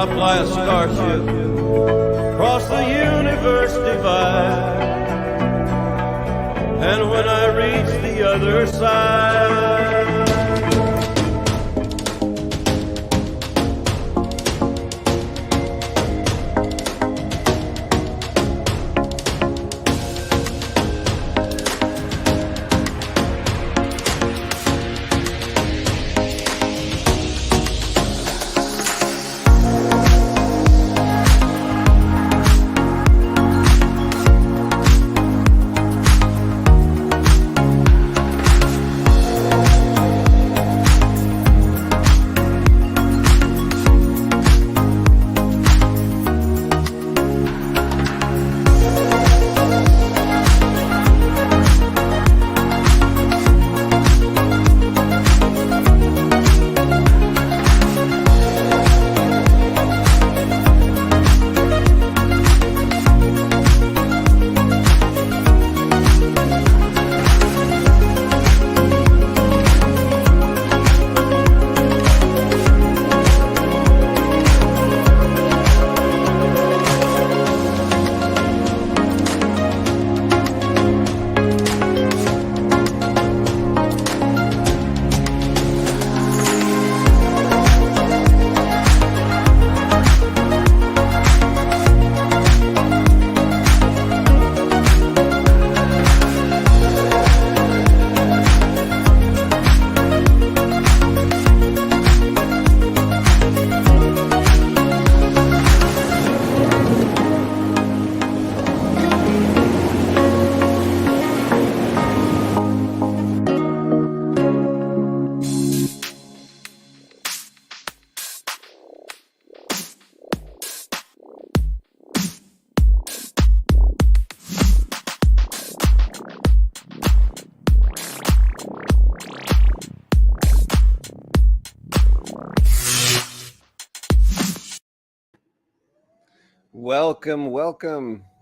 I fly a starship across the universe divide, and when I reach the other side,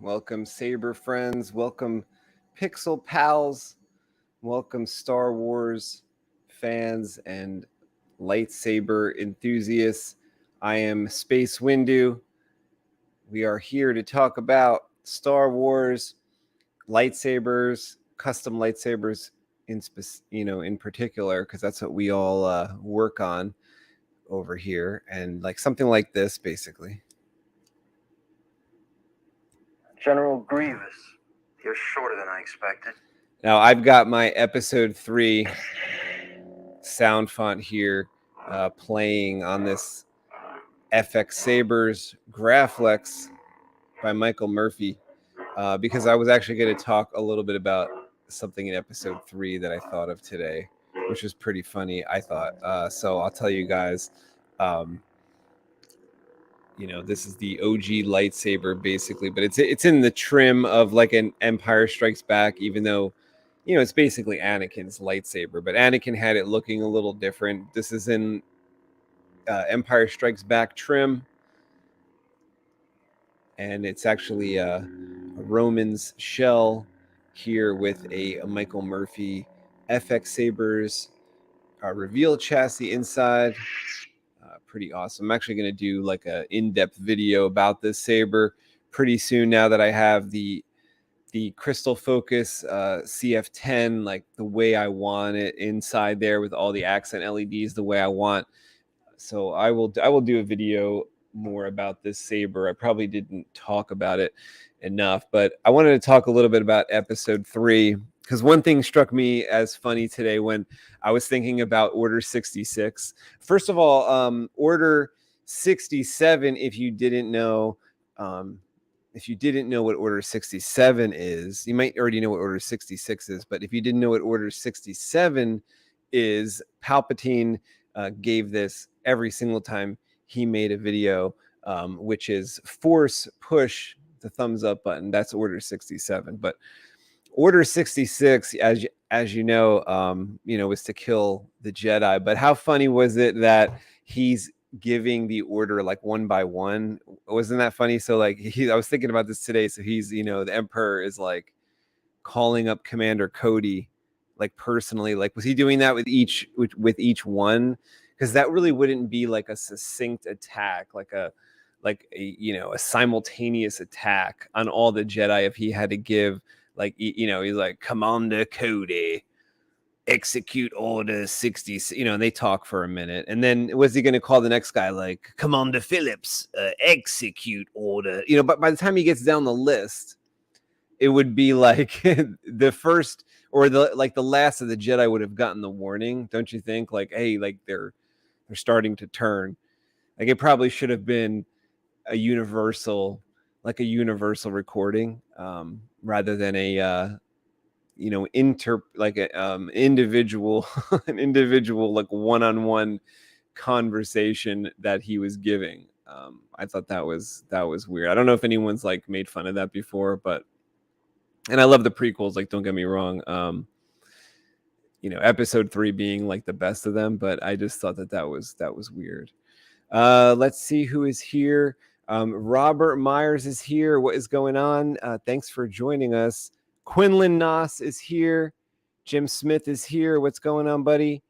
Welcome Saber friends, welcome Pixel pals, welcome Star Wars fans and lightsaber enthusiasts. I am SpaceWindu. We are here to talk about Star Wars lightsabers, custom lightsabers in particular, because that's what we all work on over here, and like something like this basically. General Grievous, you're shorter than I expected. Now I've got my episode 3 sound font here playing on this FX Sabers Graflex by Michael Murphy because I was actually going to talk a little bit about something in episode 3 that I thought of today, which was pretty funny, I thought. So I'll tell you guys, this is the OG lightsaber basically, but it's in the trim of like an Empire Strikes Back, even though, it's basically Anakin's lightsaber, but Anakin had it looking a little different. This is in Empire Strikes Back trim, and it's actually a Roman's shell here with a Michael Murphy FX Sabers reveal chassis inside. Pretty awesome. I'm actually going to do like a in-depth video about this saber pretty soon, now that I have the crystal focus CF10 like the way I want it inside there with all the accent LEDs the way I want. So I will do a video more about this saber. I probably didn't talk about it enough, but I wanted to talk a little bit about episode 3, because one thing struck me as funny today when I was thinking about Order 66. First of all, Order 67, if you didn't know what Order 67 is, you might already know what Order 66 is, but if you didn't know what Order 67 is, Palpatine gave this every single time he made a video, which is force push the thumbs up button. That's Order 67. But Order 66, as you know, was to kill the Jedi. But how funny was it that he's giving the order like one by one? Wasn't that funny? So like I was thinking about this today. So he's, the Emperor is like calling up Commander Cody, like personally. Like, was he doing that with each one? because that really wouldn't be like a succinct attack, like a a simultaneous attack on all the Jedi if he had to give he's like Commander Cody, execute order 60, and they talk for a minute, and then was he going to call the next guy like Commander Phillips, execute order, but by the time he gets down the list, it would be like the first or the last of the Jedi would have gotten the warning, don't you think? Like, hey, like they're starting to turn. Like, it probably should have been a universal recording, rather than a individual an individual like one-on-one conversation that he was giving. I thought that was weird. I don't know if anyone's like made fun of that before, and I love the prequels, like, don't get me wrong, episode 3 being like the best of them, but I just thought that was weird. Let's see who is here. Robert Myers is here. What is going on? Thanks for joining us. Quinlan Noss is here. Jim Smith is here. What's going on, buddy?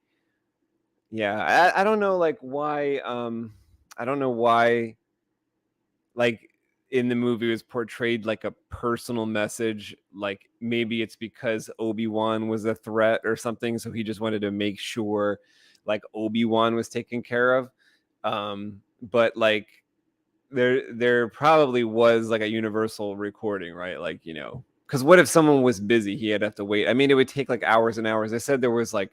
Yeah, I don't know why. I don't know why in the movie was portrayed like a personal message. Like, maybe it's because Obi-Wan was a threat or something, so he just wanted to make sure like Obi-Wan was taken care of. But there probably was like a universal recording, right? Because what if someone was busy? He had to have to wait. I mean, it would take like hours and hours. I said there was like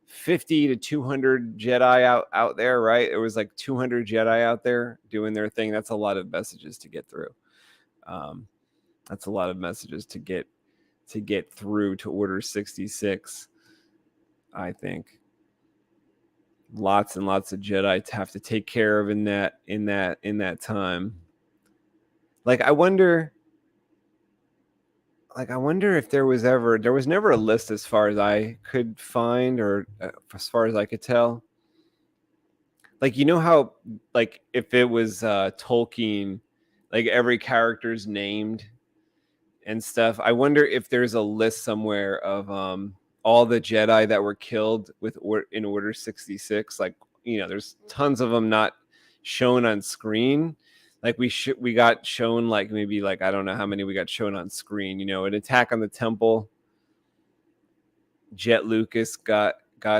50 to 200 Jedi out there, right? It was like 200 Jedi out there doing their thing. That's a lot of messages to get through. That's a lot of messages to get through to Order 66. I think lots and lots of Jedi to have to take care of in that time. I wonder if there was never a list, as far as I could find, or as far as I could tell. How if it was Tolkien, every character's named and stuff. I wonder if there's a list somewhere of all the Jedi that were killed in Order 66. There's tons of them not shown on screen. We got shown maybe I don't know how many we got shown on screen. An attack on the temple. Jet Lucas got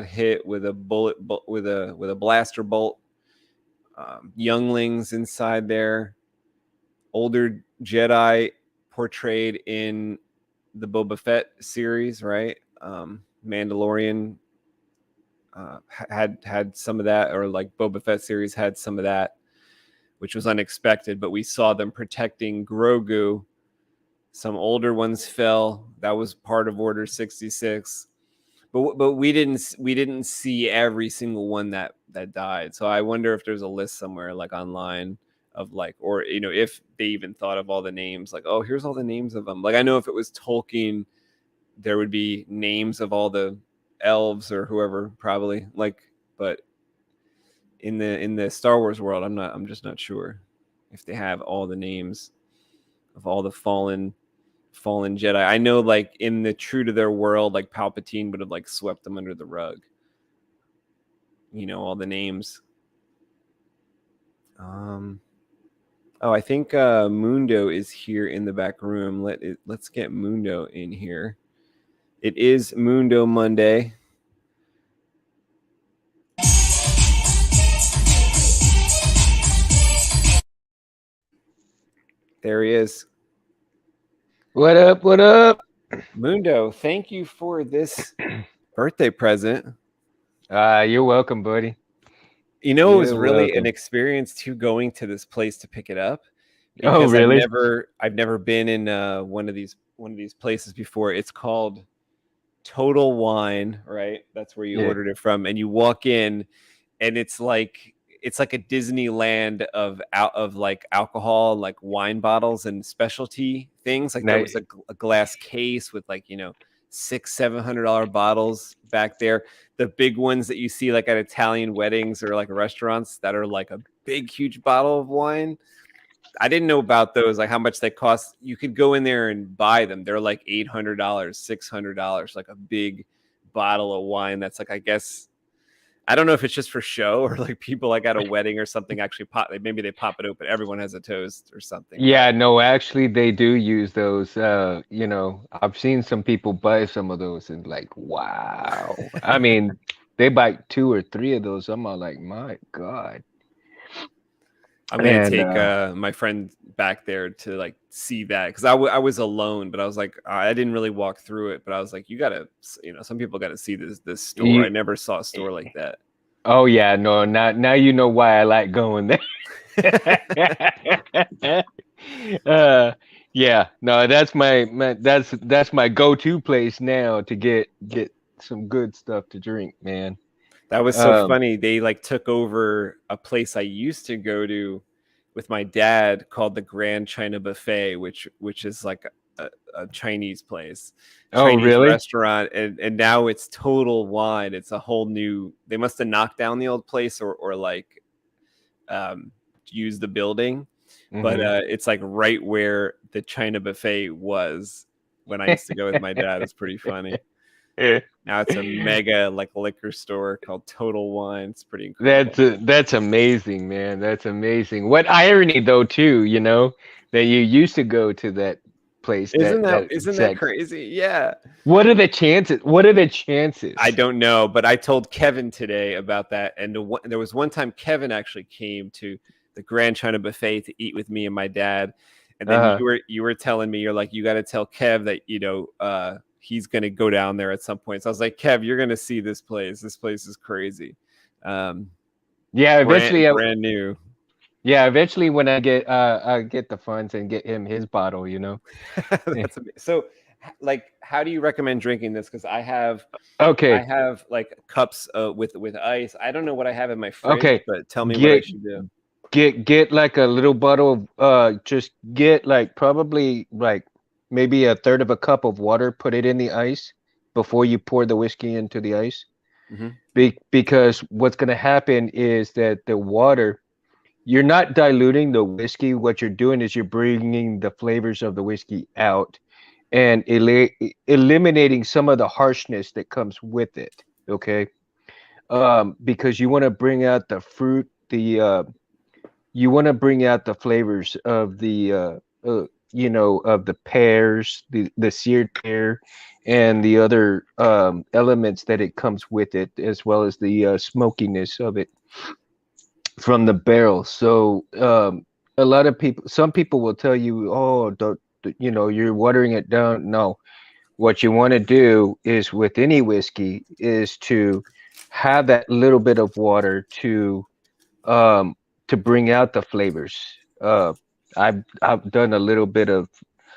hit with a bullet with a blaster bolt. Younglings inside there. Older Jedi portrayed in the Boba Fett series, right? Mandalorian had some of that, or Boba Fett series had some of that, which was unexpected, but we saw them protecting Grogu. Some older ones fell. That was part of Order 66. But we didn't see every single one that died. So I wonder if there's a list somewhere online of or if they even thought of all the names, oh, here's all the names of them. I know if it was Tolkien, there would be names of all the elves or whoever, probably, but in the Star Wars world, I'm just not sure if they have all the names of all the fallen Jedi. I know in the true to their world, Palpatine would have swept them under the rug. All the names. I think Mundo is here in the back room. Let's get Mundo in here. It is Mundo Monday. There he is. What up? What up? Mundo, thank you for this birthday present. You're welcome, buddy. It was really an experience too, going to this place to pick it up. Oh, really? I've never been in one of these places before. It's called Total Wine, right? That's where you ordered it from, and you walk in, and it's like a Disneyland of alcohol, wine bottles and specialty things. There was a glass case with $600-700 bottles back there. The big ones that you see at Italian weddings or restaurants that are a big, huge bottle of wine. I didn't know about those, how much they cost. You could go in there and buy them. They're $800, $600, a big bottle of wine. That's I guess, I don't know if it's just for show or like people like at a wedding or something actually maybe they pop it open. Everyone has a toast or something. Yeah, no, actually they do use those. You know, I've seen some people buy some of those and like, wow. I mean, they buy 2 or 3 of those. I'm all like, my God. I'm gonna And take my friend back there to like see that because I was alone, but I was like I didn't really walk through it, but I was like, you gotta, you know, some people gotta see this store. I never saw a store like that. Oh yeah, no, now you know why I like going there. Yeah, no, that's that's my go-to place now to get some good stuff to drink, man. That was so funny. They like took over a place I used to go to with my dad called the Grand China Buffet, which is like a Chinese place, Chinese really? restaurant, and now it's Total Wine. It's a whole new. They must have knocked down the old place or like use the building, but it's like right where the China Buffet was when I used to go with my dad. It's pretty funny. Now it's a mega like liquor store called Total Wine. It's pretty incredible. That's amazing, man. That's amazing. What irony though, too, you know, that you used to go to that place. Isn't that crazy? Yeah. What are the chances? What are the chances? I don't know, but I told Kevin today about that, and there was one time Kevin actually came to the Grand China Buffet to eat with me and my dad, and then you were telling me, you're like, you got to tell Kev that, you know, he's going to go down there at some point. So I was like, Kev, you're going to see this place. This place is crazy. Yeah, eventually, brand new. Yeah, eventually when I get the funds and get him his bottle, you know. That's amazing. So, like, how do you recommend drinking this? Because I have like cups with ice. I don't know what I have in my fridge, but tell me what I should do. Get like a little bottle of just get like probably like maybe a third of a cup of water, put it in the ice before you pour the whiskey into the ice. Because what's going to happen is that the water, you're not diluting the whiskey. What you're doing is you're bringing the flavors of the whiskey out and eliminating some of the harshness that comes with it. Okay. Because you want to bring out the fruit, you want to bring out the flavors of the you know, of the pears, the seared pear, and the other elements that it comes with it, as well as the smokiness of it from the barrel. So a lot of people, some people will tell you, oh, you know, you're watering it down. No, what you want to do is with any whiskey is to have that little bit of water to bring out the flavors. I've done a little bit of,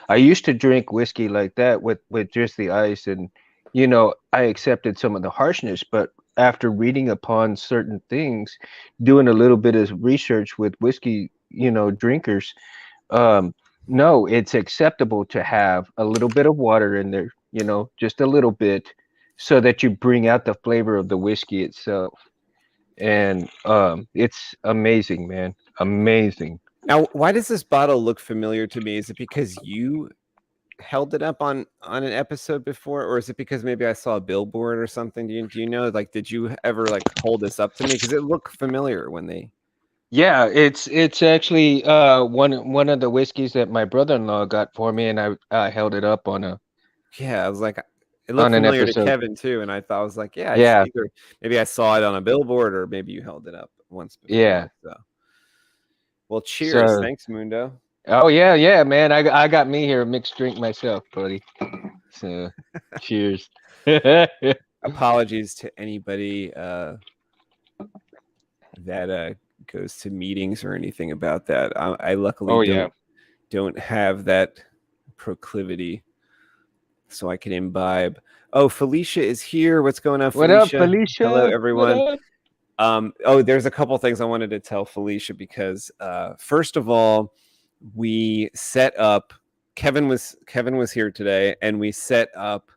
I used to drink whiskey like that with just the ice, and you know, I accepted some of the harshness, but after reading upon certain things, doing a little bit of research with whiskey, you know, drinkers, no, it's acceptable to have a little bit of water in there, you know, just a little bit, so that you bring out the flavor of the whiskey itself. And it's amazing, man. Amazing. Now, why does this bottle look familiar to me? Is it because you held it up on an episode before, or is it because maybe I saw a billboard or something? Do you know, like, did you ever like hold this up to me? Because it looked familiar when they. Yeah, it's actually one of the whiskeys that my brother-in-law got for me, and I held it up on a. Yeah, I was like, it looked familiar to Kevin too, and I thought, I was like, yeah, maybe I saw it on a billboard, or maybe you held it up once before. Yeah. So. Well, cheers. Thanks, Mundo. Oh yeah, man. I got me here a mixed drink myself, buddy. So, cheers. Apologies to anybody that goes to meetings or anything about that. I luckily don't have that proclivity, so I can imbibe. Oh, Felicia is here. What's going on, Felicia? What up, Felicia? Hello, everyone. There's a couple things I wanted to tell Felicia because first of all, we set up. Kevin was here today, and we set up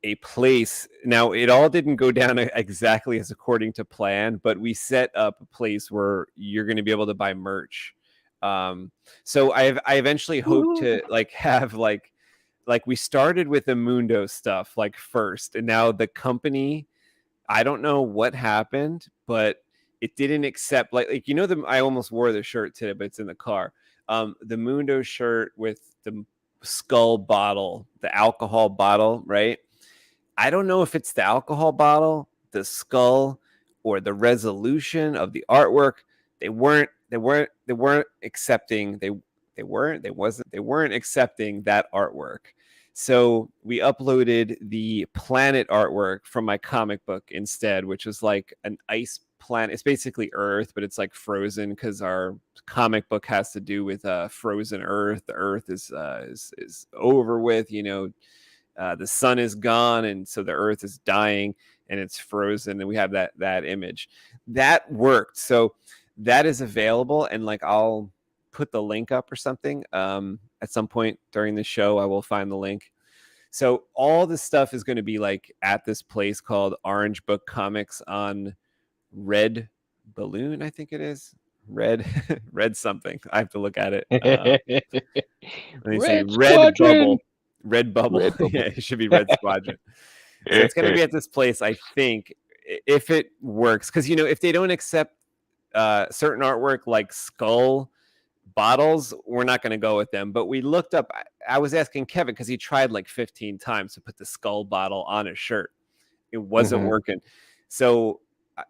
a place. Now, it all didn't go down exactly as according to plan, but we set up a place where you're going to be able to buy merch. So I eventually hope to like have like we started with the Mundo stuff like first, and now the company I don't know what happened, but it didn't accept like you know I almost wore the shirt today, but it's in the car. The Mundo shirt with the skull bottle, the alcohol bottle, right? I don't know if it's the alcohol bottle, the skull, or the resolution of the artwork. They weren't accepting. They weren't accepting that artwork. So we uploaded the planet artwork from my comic book instead, which was like an ice planet. It's basically Earth, but it's like frozen because our comic book has to do with frozen Earth. The Earth is over with, you know. The sun is gone, and so the Earth is dying, and it's frozen, and we have that image. That worked. So that is available, and like I'll put the link up or something. At some point during the show, I will find the link. So all the stuff is going to be like at this place called Orange Book Comics on Red Balloon, I think it is. Red something. I have to look at it. Let me see. Red Bubble. Red Bubble. Yeah, it should be Red Squadron. So it's going to be at this place, I think, if it works. Because, you know, if they don't accept certain artwork like skull bottles, we're not going to go with them. But we looked up, I was asking Kevin because he tried like 15 times to put the skull bottle on his shirt. It wasn't working. So,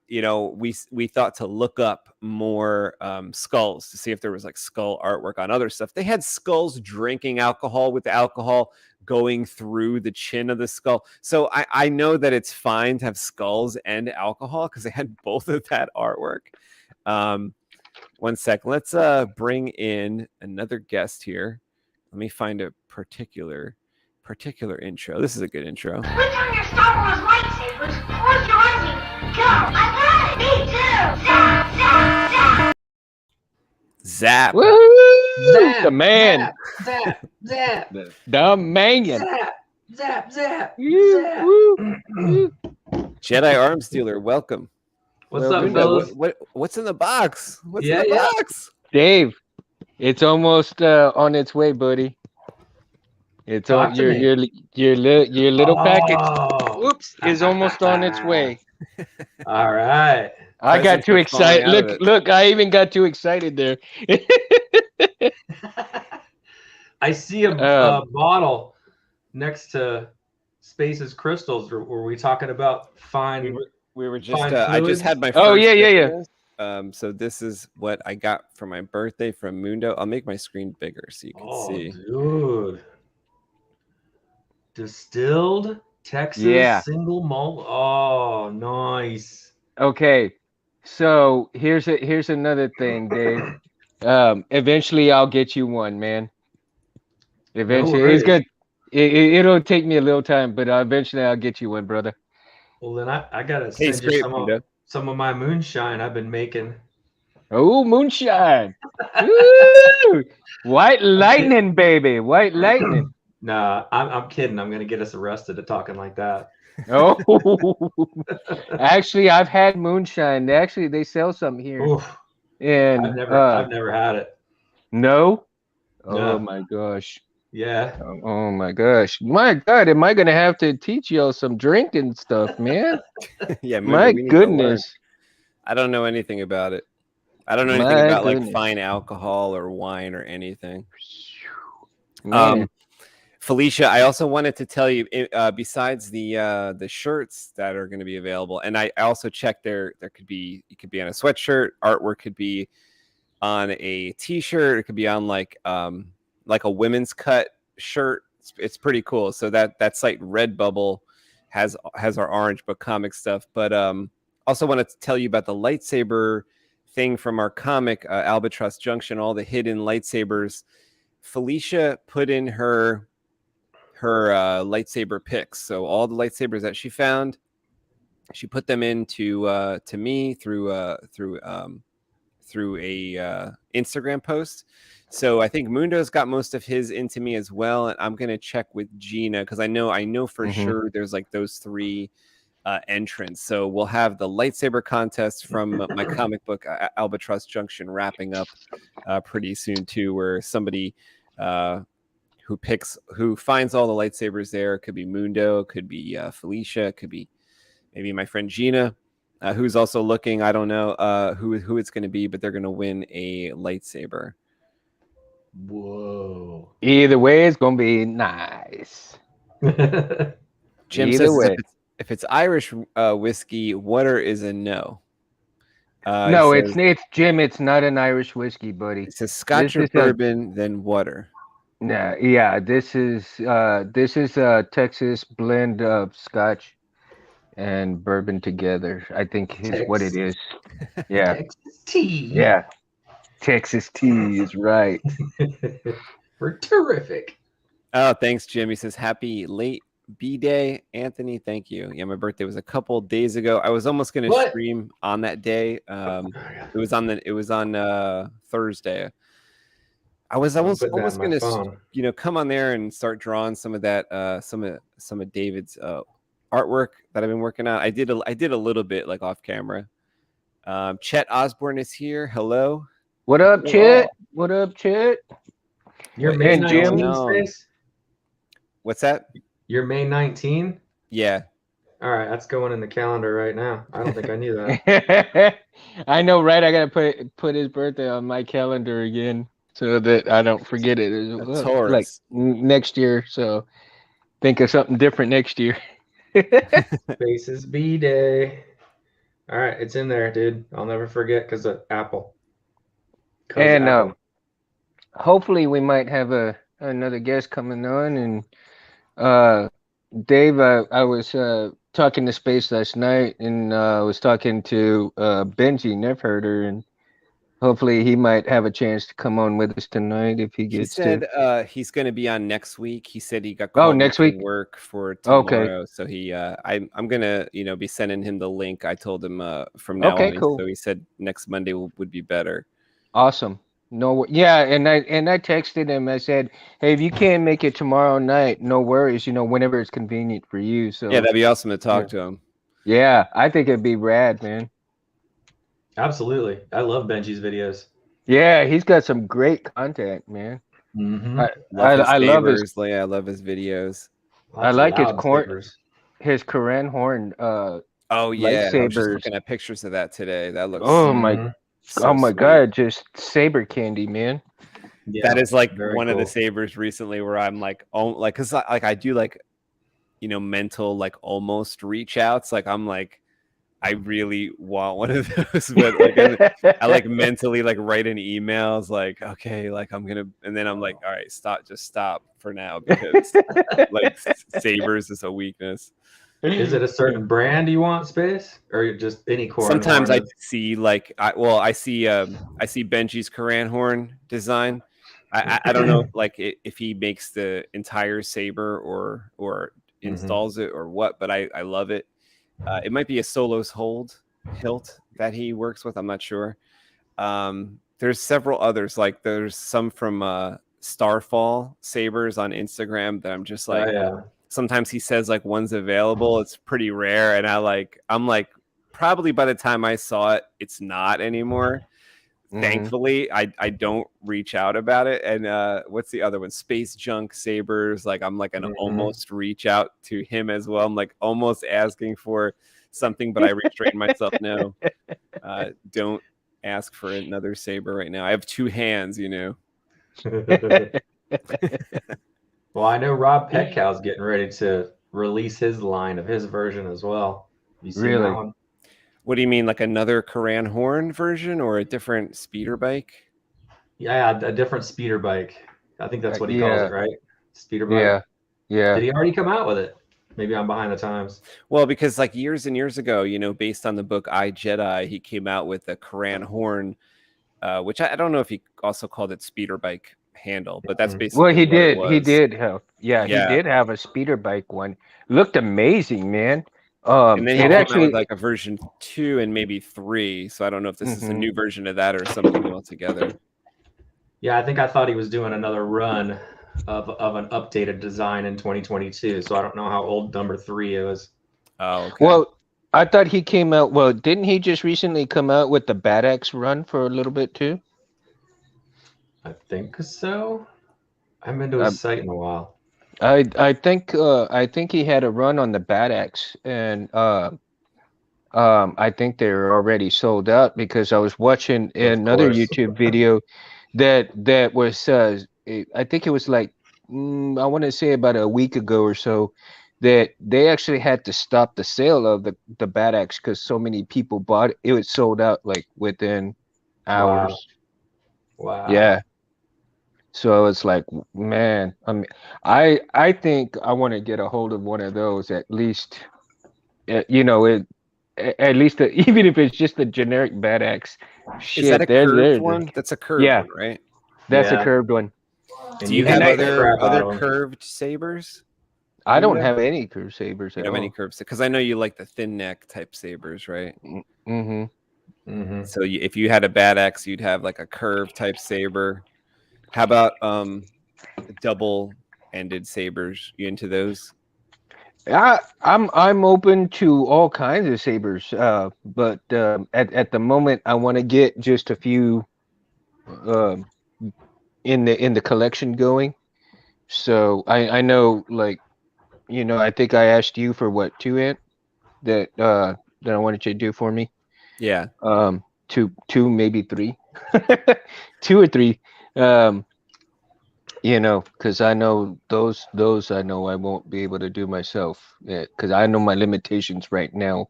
you know, we thought to look up more skulls to see if there was like skull artwork on other stuff. They had skulls drinking alcohol with the alcohol going through the chin of the skull. So I know that it's fine to have skulls and alcohol because they had both of that artwork. 1 sec. Let's bring in another guest here. Let me find a particular intro. This is a good intro. Which one your Star Wars lightsabers? Where's your engine? Go! I got it! Me too! Zap! Zap! Zap! Zap! Woo! Zap, The man! Zap! Zap! The man! Zap! Zap! Zap! Woo, Zap! woo, woo. Jedi Arms Dealer, welcome. What's Well, up, Mundo, fellas? What's in the box? What's Yeah, in the yeah. box? Dave, it's almost on its way, buddy. It's Talk on to me. your little package. Oh. Whoops, is almost on its way. All right. I got Presents too are falling excited. out of it. Look, I even got too excited there. I see a bottle next to Space's crystals. Were we talking about fine? We were just Fine I just fluids? had my first Oh, yeah. Christmas. So this is what I got for my birthday from Mundo. I'll make my screen bigger so you can see. Dude. Distilled Texas Yeah. single malt. Oh, nice. Okay, so here's another thing, Dave. Eventually I'll get you one, man. Eventually, worries. it's good. It'll take me a little time, but eventually I'll get you one, brother. Well, then I gotta Tastes send you great, some of my moonshine I've been making. Oh, moonshine! Woo! White lightning, baby, white lightning. Nah, I'm kidding. I'm gonna get us arrested at talking like that. Oh, actually, I've had moonshine. They sell some here, Oof, and I've never had it. no. Oh No. my gosh. Yeah. Oh my gosh. My God, am I gonna have to teach y'all some drinking stuff, man? Yeah, My we need to learn. goodness. I don't know anything about it. I don't know anything My about goodness. like fine alcohol or wine or anything. Man. Felicia, I also wanted to tell you, besides the shirts that are going to be available, and I also checked it could be on a sweatshirt, artwork could be on a t-shirt, it could be on like a women's cut shirt. It's pretty cool. So that site Redbubble has our Orange Book comic stuff, but also wanted to tell you about the lightsaber thing from our comic Albatross Junction, all the hidden lightsabers. Felicia put in her lightsaber picks, so all the lightsabers that she found, she put them into to me through a Instagram post. So I think Mundo's got most of his into me as well, and I'm gonna check with Gina because I know for sure there's like those three entrants. So we'll have the lightsaber contest from my comic book Albatross Junction wrapping up pretty soon too, where somebody who finds all the lightsabers there. It could be Mundo, it could be Felicia, it could be maybe my friend Gina, who's also looking. I don't know who it's going to be, but they're going to win a lightsaber. Whoa. Either way, it's gonna be nice. Jim Either says way. if it's Irish whiskey, water is a no. No, he it's Jim. It's not an Irish whiskey, buddy. It says Scotch or bourbon, then water. Nah, yeah, this is a Texas blend of Scotch and bourbon together. I think is what it is. Yeah, Texas tea. yeah, Texas tea is right. We're terrific. Oh, thanks, Jim. He says happy late B-Day, Anthony. Thank you. Yeah, my birthday was a couple days ago. I was almost going to stream on that day. It was on Thursday. I was almost going to come on there and start drawing some of that some of David's artwork that I've been working on. I did a little bit like off camera. Chet Osborne is here. Hello. What up, Chet? What up, Chet? You're May 19, Space? What's that? You're May 19? Yeah. All right, that's going in the calendar right now. I don't think I knew that. I know, right? I gotta put his birthday on my calendar again so that I don't forget it. Like next year, so think of something different next year. Space's B-Day. All right, it's in there, dude. I'll never forget because of Apple. And hopefully we might have another guest coming on. And Dave, I was talking to Space last night, and I was talking to Benji, Never Heard Her, and hopefully he might have a chance to come on with us tonight if he gets. He said he's going to be on next week. He said he got called next week work for tomorrow. Okay. So he I'm gonna be sending him the link. I told him from now on. Cool. So he said next Monday would be better. Awesome. No, yeah, and I texted him. I said, "Hey, if you can't make it tomorrow night, no worries. Whenever it's convenient for you." So yeah, that'd be awesome to talk to him. Yeah, I think it'd be rad, man. Absolutely, I love Benji's videos. Yeah, he's got some great content, man. Mm-hmm. I love his. I love his videos. I like his Koran horn. Oh yeah, Lightsabers. I was just looking at pictures of that today. That looks. Oh my. So oh my sweet. God, just Saber candy, man. Yeah, that is like one cool. of the Sabers recently where I'm like, oh, like, cause like I do like, mental like almost reach outs. Like I'm like, I really want one of those, but like I like mentally like write an emails like, okay, like I'm gonna, and then I'm like, all right, just stop for now because like Sabers is a weekness. Is it a certain brand you want, Space, or just any Koran? Sometimes horn? I see like I see Benji's Koran horn design. I don't know like if he makes the entire saber or installs it or what, but I love it. It might be a Solos hilt that he works with. I'm not sure. There's several others. Like there's some from Starfall Sabers on Instagram that I'm just like. Oh, yeah. Sometimes he says like one's available. It's pretty rare, and I'm like, probably by the time I saw it, it's not anymore. Mm-hmm. Thankfully, I don't reach out about it. And what's the other one? Space Junk Sabers. Like I'm like an almost reach out to him as well. I'm like almost asking for something, but I restrain myself. No, don't ask for another saber right now. I have two hands, Well, I know Rob Petcow's getting ready to release his line of his version as well. You seen that one? What do you mean, like another Koran horn version or a different speeder bike? Yeah, a different speeder bike. I think that's what he calls it, right? Speeder bike. Yeah. Did he already come out with it? Maybe I'm behind the times. Well, because like years and years ago, based on the book I, Jedi, he came out with a Koran horn, which I don't know if he also called it speeder bike handle, but that's basically well, he did have he did have a speeder bike one. Looked amazing, man. And then he came out with like a version 2 and maybe 3, so I don't know if this is a new version of that or something altogether. Yeah, I thought he was doing another run of an updated design in 2022, so I don't know how old number 3 is. Oh, okay. Well, I thought he came out, didn't he just recently come out with the Badax run for a little bit too? I think so. I haven't been to his site in a while. I think he had a run on the Badax, and I think they're already sold out because I was watching another course. YouTube video that was I think it was like I want to say about a week ago or so that they actually had to stop the sale of the Badax because so many people bought it. It was sold out like within hours. Wow. Yeah. So it's like, man, I think I want to get a hold of one of those at least. You know, at least even if it's just a generic Badax. Is that a Shit, they're curved one? That's a curved Yeah. one, right? That's a Yeah. curved one. And Do you can have make the crap out other of 'em. curved sabers? I don't Mundo? have any curved sabers You at don't have any all. curved because I know you like the thin neck type sabers, right? Mm-hmm. Mm-hmm. So if you had a Badax, you'd have like a curved type saber. How about double-ended sabers? You into those? I'm open to all kinds of sabers, but at the moment I want to get just a few um, in the collection going. So I know, like, you know, I think I asked you for what, 2 ant that I wanted you to do for me. Yeah. Two maybe three, 2 or 3. You know, because I know those I know I won't be able to do myself. Yeah, because I know my limitations right now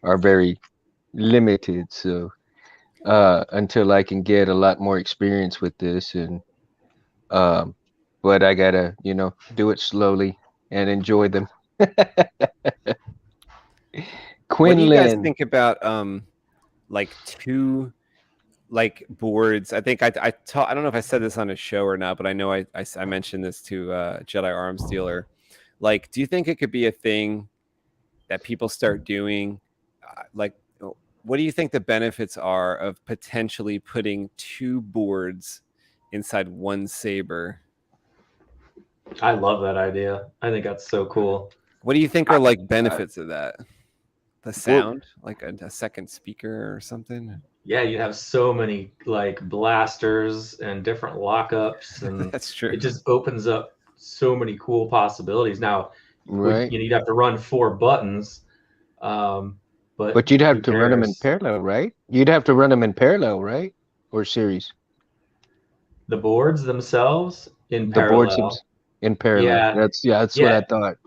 are very limited. So until I can get a lot more experience with this, and but I gotta, you know, do it slowly and enjoy them. What do you guys Quinlan. think about like two like boards? I think I don't know if I said this on a show or not, but I know I mentioned this to Jedi Arms Dealer. Like, do you think it could be a thing that people start doing? Like, what do you think the benefits are of potentially putting 2 boards inside one saber? I love that idea. I think that's so cool. What do you think are like benefits of that? The sound, like a second speaker or something? Yeah, you have so many like blasters and different lockups, and That's true. it just opens up so many cool possibilities. Now, Right. you'd have to run 4 buttons, But you'd have who to run them in cares? parallel, right? You'd have to run them in parallel, right? Or series. The boards themselves in The boards parallel. in parallel. Yeah. That's what I thought.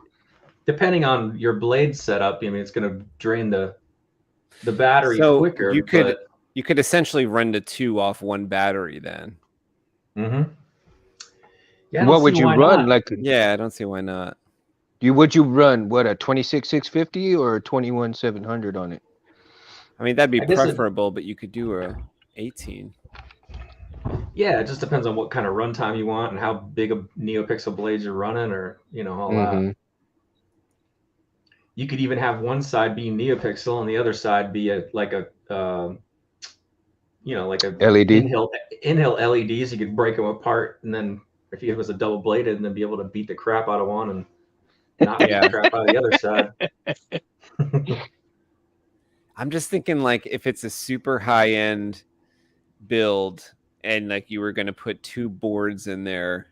Depending on your blade setup, I mean, it's going to drain the battery So quicker. you could essentially run the 2 off one battery then. Mm-hmm. Yeah, What would you run? Like, Yeah, I don't see why not. would you run what, a 26,650 or a 21,700 on it? I mean, that'd be I guess preferable, but you could do a 18. Yeah, it just depends on what kind of runtime you want and how big of NeoPixel blades you're running, or all that. You could even have one side be NeoPixel and the other side be like a LED in-hill LEDs. You could break them apart, and then if it was a double bladed, and then be able to beat the crap out of one and not beat the crap out of the other side. I'm just thinking, like, if it's a super high end build and like you were going to put 2 boards in there,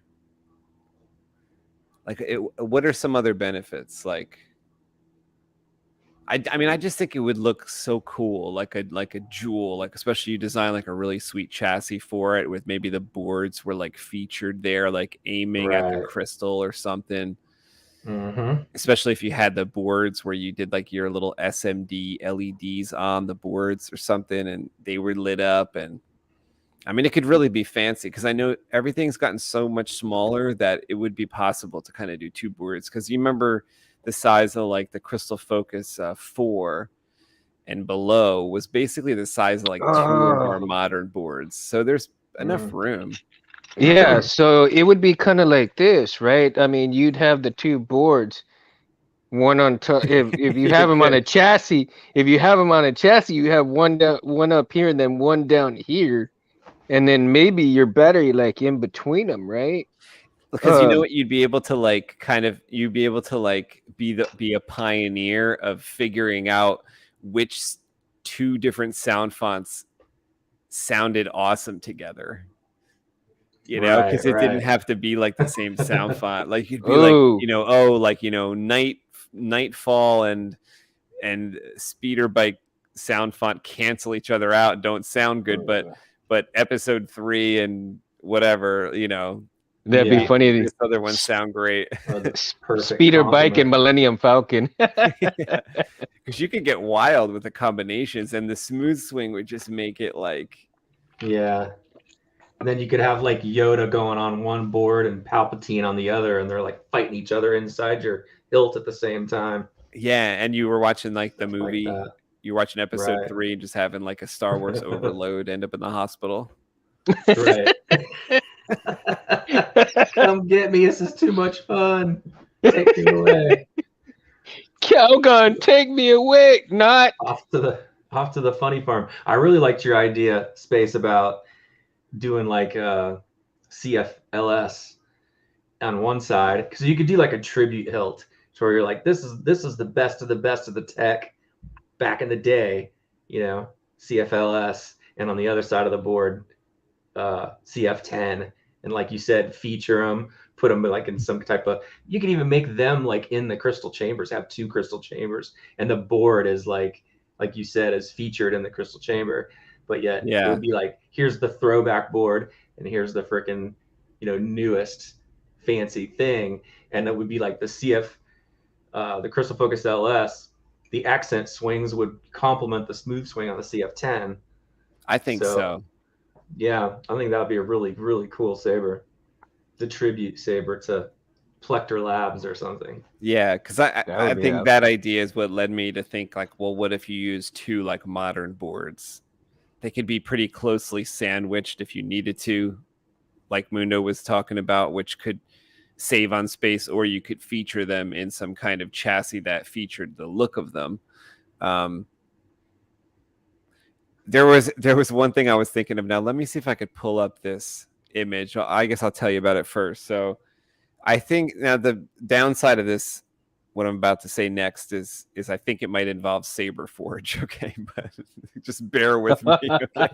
like, what are some other benefits? Like, I mean, I just think it would look so cool, like a jewel, like, especially you design like a really sweet chassis for it with maybe the boards were like featured there, like aiming at the crystal or something. Mm-hmm. Especially if you had the boards where you did like your little SMD LEDs on the boards or something, and they were lit up. And I mean, it could really be fancy, because I know everything's gotten so much smaller that it would be possible to kind of do 2 boards. Because you remember the size of like the Crystal Focus 4 and below was basically the size of like 2 of our modern boards. So there's enough room. Yeah, so it would be kind of like this, right? I mean, you'd have the 2 boards, one on top. If you have them on a chassis, you have one down, one up here, and then one down here, and then maybe your battery like in between them, right? Because you know what, you'd be able to like be a pioneer of figuring out which 2 different sound fonts sounded awesome together. You know, because it didn't have to be like the same sound font. Like, you'd be like, Nightfall and Speeder Bike sound font cancel each other out and don't sound good, but episode 3 and whatever, you know, That'd be funny. this other ones sound great. Perfect Speeder bike and compliment. Millennium Falcon. Because you could get wild with the combinations, and the smooth swing would just make it like, Yeah. And then you could have like Yoda going on one board and Palpatine on the other, and they're like fighting each other inside your hilt at the same time. yeah. And you were watching like the Like movie, that. you were watching episode Right. 3 and just having like a Star Wars overload, end up in the hospital. Right. Come get me. This is too much fun. Take me away. Calgon, take me away. Not. Off to the funny farm. I really liked your idea, Space, about doing like CFLS on one side, because you could do like a tribute hilt, so where you're like, this is the best of the tech back in the day, you know, CFLS, and on the other side of the board, CF10, and like you said, feature them, put them like in some type of. You can even make them like in the crystal chambers, have 2 crystal chambers, and the board is like you said, is featured in the crystal chamber. But yet it would be like, here's the throwback board, and here's the freaking, you know, newest fancy thing. And it would be like the the Crystal Focus LS, the accent swings would complement the smooth swing on the CF10. I think so. Yeah, I think that would be a really, really cool saber. The tribute saber to Plector Labs or something. Yeah, because I be think awesome. that idea is what led me to think like, well, what if you use 2 like modern boards? They could be pretty closely sandwiched if you needed to, like Mundo was talking about, which could save on space, or you could feature them in some kind of chassis that featured the look of them. There was one thing I was thinking of. Now, let me see if I could pull up this image. I guess I'll tell you about it first. So I think now the downside of this, what I'm about to say next, is I think it might involve Saber Forge. Okay, but just bear with me. Okay?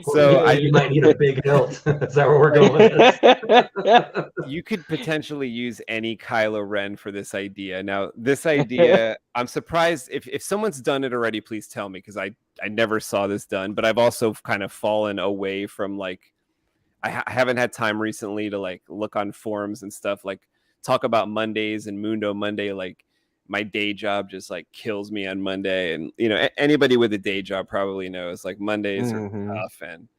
So You might need a big hilt. Is that where we're going with this? You could potentially use any Kylo Ren for this idea. Now, this idea, I'm surprised if someone's done it already, please tell me, because I never saw this done, but I've also kind of fallen away from like, I haven't had time recently to like look on forums and stuff, like talk about Mondays and Mundo Monday. Like my day job just like kills me on Monday. And, you know, anybody with a day job probably knows like Mondays are tough. And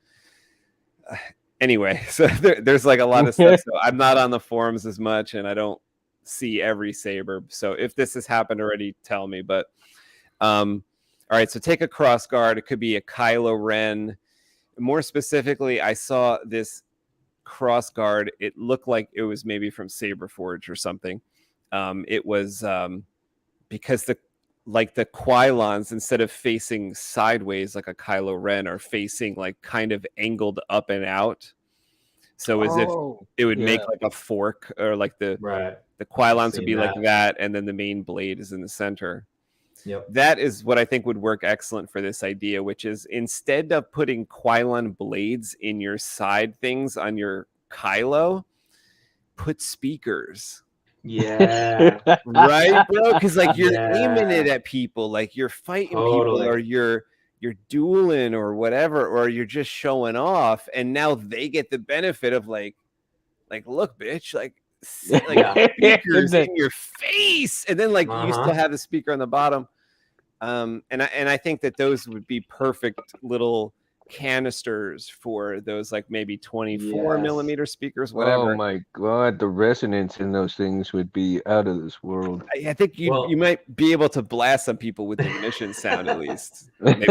anyway, so there's like a lot of stuff. So I'm not on the forums as much, and I don't see every saber. So if this has happened already, tell me. But all right, so take a cross guard. It could be a Kylo Ren. More specifically, I saw this cross guard. It looked like it was maybe from Saber Forge or something. It was because the Quylons, instead of facing sideways like a Kylo Ren, are facing like kind of angled up and out. So as if it would make like a fork, or like the Quylons would be like that, and then the main blade is in the center. Yep. That is what I think would work excellent for this idea, which is instead of putting Quylon blades in your side things on your Kylo, put speakers. Yeah. Right, bro? Because like you're aiming it at people, like you're fighting people, or you're dueling or whatever, or you're just showing off, and now they get the benefit of like look, bitch, like speakers in your face, and then like you still have the speaker on the bottom. And I think that those would be perfect little canisters for those like maybe 24 millimeter speakers, whatever. Oh my god, the resonance in those things would be out of this world. I think you might be able to blast some people with the ignition sound at least. Maybe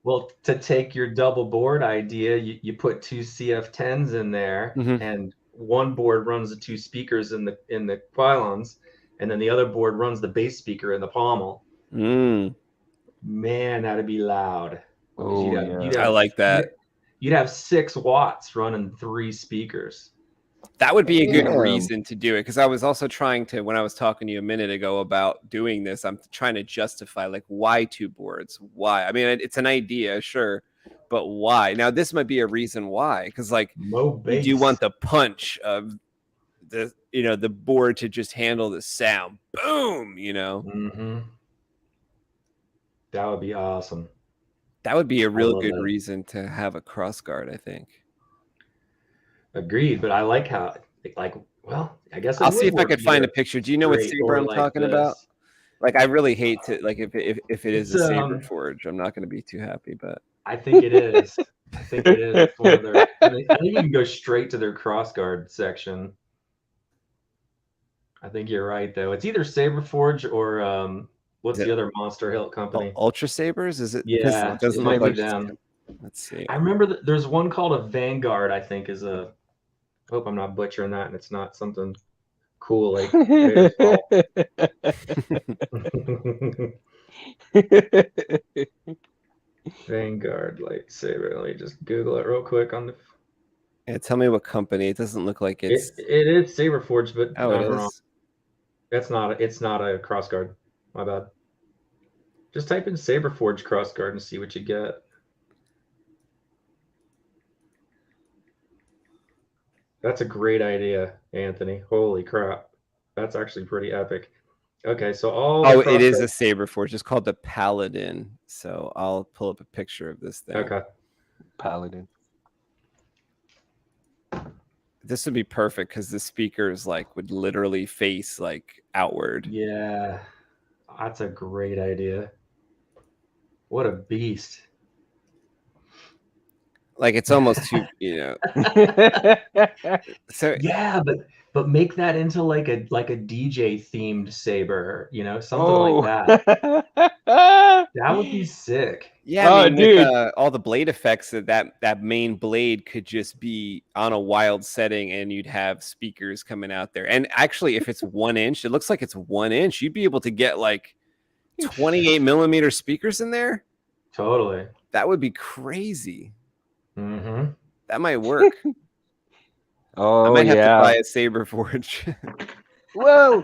Well, to take your double board idea, you put 2 CF10s in there, and one board runs the 2 speakers in the Quylons, and then the other board runs the bass speaker in the pommel. Man, that'd be loud. I like that. You'd have 6 watts running 3 speakers. That would be a good reason to do it, because I was also trying to, when I was talking to you a minute ago about doing this, I'm trying to justify like why 2 boards? Why? I mean, it's an idea, sure, but why? Now this might be a reason why, because like you do want the punch of the the board to just handle the sound. Boom, Mm-hmm. That would be awesome. That would be a real love good that. reason to have a cross guard, I think. Agreed, but I like how well, I guess it I'll see would if I work could find a either picture. Do you know what straight saber or I'm like talking about? this. Like, I really hate to, like, if it is It's, a Saber Forge, I'm not going to be too happy, but I think it is. I think it is. It's one of their, I think you can go straight to their crossguard section. I think you're right, though. It's either Saber Forge or what's the other Monster Hilt company? Ultra Sabers, is it? Yeah, It doesn't it might look be like them. Let's see. I remember that there's one called a Vanguard, I think, is a. I hope I'm not butchering that and it's not something cool like Vader's Vault. Vanguard lightsaber. Let me just Google it real quick on the. Yeah, tell me what company. It doesn't look like it's. It is Saber Forge, but Oh, it I'm is. wrong. That's not. It's not a crossguard. My bad. Just type in Saber Forge crossguard and see what you get. That's a great idea, Anthony. Holy crap. That's actually pretty epic. Okay, so all the Oh, it is a crossguards- Saber Forge. It's called the Paladin. So I'll pull up a picture of this thing. Okay. Paladin. This would be perfect because the speakers would literally face outward. Yeah. That's a great idea. What a beast. Like, it's almost too, So Yeah, but make that into like a DJ themed saber, something Oh. like that. That would be sick. yeah, I Oh, mean, dude. with all the blade effects, that main blade could just be on a wild setting, and you'd have speakers coming out there. And actually, if it's 1 inch, it looks like it's 1 inch. You'd be able to get 28 millimeter speakers in there. Totally. That would be crazy. Mm-hmm. That might work. I Oh, might have to yeah. buy a Saber Forge. Whoa.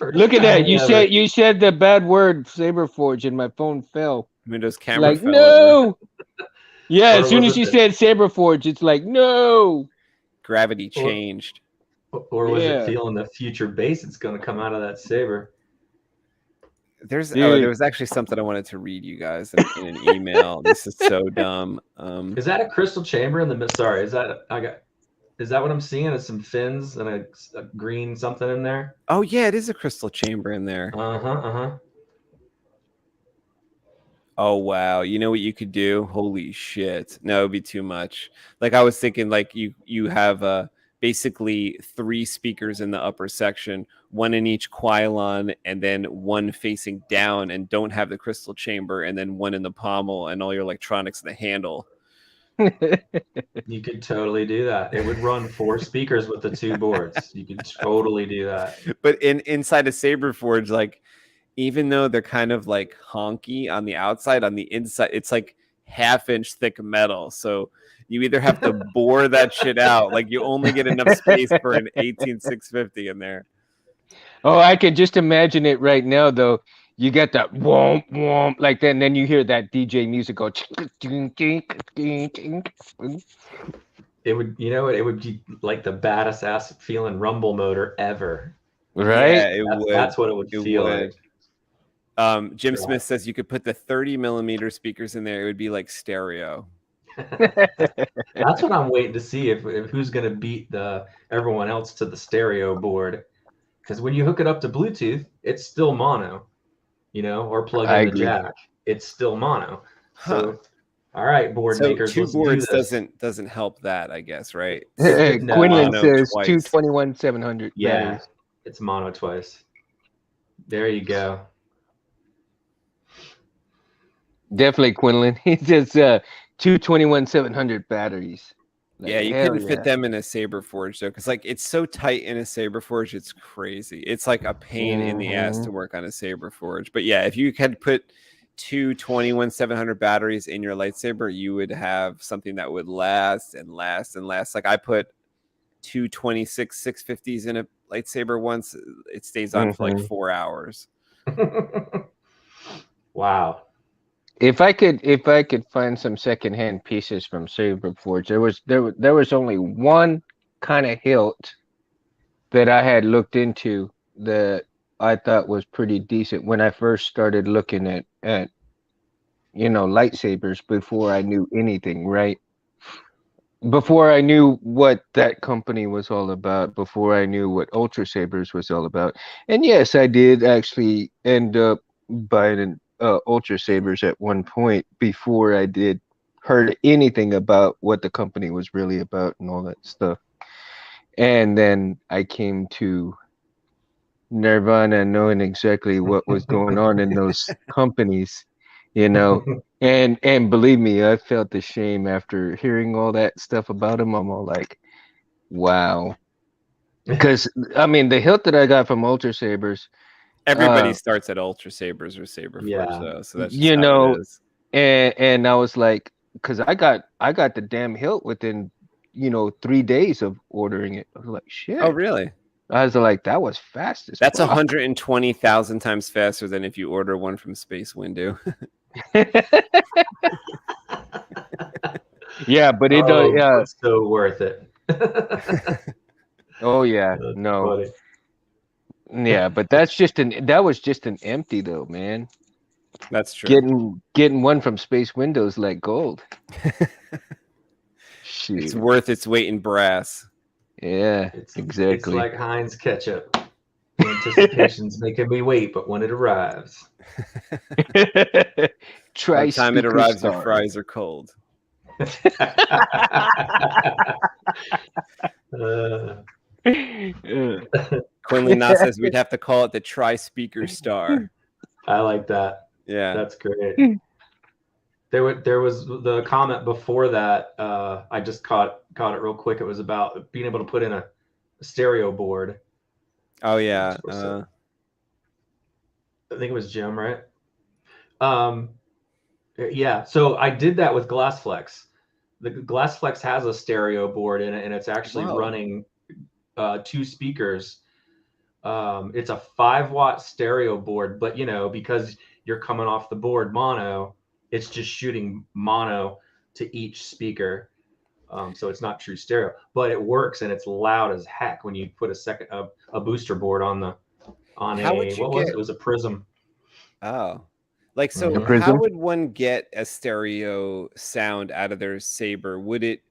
Look at that. You said the bad word Saber Forge and my phone fell. Windows camera. Like, fell no. Yeah, Or as soon was as it you the- said Saber Forge, it's like, no. Gravity changed. Or was Yeah. it feeling the future bass that's going to come out of that saber? There Dude. was actually something I wanted to read you guys in an email. This is so dumb. Is that a crystal chamber in the mid? Sorry, is that what I'm seeing? Is some fins and a green something in there? Oh yeah, it is a crystal chamber in there. Uh-huh. Oh wow, you know what you could do? Holy shit. No, it'd be too much. Like, I was thinking, you have basically 3 speakers in the upper section, 1 in each Quylon, and then 1 facing down, and don't have the crystal chamber, and then 1 in the pommel, and all your electronics in the handle. You could totally do that. It would run 4 speakers with the 2 boards. You could totally do that. But inside a Saber Forge, even though they're kind of honky on the outside, on the inside, it's 1/2 inch thick metal. So you either have to bore that shit out, you only get enough space for an 18650 in there. Oh, I can just imagine it right now, though. You get that womp womp like that, and then you hear that DJ music go. It would, it would be like the baddest ass feeling rumble motor ever. Right? Yeah, it would. That's what it would feel like. Jim Yeah. Smith says you could put the 30 millimeter speakers in there. It would be like stereo. That's what I'm waiting to see if who's going to beat everyone else to the stereo board. Because when you hook it up to Bluetooth, it's still mono, or plug I in the agree. jack. It's still mono. Huh. So, all right, board So makers, 2 let's do boards this. doesn't help that, I guess, right? No, Quinlan mono says twice. 221 700 Yeah, batteries. it's mono twice. There you go. Definitely, Quinlan. He says 221 700 batteries. Like, Yeah, you hell couldn't yeah. fit them in a Saber Forge though, because it's so tight in a Saber Forge, it's crazy. It's like a pain in the ass to work on a Saber Forge. But yeah, if you had put 2 21 700 batteries in your lightsaber, you would have something that would last and last and last. Like, I put 2 26 650s in a lightsaber once. It stays on for 4 hours. Wow. If I could find some secondhand pieces from Saber Forge, there was only one kind of hilt that I had looked into that I thought was pretty decent when I first started looking at lightsabers before I knew anything, right? Before I knew what that company was all about, before I knew what Ultra Sabers was all about. And yes, I did actually end up buying Ultra Sabers at one point before I did heard anything about what the company was really about and all that stuff. And then I came to Nirvana knowing exactly what was going on in those companies, you know. And believe me, I felt the shame after hearing all that stuff about him. I'm all like, wow. Because I mean, the hilt that I got from Ultra Sabers, Everybody starts at Ultra Sabers or Saber Forge, Yeah. though, so that's just how know, it is. and I was like, because I got the damn hilt within 3 days of ordering it. I was like, shit. Oh, really? I was like, that was fast as That's fuck. 120,000 times faster than if you order one from SpaceWindu. Yeah, but it Oh, yeah. it's so worth it. Oh yeah, That's no. funny. Yeah, but that was just an empty though, man. That's true. Getting one from SpaceWindu is like gold. Shoot. It's worth its weight in brass. Yeah, It's exactly. like Heinz ketchup. Anticipation's making me wait, but when it arrives, By Try the time it speaker arrives, your star. fries are cold. Quinley Na says we'd have to call it the Tri-Speaker Star. I like that. Yeah. That's great. There was the comment before that. I just caught it real quick. It was about being able to put in a stereo board. Oh yeah. I think it was Jim, right? Yeah. So I did that with Glassflex. The Glassflex has a stereo board in it, and it's actually running 2 speakers. It's a 5-watt stereo board, but because you're coming off the board mono, it's just shooting mono to each speaker. So it's not true stereo, but it works and it's loud as heck when you put a booster board on it was a Prism. Oh, like, so A Prism? how would one get a stereo sound out of their Saber? Would it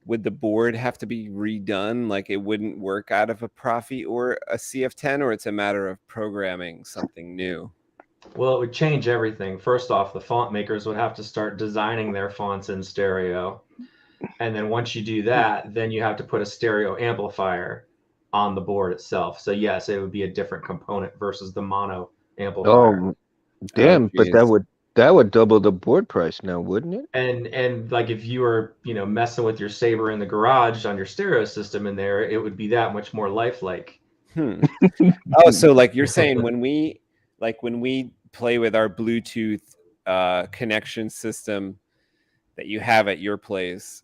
would the board have to be redone? Like, it wouldn't work out of a Profi or a CF10, or it's a matter of programming something new? Well, it would change everything. First off, the font makers would have to start designing their fonts in stereo. And then once you do that, then you have to put a stereo amplifier on the board itself. So yes, it would be a different component versus the mono amplifier. Oh, damn! Oh, But that would double the board price now, wouldn't it? And like if you were messing with your Saber in the garage on your stereo system in there, it would be that much more lifelike. Oh, so like you're saying when we play with our Bluetooth connection system that you have at your place,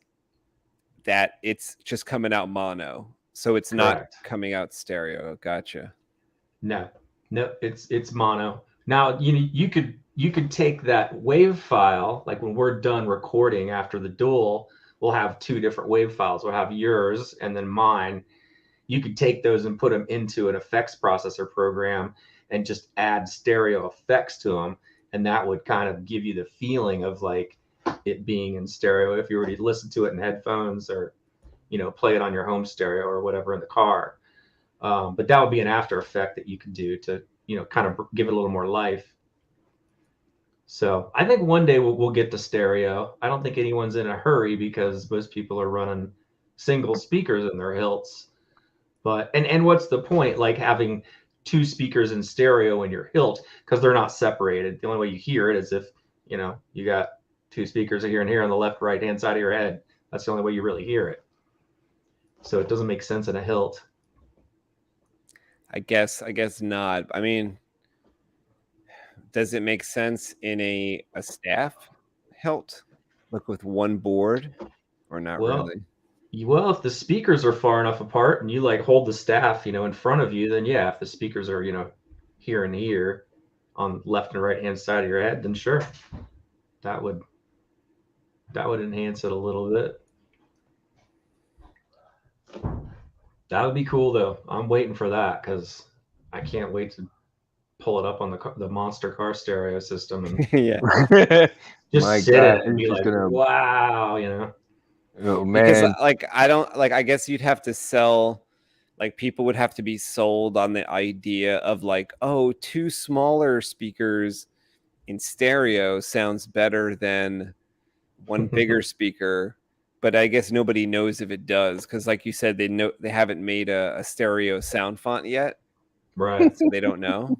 that it's just coming out mono, so it's not Correct. coming out stereo. Gotcha. No, it's mono. Now you could take that wave file, like when we're done recording after the duel, we'll have 2 different wave files. We'll have yours and then mine. You could take those and put them into an effects processor program and just add stereo effects to them, and that would kind of give you the feeling of like it being in stereo if you were to listen to it in headphones or play it on your home stereo or whatever in the car. But that would be an after effect that you could do to kind of give it a little more life. So I think one day we'll get the stereo. I don't think anyone's in a hurry because most people are running single speakers in their hilts. But and what's the point, like having 2 speakers in stereo in your hilt, because they're not separated. The only way you hear it is if you got 2 speakers here and here on the left right hand side of your head. That's the only way you really hear it. So it doesn't make sense in a hilt. I guess not. I mean, does it make sense in a staff hilt, like with one board, or not really? Well, if the speakers are far enough apart and you like hold the staff, in front of you, then yeah, if the speakers are, here and here on left and right hand side of your head, then sure, that would enhance it a little bit. That would be cool though. I'm waiting for that because I can't wait to pull it up on the monster car stereo system and Yeah, just My sit in God, it and it's be just like, gonna. wow, you know. Oh because man, like I don't like. I guess you'd have to sell. Like people would have to be sold on the idea of like, oh, two smaller speakers in stereo sounds better than one bigger speaker. But I guess nobody knows if it does because, like you said, they haven't made a stereo sound font yet, Right. so they don't know.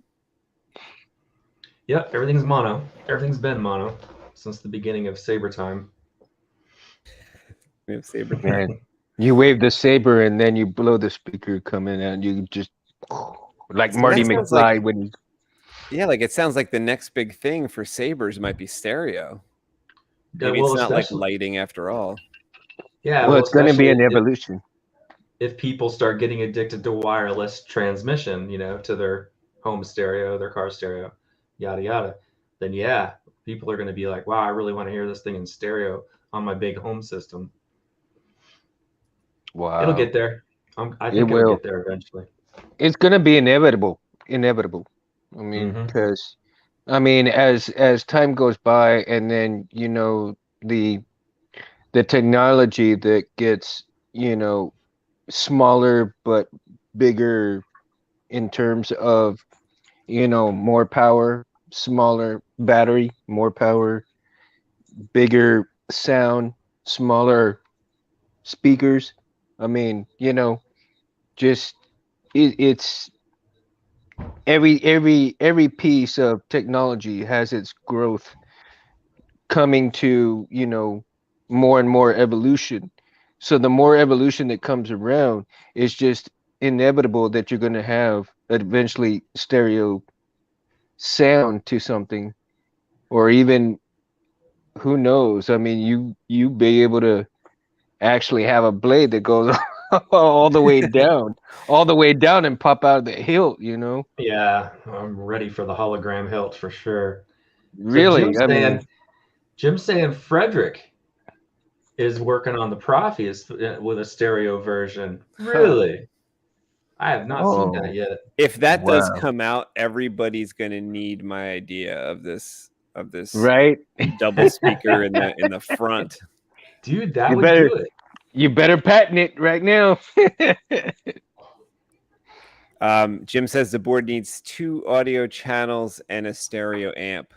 Yep, everything's mono. Everything's been mono since the beginning of Saber time. We have Saber. man, you wave the saber and then you blow the speaker coming and you just like See, Marty that sounds McFly like when he. yeah, like it sounds like the next big thing for Sabers might be stereo. Maybe Well, it's not like especially lighting after all. yeah, Well, well, it's going to be an especially evolution. if people start getting addicted to wireless transmission, you know, to their home stereo, their car stereo, yada yada, then yeah, people are going to be like, wow, I really want to hear this thing in stereo on my big home system. It'll Wow, get there. I it think it'll will. get there eventually. It's going to be inevitable. Inevitable. I mean, Mm-hmm. because I mean, as time goes by, and then you know the technology that gets smaller but bigger in terms of more power, smaller battery, more power, bigger sound, smaller speakers. I mean, just it's every piece of technology has its growth coming to more and more evolution. So the more evolution that comes around, it's just inevitable that you're going to have eventually stereo sound to something, or even who knows. I mean, you be able to actually have a blade that goes all the way down and pop out of the hilt, Yeah, I'm ready for the hologram hilt for sure. So really. I mean, Jim's saying Frederick is working on the Prophets with a stereo version. Huh. Really? I have not seen that oh yet. If that does wow, come out, everybody's gonna need my idea of this right. double speaker in the front. Dude, that you would better do it. you better patent it right now. Jim says the board needs 2 audio channels and a stereo amp.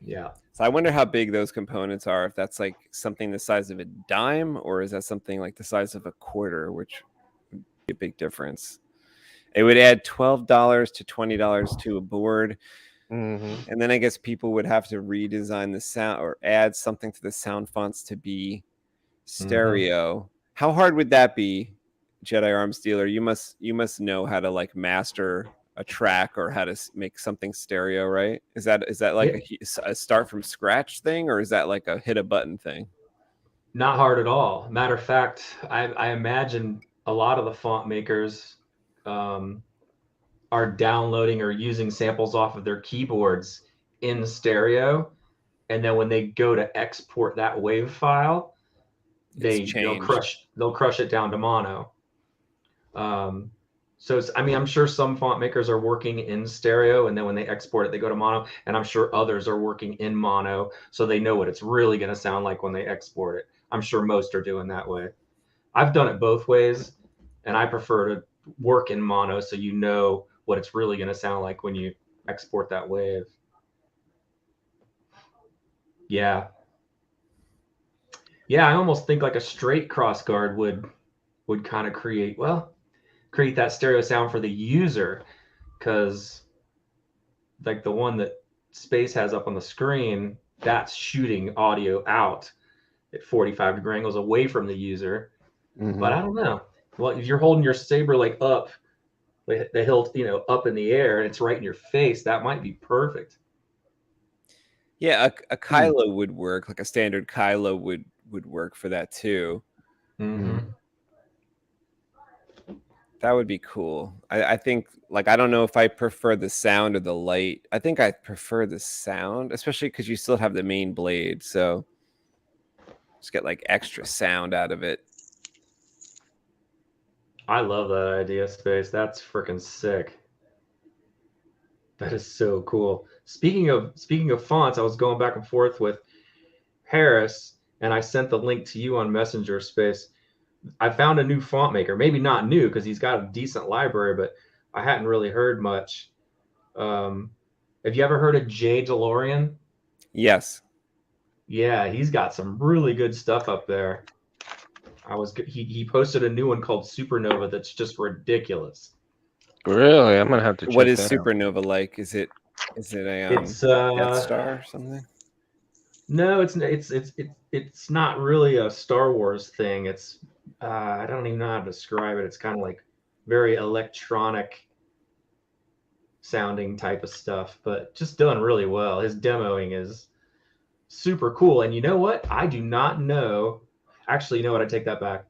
Yeah. So I wonder how big those components are. If that's like something the size of a dime, or is that something like the size of a quarter, which would be a big difference. It would add $12 to $20 to a board. Mhm. And then I guess people would have to redesign the sound or add something to the sound fonts to be stereo. How hard would that be, Jedi Arms Dealer? You must know how to like master a track or how to make something stereo, right? Is that like a start from scratch thing, or is that like a hit a button thing? Not hard at all. Matter of fact, I imagine a lot of the font makers are downloading or using samples off of their keyboards in stereo, and then when they go to export that wave file, It's they'll changed. crush it down to mono. So I mean, I'm sure some font makers are working in stereo, and then when they export it, they go to mono. And I'm sure others are working in mono, so they know what it's really going to sound like when they export it. I'm sure most are doing that way. I've done it both ways, and I prefer to work in mono so you know what it's really going to sound like when you export that wave. Yeah. Yeah, I almost think like a straight crossguard would kind of create that stereo sound for the user, because like the one that Space has up on the screen, that's shooting audio out at 45-degree angles away from the user. But I don't know. Well, if you're holding your saber like up, the hilt, up in the air, and it's right in your face, that might be perfect. Yeah, a Kylo would work. Like a standard Kylo would work for that too. Mm-hmm. That would be cool. I think, like, I don't know if I prefer the sound or the light. I think I prefer the sound, especially because you still have the main blade. So just get like extra sound out of it. I love that idea, Space. That's freaking sick. That is so cool. Speaking of fonts, I was going back and forth with Harris, and I sent the link to you on Messenger, Space. I found a new font maker. Maybe not new because he's got a decent library, but I hadn't really heard much. Have you ever heard of Jay DeLorean? Yes. Yeah, he's got some really good stuff up there. He posted a new one called Supernova that's just ridiculous. Really? I'm gonna have to check What is that out. Supernova like? Is it a It's Death Star or something? No, it's not really a Star Wars thing. It's I don't even know how to describe it. It's kind of like very electronic sounding type of stuff, but just done really well. His demoing is super cool. And you know what? I do not know. Actually, you know what? I take that back.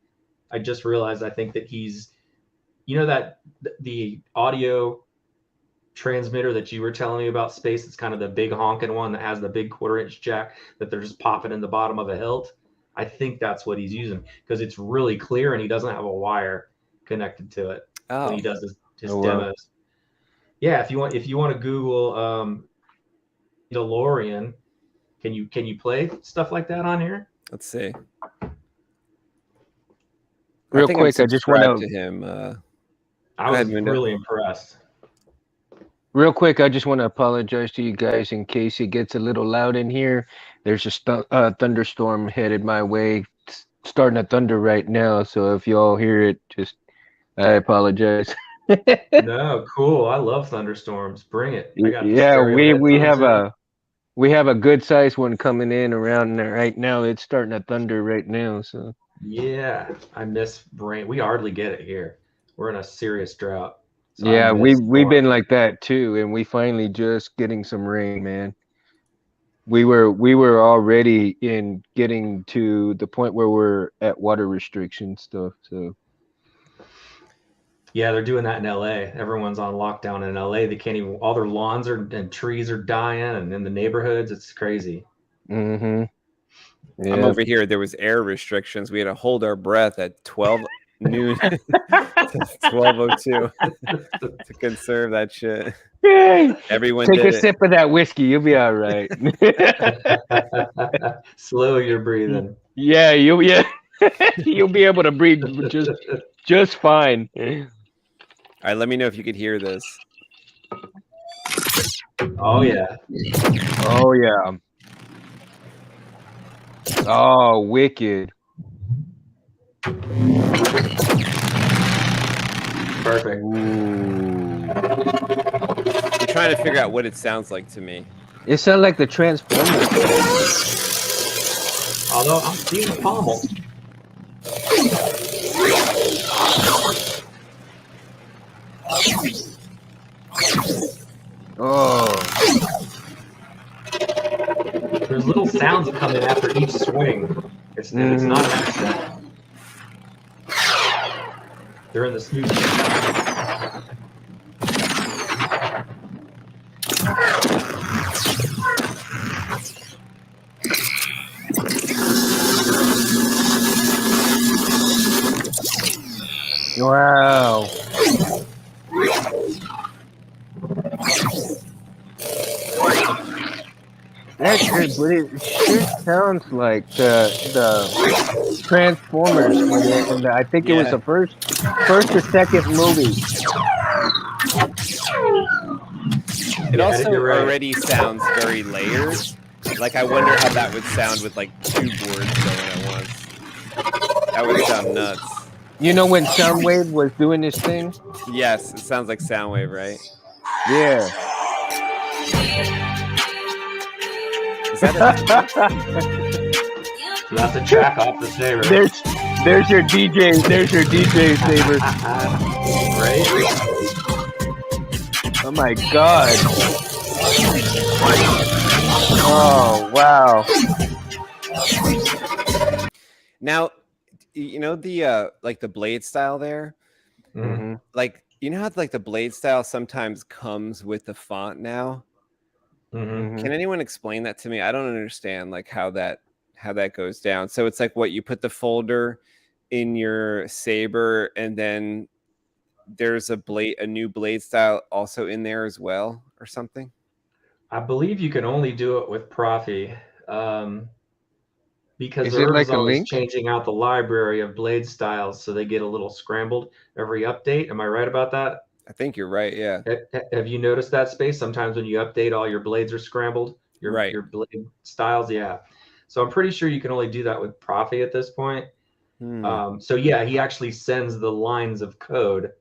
I just realized I think that he's, you know, that the audio transmitter that you were telling me about, Space, it's kind of the big honking one that has the big 1/4-inch jack that they're just popping in the bottom of a hilt. I think that's what he's using because it's really clear and he doesn't have a wire connected to it when he does his Oh, wow. demos. Yeah, if you want to Google DeLorean, can you play stuff like that on here? Let's see. Real think quick, I'm I just want subscribed to. to him. I was ahead, Mundo. really impressed. Real quick, I just want to apologize to you guys in case it gets a little loud in here. There's a thunderstorm headed my way. It's starting to thunder right now, so if y'all hear it, just I apologize. No, cool. I love thunderstorms. Bring it. I got the Yeah, stereo we headphones have in. we have a good sized one coming in around there right now. It's starting to thunder right now, so Yeah, I miss rain. We hardly get it here. We're in a serious drought. So yeah, I miss we've been storms. like that too, and we finally just getting some rain, man. We were already in getting to the point where we're at water restriction stuff. So Yeah, they're doing that in LA. Everyone's on lockdown in LA. They can't even, all their lawns and trees are dying, and in the neighborhoods, it's crazy. mm-hmm. I'm Yeah. over here. There was air restrictions. We had to hold our breath at 12 noon to 12:02 to conserve that shit. Yay! Everyone Take a did it. sip of that whiskey, you'll be all right. Slow your breathing. Yeah, you'll be able to breathe just fine. All right, let me know if you could hear this. Oh yeah. Oh yeah. Oh, wicked. Perfect. Ooh. I'm trying to figure out what it sounds like to me. It sounds like the Transformers. Although I'm seeing the pommel. Oh. There's little sounds that come in after each swing. It's not an accident. They're in the smooth. Wow. That's good, but it sure sounds like the Transformers. And I think it was the first or second movie. It Yeah, also you're right. already sounds very layered. Like, I wonder how that would sound with like 2 boards going at once. That would sound nuts. You know when Soundwave was doing this thing? Yes, it sounds like Soundwave, right? Yeah. Is that So that's a track off the Saber. There's your DJ. There's your DJ, Saber. Right? Oh my god. Oh wow. Now, you know the like the blade style there? Mm-hmm. Like, you know how like the blade style sometimes comes with the font now? Mm-hmm. Can anyone explain that to me? I don't understand like how that goes down. So it's like what you put the folder in your Saber, and then there's a new blade style also in there as well, or something? I believe you can only do it with Profi, because Is the it Herb is like a always link? changing out the library of blade styles, so they get a little scrambled every update. Am I right about that? I think you're right. Yeah. Have you noticed that, Space? Sometimes when you update, all your blades are scrambled. Right. Your blade styles, yeah. So I'm pretty sure you can only do that with Profi at this point. So yeah, he actually sends the lines of code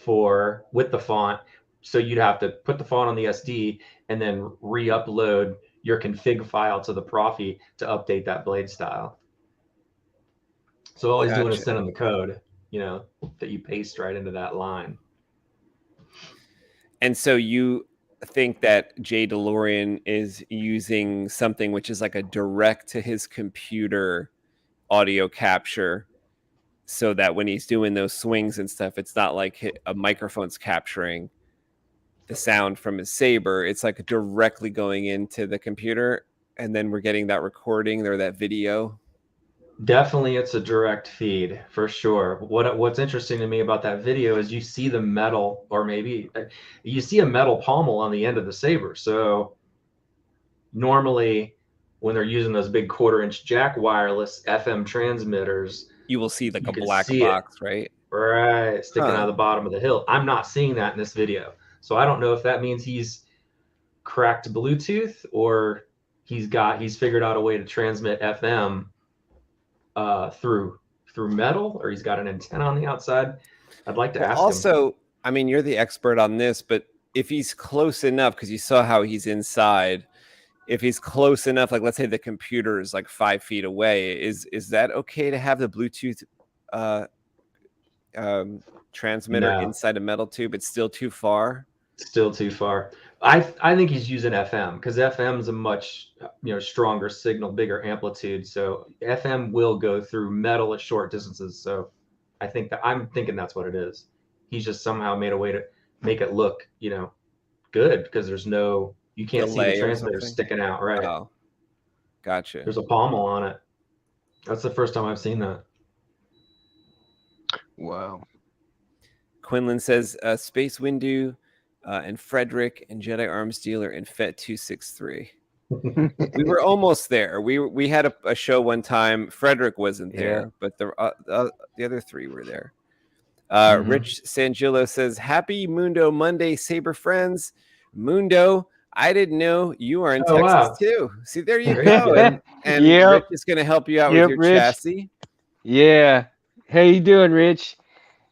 with the font. So you'd have to put the font on the SD and then re-upload your config file to the Profi to update that blade style. So all he's doing is sending the code, that you paste right into that line. And so you think that Jay DeLorean is using something which is like a direct to his computer audio capture, so that when he's doing those swings and stuff, it's not like a microphone's capturing the sound from his Saber. It's like directly going into the computer, and then we're getting that recording or that video. Definitely, it's a direct feed for sure. What's interesting to me about that video is you see the metal, or maybe you see a metal pommel on the end of the Saber. So normally when they're using those big 1/4-inch jack wireless FM transmitters, you will see like a black box, right? Right, sticking out of the bottom of the hilt. I'm not seeing that in this video. So I don't know if that means he's cracked Bluetooth, or he's figured out a way to transmit FM through metal, or he's got an antenna on the outside. I'd like to ask him. Also, I mean, you're the expert on this, but if he's close enough, because you saw how he's inside, if he's close enough, like let's say the computer is like 5 feet away, is that okay to have the Bluetooth transmitter inside a metal tube? It's still too far. Still too far. I think he's using FM, because FM is a much stronger signal, bigger amplitude. So FM will go through metal at short distances. So I'm thinking that's what it is. He's just somehow made a way to make it look good, because you can't see the transmitter sticking out, right? Oh, gotcha. There's a pommel on it. That's the first time I've seen that. Wow. Quinlan says SpaceWindu and Frederick and Jedi Arms Dealer and FET 263. We were almost there. We had a show one time. Frederick wasn't there, but the other three were there. Rich Sangillo says, "Happy Mundo Monday, Saber friends. Mundo, I didn't know you are in Texas too. See, there you go. And Rich is going to help you out with your chassis. Yeah. How you doing, Rich?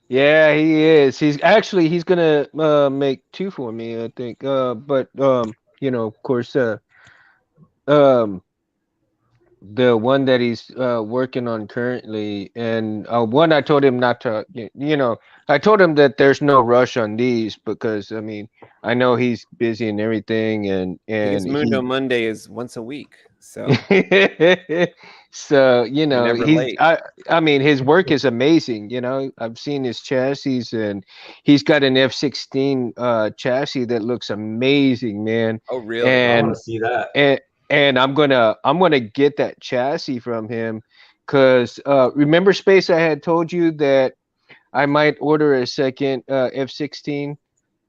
Yeah, he is. He's gonna make 2 for me, I think. But of course, the one that he's working on currently, and one I told him not to. I told him that there's no rush on these, because I mean, I know he's busy and everything, and because Mundo Monday is once a week, so so I mean, his work is amazing. I've seen his chassis, and he's got an F-16 chassis that looks amazing, man. Oh, really? I want to see that. And I'm gonna get that chassis from him, because remember, Space, I had told you that I might order a second F-16.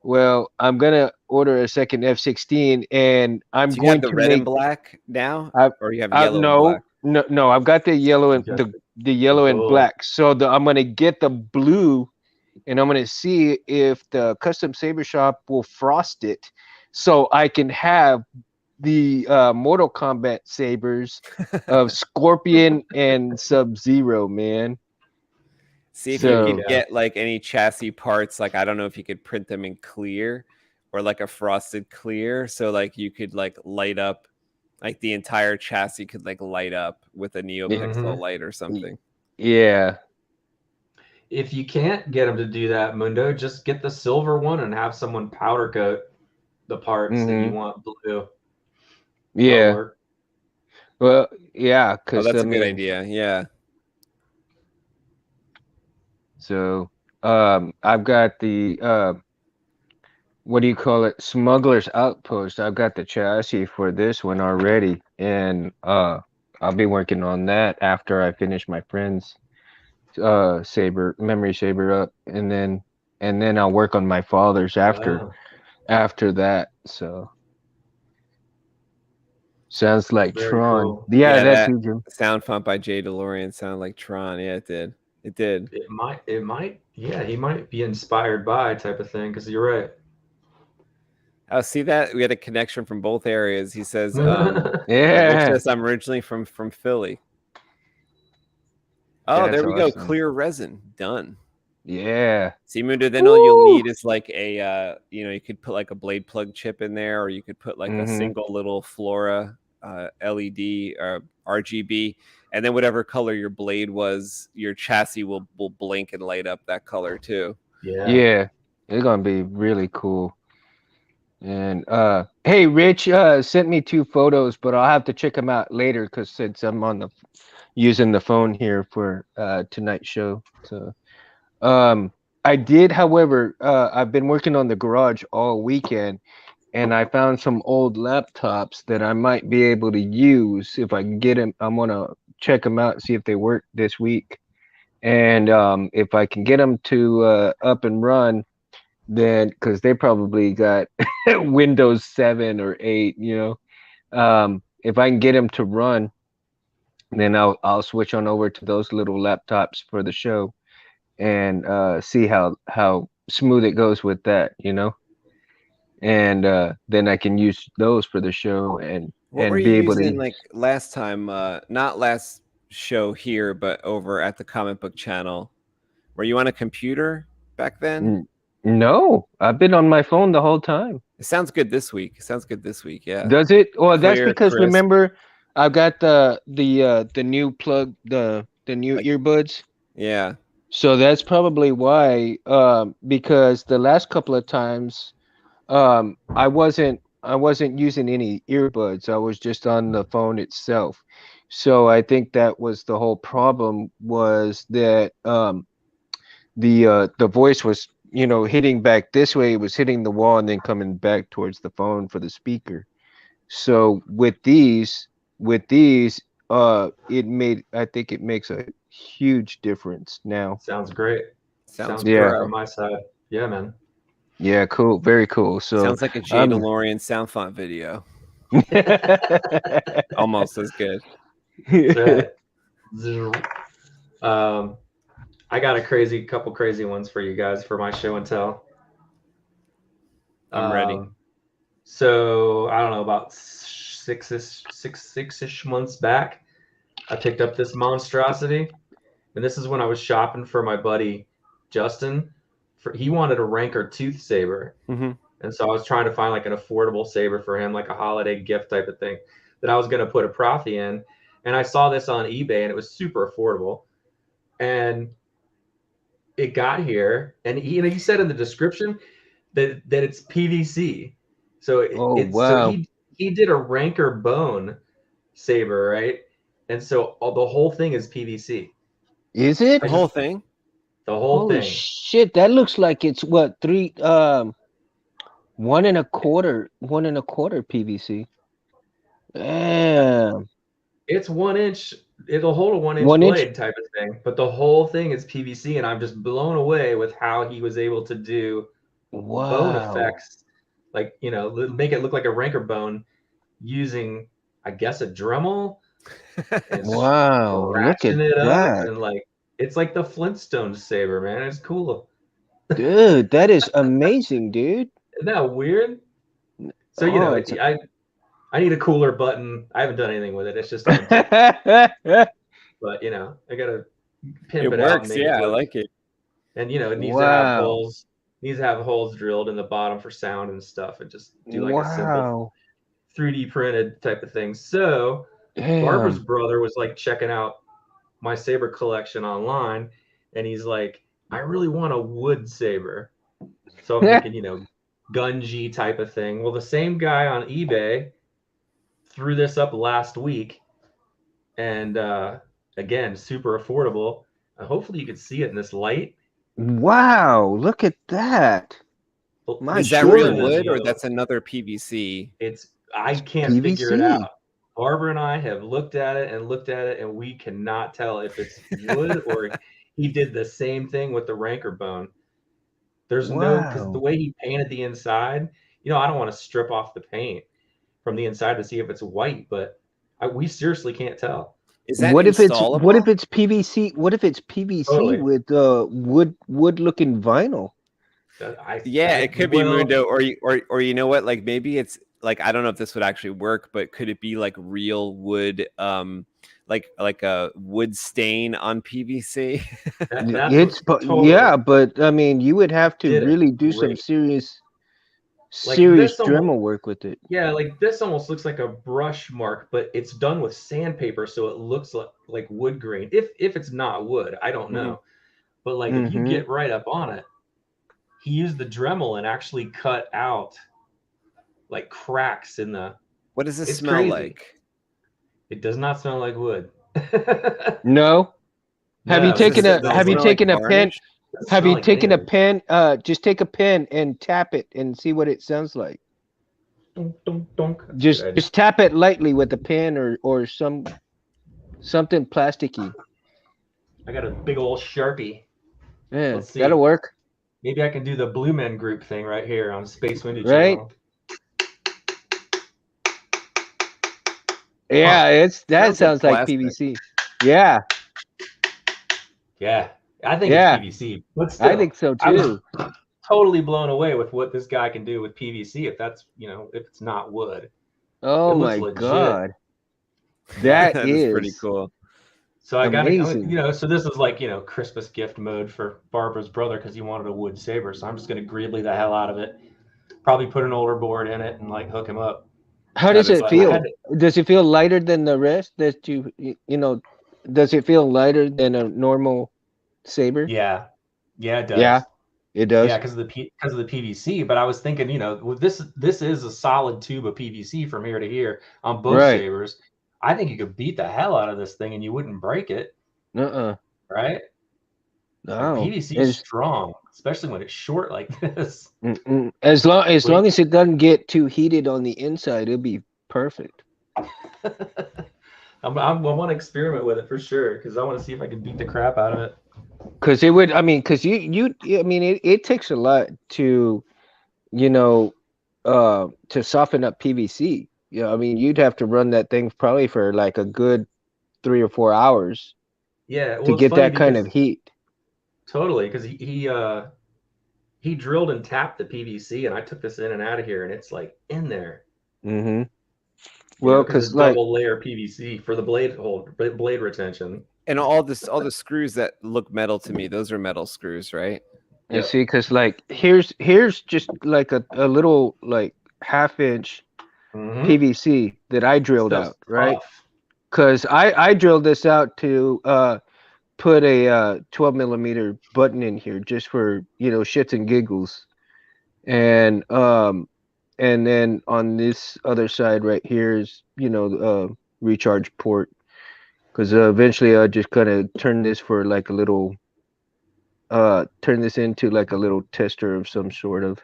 Well, I'm gonna order a second F-16, and I'm going to have the red and black now, or you have yellow and black? No, I've got the yellow and the yellow and black. So I'm gonna get the blue, and I'm gonna see if the custom Saber shop will frost it, so I can have the Mortal Kombat Sabers of Scorpion and Sub-Zero, man. See if you can get like any chassis parts. Like, I don't know if you could print them in clear, or like a frosted clear, so like you could like light up, like the entire chassis could like light up with a NeoPixel light or something. Yeah. If you can't get them to do that, Mundo, just get the silver one and have someone powder coat the parts that you want blue. Yeah. Well, yeah, because that's a good idea. Yeah. So I've got the what do you call it? Smuggler's Outpost. I've got the chassis for this one already, and I'll be working on that after I finish my friend's saber, memory saber up, and then I'll work on my father's after that. So sounds like Very Tron. cool. Yeah, Yeah, that that too, Jim. sound font by Jay DeLorean sounded like Tron. Yeah, it did. It did. It might. Yeah, he might be inspired by type of thing. Because you're right. Oh, see that? We had a connection from both areas. He says, Rich Yeah, says, I'm originally from Philly. Oh, that's there we go. awesome. Clear resin. Done. Yeah. See, Mundo, then all you'll need is like a, you could put like a blade plug chip in there, or you could put like a single little Flora LED or RGB, and then whatever color your blade was, your chassis will blink and light up that color too. Yeah, it's gonna be really cool. And hey, Rich sent me 2 photos, but I'll have to check them out later because since I'm on using the phone here for tonight's show. So I did, however, I've been working on the garage all weekend, and I found some old laptops that I might be able to use if I can get them. I'm gonna check them out and see if they work this week, and if I can get them to up and run, then because they probably got Windows 7 or 8, if I can get them to run, then I'll switch on over to those little laptops for the show and see how smooth it goes with that, and then I can use those for the show and What were be you able using to like last time? Not last show here, but over at the comic book channel. Were you on a computer back then? No, I've been on my phone the whole time. It sounds good this week. Yeah. Does it? Well, that's Clear, because crisp. remember, I've got the new plug, the new earbuds. Yeah. So that's probably why. Because the last couple of times, I wasn't using any earbuds. I was just on the phone itself. So I think that was the whole problem, was that the voice was hitting back this way. It was hitting the wall and then coming back towards the phone for the speaker. So with these I think it makes a huge difference now. Sounds great. Sounds yeah. great on my side. Yeah, man. Yeah, cool. Very cool. So sounds like a Jay DeLorean sound font video. Almost as good. I got a couple crazy ones for you guys for my show and tell. I'm ready. So I don't know, about six-ish months back, I picked up this monstrosity, and this is when I was shopping for my buddy Justin. He wanted a Rancor tooth saber, and so I was trying to find like an affordable saber for him, like a holiday gift type of thing that I was going to put a Profi in. And I saw this on eBay, and it was super affordable. And it got here, and he said in the description that it's PVC. So so he did a Rancor bone saber, right? And so the whole thing is PVC. Is it the whole thing? The whole Holy thing. shit! That looks like it's what 1 1/4 PVC. Damn. It's 1 inch. It'll hold a 1 inch blade type of thing, but the whole thing is PVC, and I'm just blown away with how he was able to do bone effects, like make it look like a Rancor bone using, I guess, a Dremel. Wow! Look at that! And like it's like the Flintstones saber, man. It's cool, dude. That is amazing, dude. Isn't that weird? So I need a cooler button. I haven't done anything with it. It's just, but I gotta pimp it out. Yeah, I like it. And it needs to have holes. Needs to have holes drilled in the bottom for sound and stuff, and just do like a simple 3D printed type of thing. So Barbara's brother was like checking out my saber collection online, and he's like, I really want a wood saber. So I'm thinking, Gungy type of thing. Well, the same guy on eBay threw this up last week, and again, super affordable. Hopefully you can see it in this light. Wow, look at that. Is that real wood or that's another PVC? I can't figure it out. Barbara and I have looked at it, and we cannot tell if it's wood or he did the same thing with the rancor bone. There's no, because the Wow. way he painted the inside, I don't want to strip off the paint from the inside to see if it's white, but we seriously can't tell. Is that What if it's installable? PVC? What if it's PVC Totally. with wood looking vinyl? Yeah, it could be well, Mundo, or you know what? Like maybe it's like I don't know if this would actually work, but could it be like real wood, like a wood stain on PVC? that's It's totally yeah, but I mean, you would have to did it really do some great. serious Like serious this almost, Dremel work with it. yeah, like this almost looks like a brush mark, but it's done with sandpaper, so it looks like wood grain. If it's not wood, I don't know. But like if you get right up on it, he used the Dremel and actually cut out like cracks in the. What does this It's smell crazy. like? It does not smell like wood. No. Have you No, taken Does a it have you smell like taken a pen? varnish? doesn't Have smell you like taken a anything. pen? Just take a pen and tap it and see what it sounds like. Dunk, dunk, dunk. That's a good idea. Just tap it lightly with a pen or something plasticky. I got a big old Sharpie. Yeah, Let's see. that'll work. Maybe I can do the Blue Men Group thing right here on SpaceWindu Right. channel. Yeah, that Sounds like sounds like plastic. PVC. Yeah, Yeah, I think Yeah. it's PVC, but still, I think so I was too. totally blown away with what this guy can do with PVC. If that's if it's not wood, Oh it looks my legit. God, that That is pretty is cool. So I got amazing. to, so this is like Christmas gift mode for Barbara's brother because he wanted a wood saber. So I'm just gonna greebly the hell out of it. Probably put an older board in it and like hook him up. How does That is it But I feel? had Does it feel lighter than the rest that you know? Does it feel lighter than a normal saber? yeah, it does. Yeah, it does. Yeah, because of the PVC. But I was thinking, this is a solid tube of PVC from here to here on both Right. sabers. I think you could beat the hell out of this thing and you wouldn't break it, right? Like, No. PVC is strong, especially when it's short like this. As long Wait. as it doesn't get too heated on the inside, it'll be perfect. I want to experiment with it for sure because I want to see if I can beat the crap out of it. Because it would, I mean, because I mean, it takes a lot to, to soften up PVC. I mean, you'd have to run that thing probably for like a good 3 or 4 hours Yeah, well, to it's get funny that kind of because- heat. Totally, because he drilled and tapped the PVC, and I took this in and out of here, and it's like in there. Mm-hmm. Well, because because like, double layer PVC for the blade retention. And all the screws that look metal to me, those are metal screws, right? you Yep. see, because like here's just like a little like 1/2 inch Mhm. PVC that I drilled Stuff's out, right? tough. Because I drilled this out to put a 12 millimeter button in here just for shits and giggles, and then on this other side right here is recharge port, because eventually I'll just kind of turn this for like a little turn this into like a little tester of some sort of,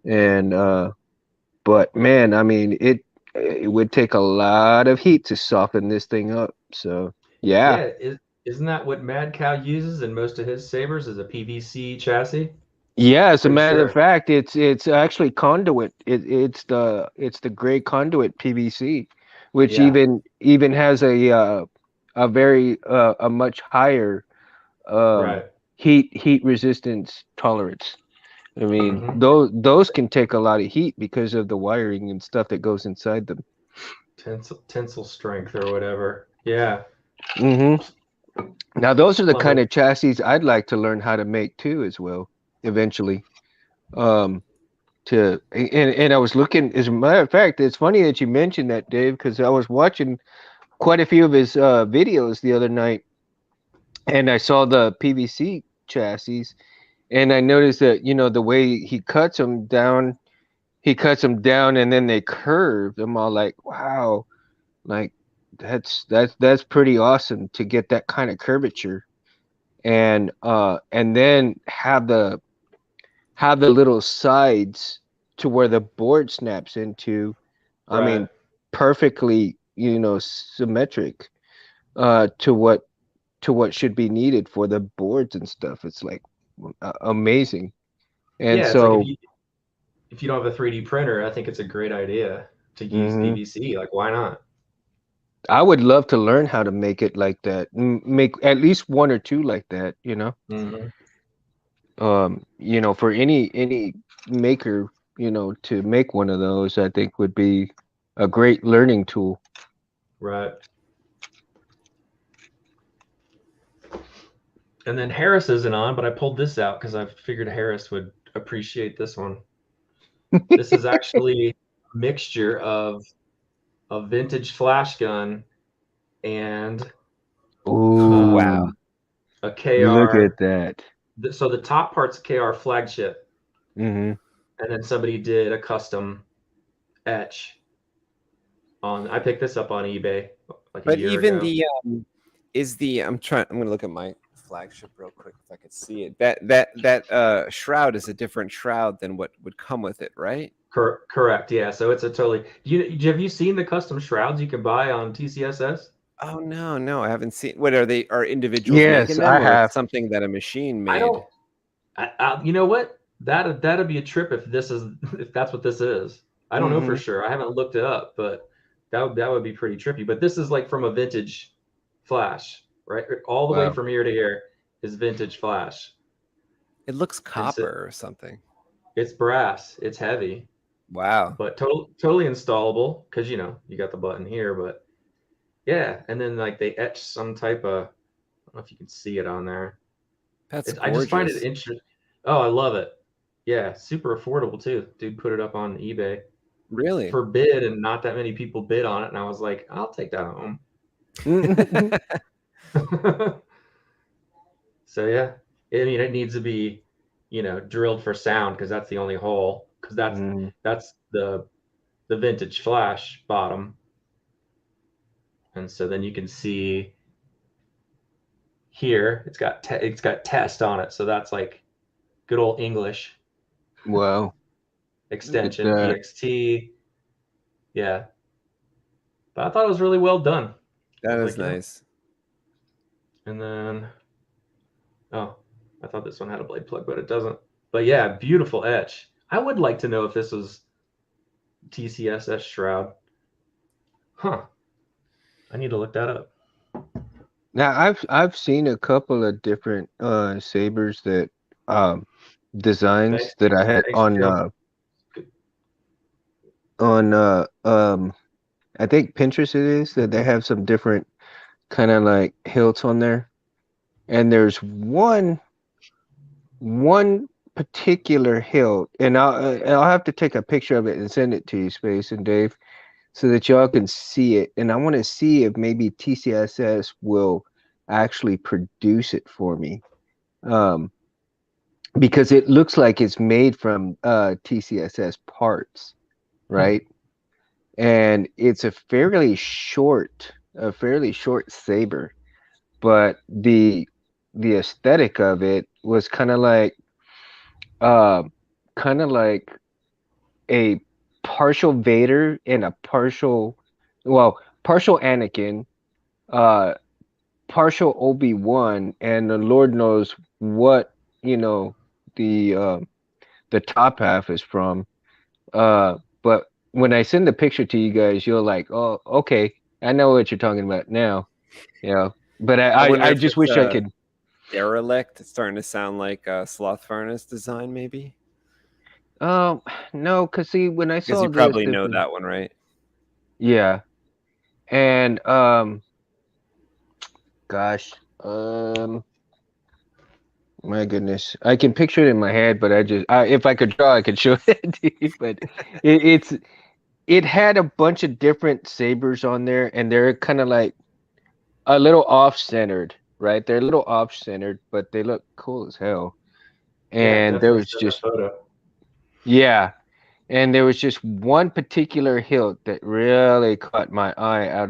and but man, I mean it would take a lot of heat to soften this thing up. So yeah. Isn't that what Mad Cow uses in most of his sabers? Is a PVC chassis? Yeah, as a Pretty matter of sure. fact, it's actually conduit. It's the gray conduit PVC, which Yeah. even has a very a much higher Right. heat resistance tolerance. I mean, Mhm. those can take a lot of heat because of the wiring and stuff that goes inside them. Tensile strength or whatever. Yeah. Mm-hmm. Now, those are the Love kind it. of chassis I'd like to learn how to make too, as well, eventually. And I was looking. As a matter of fact, it's funny that you mentioned that, Dave, because I was watching quite a few of his videos the other night, and I saw the PVC chassis, and I noticed that the way he cuts them down, and then they curve. I'm all like, wow, like that's pretty awesome to get that kind of curvature, and then have the little sides to where the board snaps into. I mean, Right. perfectly symmetric to what to what should be needed for the boards and stuff. It's like amazing. And Yeah, it's like so if you don't have a 3D printer, I think it's a great idea to use Mhm. PVC. Like, why not? I would love to learn how to make it like that. Make at least one or two like that, you know. You know, for any maker, you know, to make one of those, I think would be a great learning tool. Right. And then Harris isn't on, but I pulled this out because I figured Harris would appreciate this one. This is actually a mixture of a vintage flash gun and Ooh, Wow. a KR. look at that. So the top part's KR flagship, Mm-hmm. and then somebody did a custom etch on. I picked this up on eBay like a But year even ago. the I'm gonna look at my flagship real quick if I could see it. That shroud is a different shroud than what would come with it, right? Correct. Yeah. So it's a totally. Have you seen the custom shrouds you can buy on TCSS? Oh no, I haven't seen. What are they? Are individuals Yes, making them, I or have. something that a machine made? I don't. You know what? That'd be a trip if that's what this is. I don't know for sure. I haven't looked it up, but that would be pretty trippy. But this is like from a vintage flash, right? All the way Wow. from ear to ear is vintage flash. It looks copper or something. It's brass. It's heavy. Wow. But totally installable because you got the button here. But yeah, and then like they etch some type of. I don't know if you can see it on there. That's I just find it gorgeous. interesting. Oh, I love it. Yeah, super affordable too. Dude put it up on eBay Really? for bid, and not that many people bid on it. And I was like, I'll take that home. So yeah, I mean, it needs to be, drilled for sound because that's the only hole. Because that's the vintage flash bottom, and so then you can see here it's got test on it. So that's like good old English. Wow. Extension EXT. Yeah. But I thought it was really well done. That is nice. And then I thought this one had a blade plug, but it doesn't. But yeah, beautiful etch. I would like to know if this was TCSS shroud. Huh. I need to look that up. Now I've seen a couple of different sabers that designs that I had on I think Pinterest it is that they have some different kind of like hilts on there, and there's one particular hilt, and I'll have to take a picture of it and send it to you, Space and Dave, so that y'all can see it. And I want to see if maybe TCSS will actually produce it for me, because it looks like it's made from TCSS parts, right? And it's a fairly short saber, but the aesthetic of it was kind of like a partial Vader and a partial Anakin, partial Obi-Wan, and the Lord knows what the top half is from. But when I send the picture to you guys, you're like, oh, okay, I know what you're talking about now. But I just wish I could. Derelict. It's starting to sound like a Sloth Furnace design, maybe. No, because see, when I saw you probably know that one, right? Yeah, and gosh, my goodness, I can picture it in my head, but if I could draw, I could show it to you. But it had a bunch of different sabers on there, and they're kind of like a little off-centered, right? They're a little off-centered, but they look cool as hell. And there was just and there was just one particular hilt that really caught my eye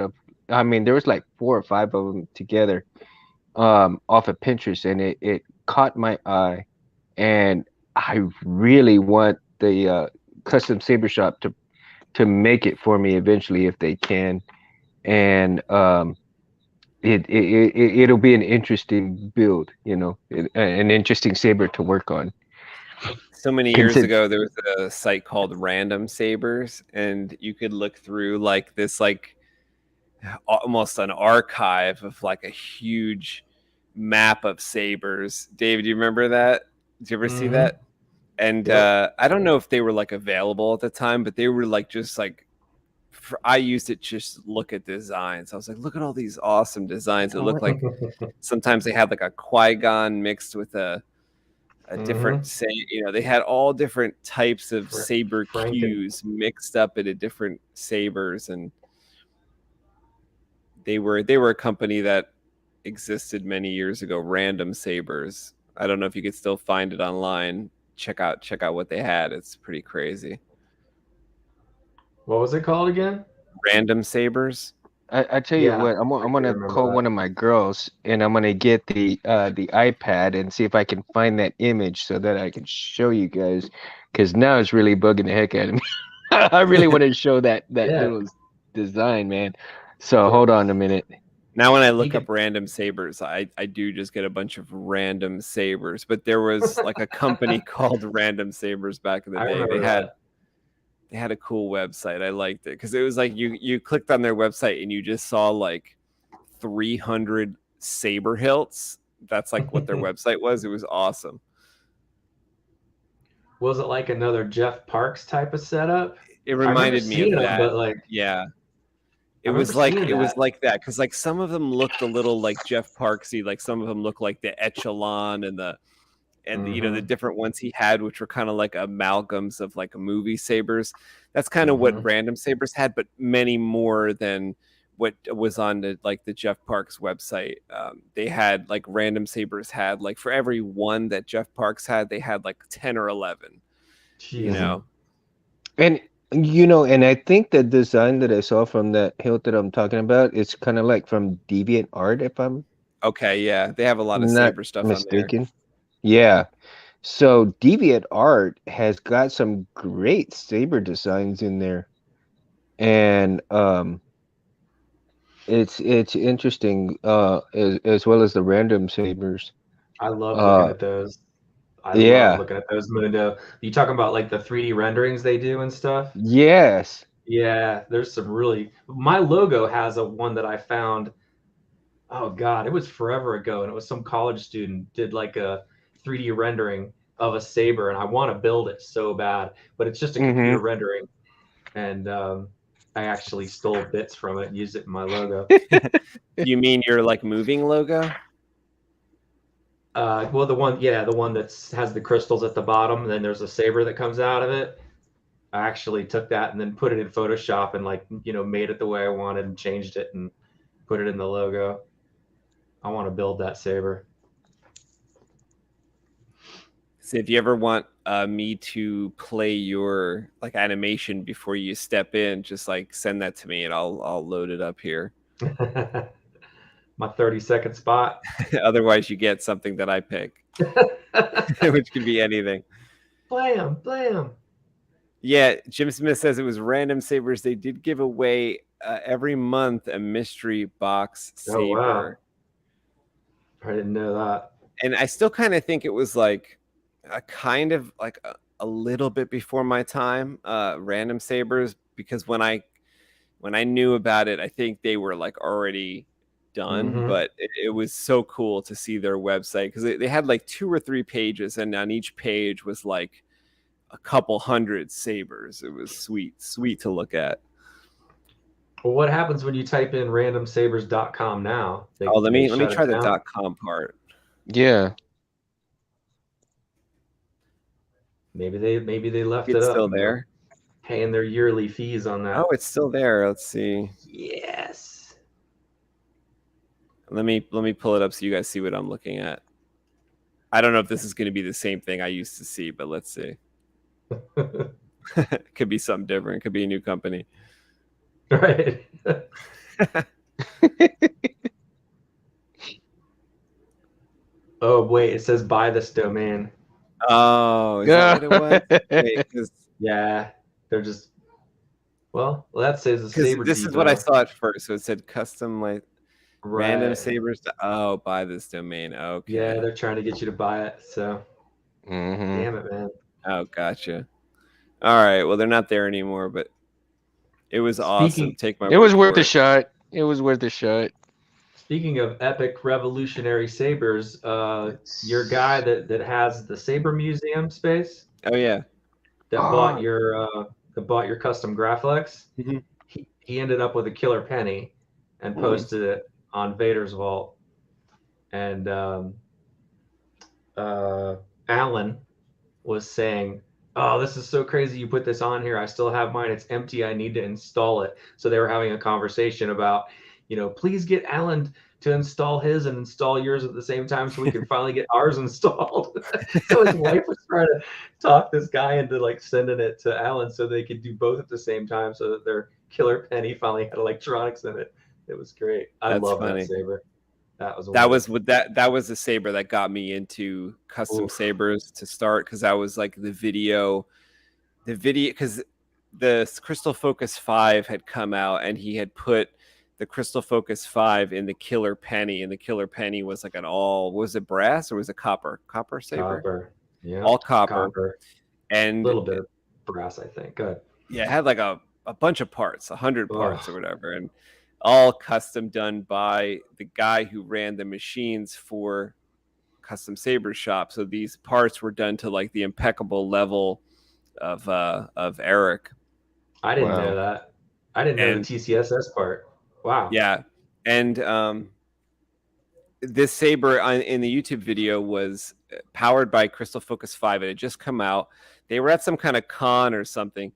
I mean, there was like 4 or 5 of them together off of Pinterest, and it caught my eye, and I really want the custom saber shop to make it for me eventually if they can. And it'll be an interesting build, you know, an interesting saber to work on. So many years ago, there was a site called Random Sabers, and you could look through like this, like almost an archive of like a huge map of sabers. David, do you remember that? Did you ever see that? And I don't know if they were like available at the time, but they were like just like I used it just look at designs. I was like, look at all these awesome designs. It looked like sometimes they had like a Qui-Gon mixed with a different you know, they had all different types of saber cues mixed up into different sabers, and they were a company that existed many years ago. Random Sabers. I don't know if you could still find it online. Check out what they had. It's pretty crazy. What was it called again? Random Sabers. I tell you what, I'm gonna call one of my girls, and I'm gonna get the iPad and see if I can find that image so that I can show you guys, because now it's really bugging the heck out of me. I really want to show that little design, man. So hold on a minute. Now when I look up Random Sabers, I do just get a bunch of random sabers, but there was like a company called Random Sabers back in the day. They had a cool website. I liked it because it was like you clicked on their website and you just saw like 300 saber hilts. That's like what their website was. It was awesome. Was it like another Jeff Parks type of setup? It reminded me of that. But like, yeah, it was like that because like some of them looked a little like Jeff Parksy. Like some of them looked like the Echelon and the you know, the different ones he had, which were kind of like amalgams of like movie sabers. That's kind of what Random Sabers had, but many more than what was on the Jeff Parks website. They had like Random Sabers had like for every one that Jeff Parks had, they had like 10 or 11. Jeez. You know, and you know, and I think the design that I saw from that hilt that I'm talking about, it's kind of like from Deviant Art, if I'm okay. Yeah, they have a lot of saber stuff mistaken. on there. Yeah. So Deviant Art has got some great saber designs in there. And it's interesting as well as the random sabers. I love looking at those. I love looking at those, Mundo. You talking about like the 3D renderings they do and stuff? Yes. Yeah, there's some really my logo has a one that I found. Oh God, it was forever ago, and it was some college student did like a 3D rendering of a saber, and I want to build it so bad, but it's just a computer rendering, and I actually stole bits from it and used it in my logo. You mean your like moving logo? Well, the one that has the crystals at the bottom, and then there's a saber that comes out of it. I actually took that and then put it in Photoshop and like, you know, made it the way I wanted and changed it and put it in the logo. I want to build that saber. So if you ever want me to play your like animation before you step in, just like send that to me and I'll load it up here. My 30-second spot. Otherwise, you get something that I pick, which could be anything. Blam, blam. Yeah, Jim Smith says it was Random Sabers. They did give away every month a mystery box saber. Oh, wow. I didn't know that. And I still kind of think it was like a kind of like a little bit before my time, Random Sabers, because when I knew about it, I think they were like already done, but it was so cool to see their website because they had like 2 or 3 pages, and on each page was like a couple hundred sabers. It was sweet to look at. Well, what happens when you type in randomsabers.com now? Let me try the .com part. Yeah. Maybe they left it It's up. Still there. Paying their yearly fees on that. Oh, it's still there. Let's see. Yes. Let me pull it up so you guys see what I'm looking at. I don't know if this is going to be the same thing I used to see, but let's see. It could be something different. It could be a new company. Right. Oh, wait. It says buy this domain. Oh, is that what it was? Wait, yeah. They're just... Well, that says the Saber. This is what I saw at first. So it said custom light. Random Right. sabers. Oh, buy this domain. Okay. Yeah, they're trying to get you to buy it. So Mhm. damn it, man. Oh, gotcha. All right. Well, they're not there anymore, but it was awesome. Speaking Take my It was word worth for a it. shot. It was worth a shot. speaking of epic revolutionary sabers, your guy that has the Saber Museum space Oh yeah. that bought your custom Graphics, Mhm. he ended up with a killer penny and posted it on Vader's Vault. And Alan was saying, "Oh, this is so crazy! You put this on here. I still have mine. It's empty. I need to install it." So they were having a conversation about, please get Alan to install his and install yours at the same time, so we can finally get ours installed. So his wife was trying to talk this guy into like sending it to Alan so they could do both at the same time, so that their killer penny finally had electronics in it. It was great. I That's love funny. that saber. That was a That win. was with that was the saber that got me into custom Oof. sabers to start, because I was like the video because the Crystal Focus 5 had come out and he had put the Crystal Focus 5 in the killer penny, and the killer penny was like was it brass or was it copper saber? Copper. Yeah. All copper. A And little bit of brass, I think. Good. yeah, it had like a bunch of parts, 100 parts Ugh. or whatever, and all custom done by the guy who ran the machines for Custom Saber Shop. So these parts were done to like the impeccable level of Eric. I didn't Wow. know that. I didn't know the And- TCSS part. Wow. Yeah, and this saber in the YouTube video was powered by Crystal Focus 5. It had just come out. They were at some kind of con or something,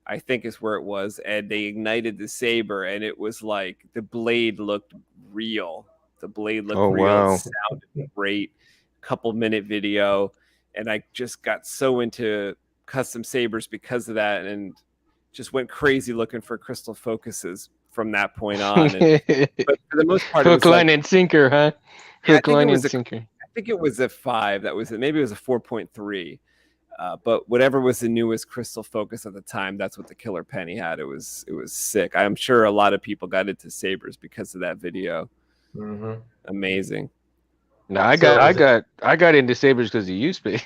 I think is where it was, and they ignited the saber, and it was like the blade looked real. The blade looked Oh, real. wow. It sounded great. Couple-minute video, and I just got so into custom sabers because of that, and just went crazy looking for Crystal Focuses from that point on. And, but for the most part, it was Hook, line, like, and sinker, huh? Yeah, I Hook, think it line, was and a- sinker. I think it was a 5. That was it. Maybe it was a 4.3. But whatever was the newest Crystal Focus at the time, that's what the killer penny had. It was sick. I'm sure a lot of people got into sabers because of that video. Mm-hmm. Amazing. No, I So got into sabers because of you, Space.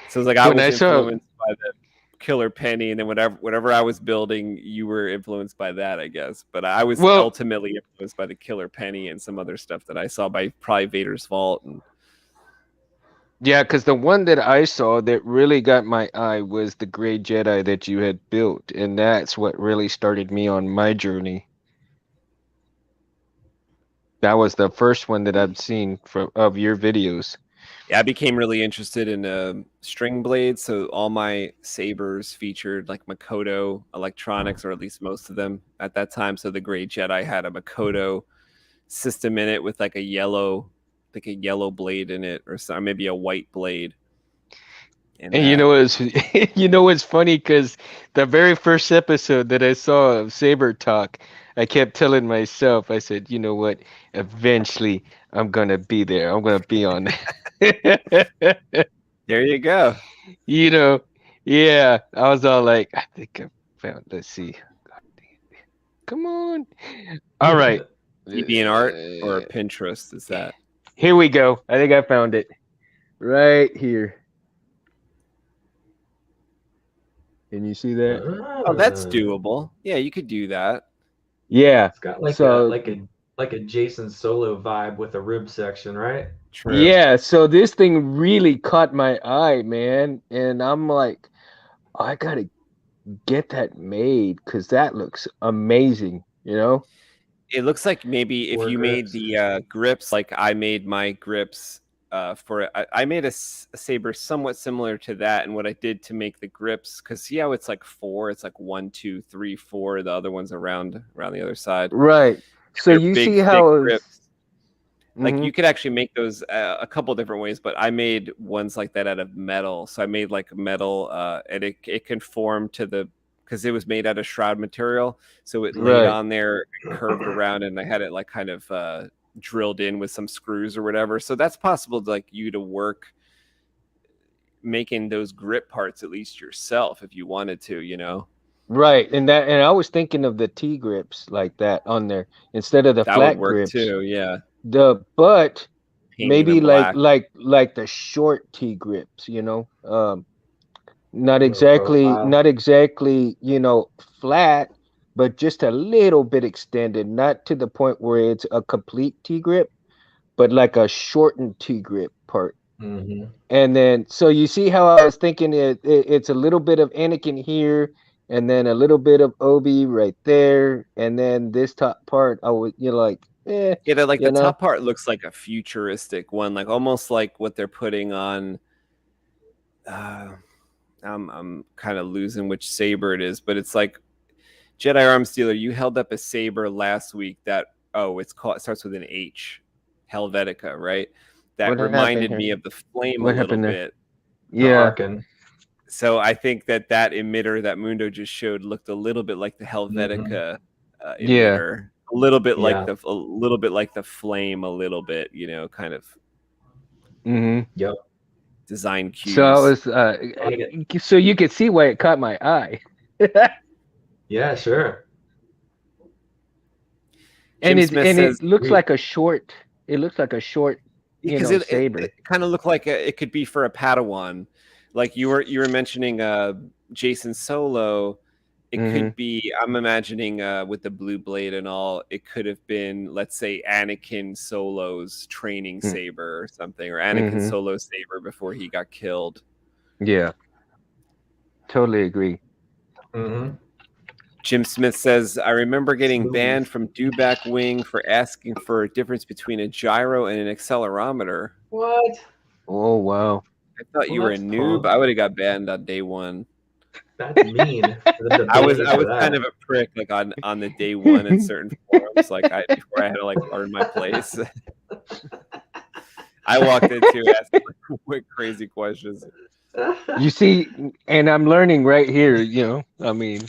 So it's like I When was I saw- influenced by the killer penny, and then whatever I was building, you were influenced by that, I guess. But I was Well- ultimately influenced by the killer penny and some other stuff that I saw by probably Vader's Vault. And Yeah, because the one that I saw that really got my eye was the Gray Jedi that you had built, and that's what really started me on my journey. That was the first one that I've seen of your videos. yeah, I became really interested in string blades. So all my sabers featured like Makoto electronics, or at least most of them at that time. So the Gray Jedi had a Makoto system in it with like a yellow blade in it, or maybe a white blade. And you know what's you know what's funny, because the very first episode that I saw of Saber Talk, I kept telling myself, I said, you know what, eventually I'm gonna be there. I'm gonna be on there you go. you know, yeah. I was all like, I think I found, let's see. God dang it. Come on. All right. DeviantArt or Pinterest is that? Here we go. I think I found it. Right here. Can you see that? Oh, that's doable. Yeah, you could do that. Yeah. It's got like So- a Jason Solo vibe with a rib section, right? True. Yeah, so this thing really caught my eye, man. And I'm like, I gotta get that made because that looks amazing, you know? It looks like maybe if Or you made grips. the grips, like I made my grips for it. I made a saber somewhat similar to that, and what I did to make the grips, because see how it's like 4, it's like 1, 2, 3, 4. The other one's around the other side. Right. So They're you big, see thick how grips. Like Mhm. you could actually make those a couple different ways, but I made ones like that out of metal. So I made like metal, and it conformed to because it was made out of shroud material, so it laid Right. on there, curved around, and I had it like kind of drilled in with some screws or whatever. So that's possible, like you to work making those grip parts at least yourself if you wanted to, you know. Right, and I was thinking of the T grips like that on there instead of the That would flat work grips. too. Yeah, But painting maybe them black. like the short T grips, you know, not Low exactly profile. not exactly, you know, flat, but just a little bit extended, not to the point where it's a complete T grip, but like a shortened T grip part. Hmm. And then, so you see how I was thinking it's a little bit of Anakin here, and then a little bit of Obi right there, and then this top part, I would, you know, like, Yeah, like you the know, top part looks like a futuristic one, like almost like what they're putting on. I'm kind of losing which saber it is, but it's like Jedi Arms Dealer. You held up a saber last week that it's called. It starts with an H, Helvetica, right? That what happened reminded here? me of the flame a What little happened there? bit. The Yeah. Arkan. So I think that emitter that Mundo just showed looked a little bit like the Helvetica Yeah. emitter, a little bit Yeah. like the flame, a little bit, you know, kind of Mm-hmm. Yep. design cues. So I was, like so you could see why it caught my eye. Yeah, sure. Jim Smith says it looks like a short. It looks like a short, you because know, saber. it kind of looked like it could be for a Padawan, like you were mentioning Jason Solo. It could be, I'm imagining with the blue blade and all, it could have been, let's say, Anakin Solo's training saber or something, or Anakin Solo's saber before he got killed. Yeah, totally agree. Mm-hmm. Jim Smith says, I remember getting banned from Dewback Wing for asking for a difference between a gyro and an accelerometer. What? Oh wow. I thought you were a that's noob. punk. I would have got banned on day one. That's mean. I was kind of a prick, like on the day one in certain forums, like before I had to like learn my place. I walked into asking like quick, crazy questions. You see, and I'm learning right here. You know, I mean,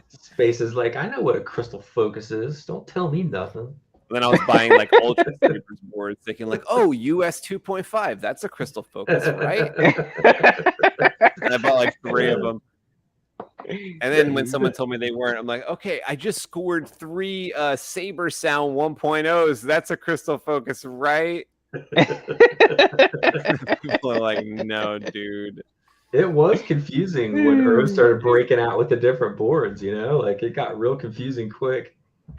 Space is like, I know what a crystal focus is. Don't tell me nothing. Then I was buying like Ultra Sabers boards, thinking like, oh, US 2.5, that's a crystal focus, right? And I bought like 3 of them. And then when someone told me they weren't, I'm like, okay, I just scored 3 Saber Sound 1.0s. That's a crystal focus, right? People are like, no, dude. It was confusing when Irv started breaking out with the different boards, you know? Like, it got real confusing quick.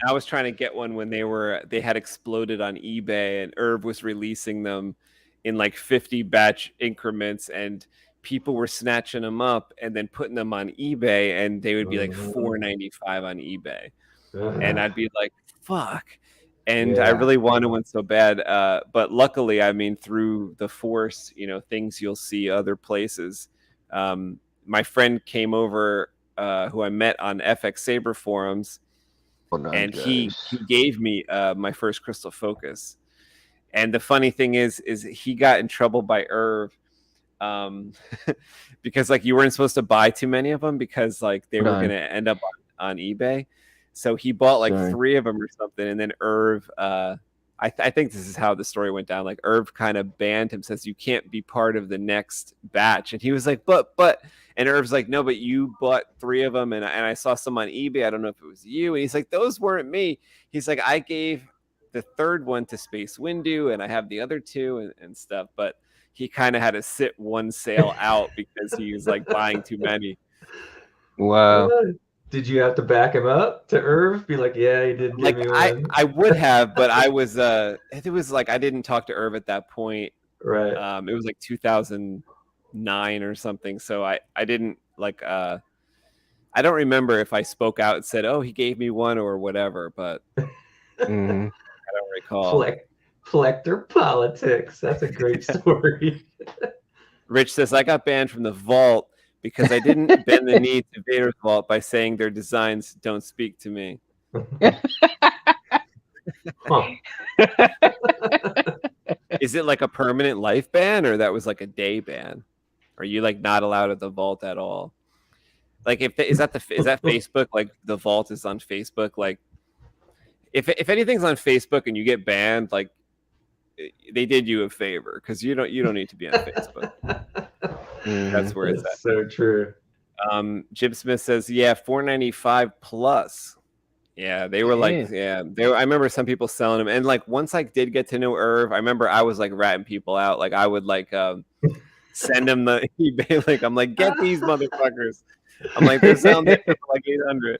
I was trying to get one when they had exploded on eBay, and Irv was releasing them in like 50 batch increments, and people were snatching them up and then putting them on eBay, and they would be like $4.95 on eBay. And I'd be like, fuck. And I really wanted one so bad. But luckily, I mean, through the force, you know, things you'll see other places. My friend came over, who I met on FX Saber forums, and he gave me my first crystal focus. And the funny thing is he got in trouble by Irv, because like you weren't supposed to buy too many of them because like they were going to end up on eBay. So he bought like 3 of them or something, and then Irv, I think this is how the story went down. Like Irv kind of banned him, says you can't be part of the next batch, and he was like, but, and Irv's like, no, but you bought 3 of them, and I saw some on eBay. I don't know if it was you, and he's like, those weren't me. He's like, I gave the 3rd one to SpaceWindu, and I have the other 2 and stuff, but he kind of had to sit one sale out because he was like buying too many. Wow. Did you have to back him up to Irv? Be like, yeah, he did give me one. I would have, but I was it was like I didn't talk to Irv at that point. Right. It was like 2009 or something. So I didn't like I don't remember if I spoke out and said, oh, he gave me one or whatever, but I don't recall. Collector politics. That's a great story. Rich says, I got banned from the vault because I didn't bend the knee to Vader's vault by saying their designs don't speak to me. Is it like a permanent life ban, or that was like a day ban? Are you like not allowed at the vault at all? Like, is that Facebook? Like the vault is on Facebook. Like, if anything's on Facebook and you get banned, like they did you a favor because you don't need to be on Facebook. That's where it's at. So true. Jib Smith says, yeah, $495 plus. Yeah, they were like, I remember some people selling them, and like once I did get to know Irv, I remember I was like ratting people out. Like I would like send them the eBay link. I'm like, get these motherfuckers. I'm like, they're selling this for like 800.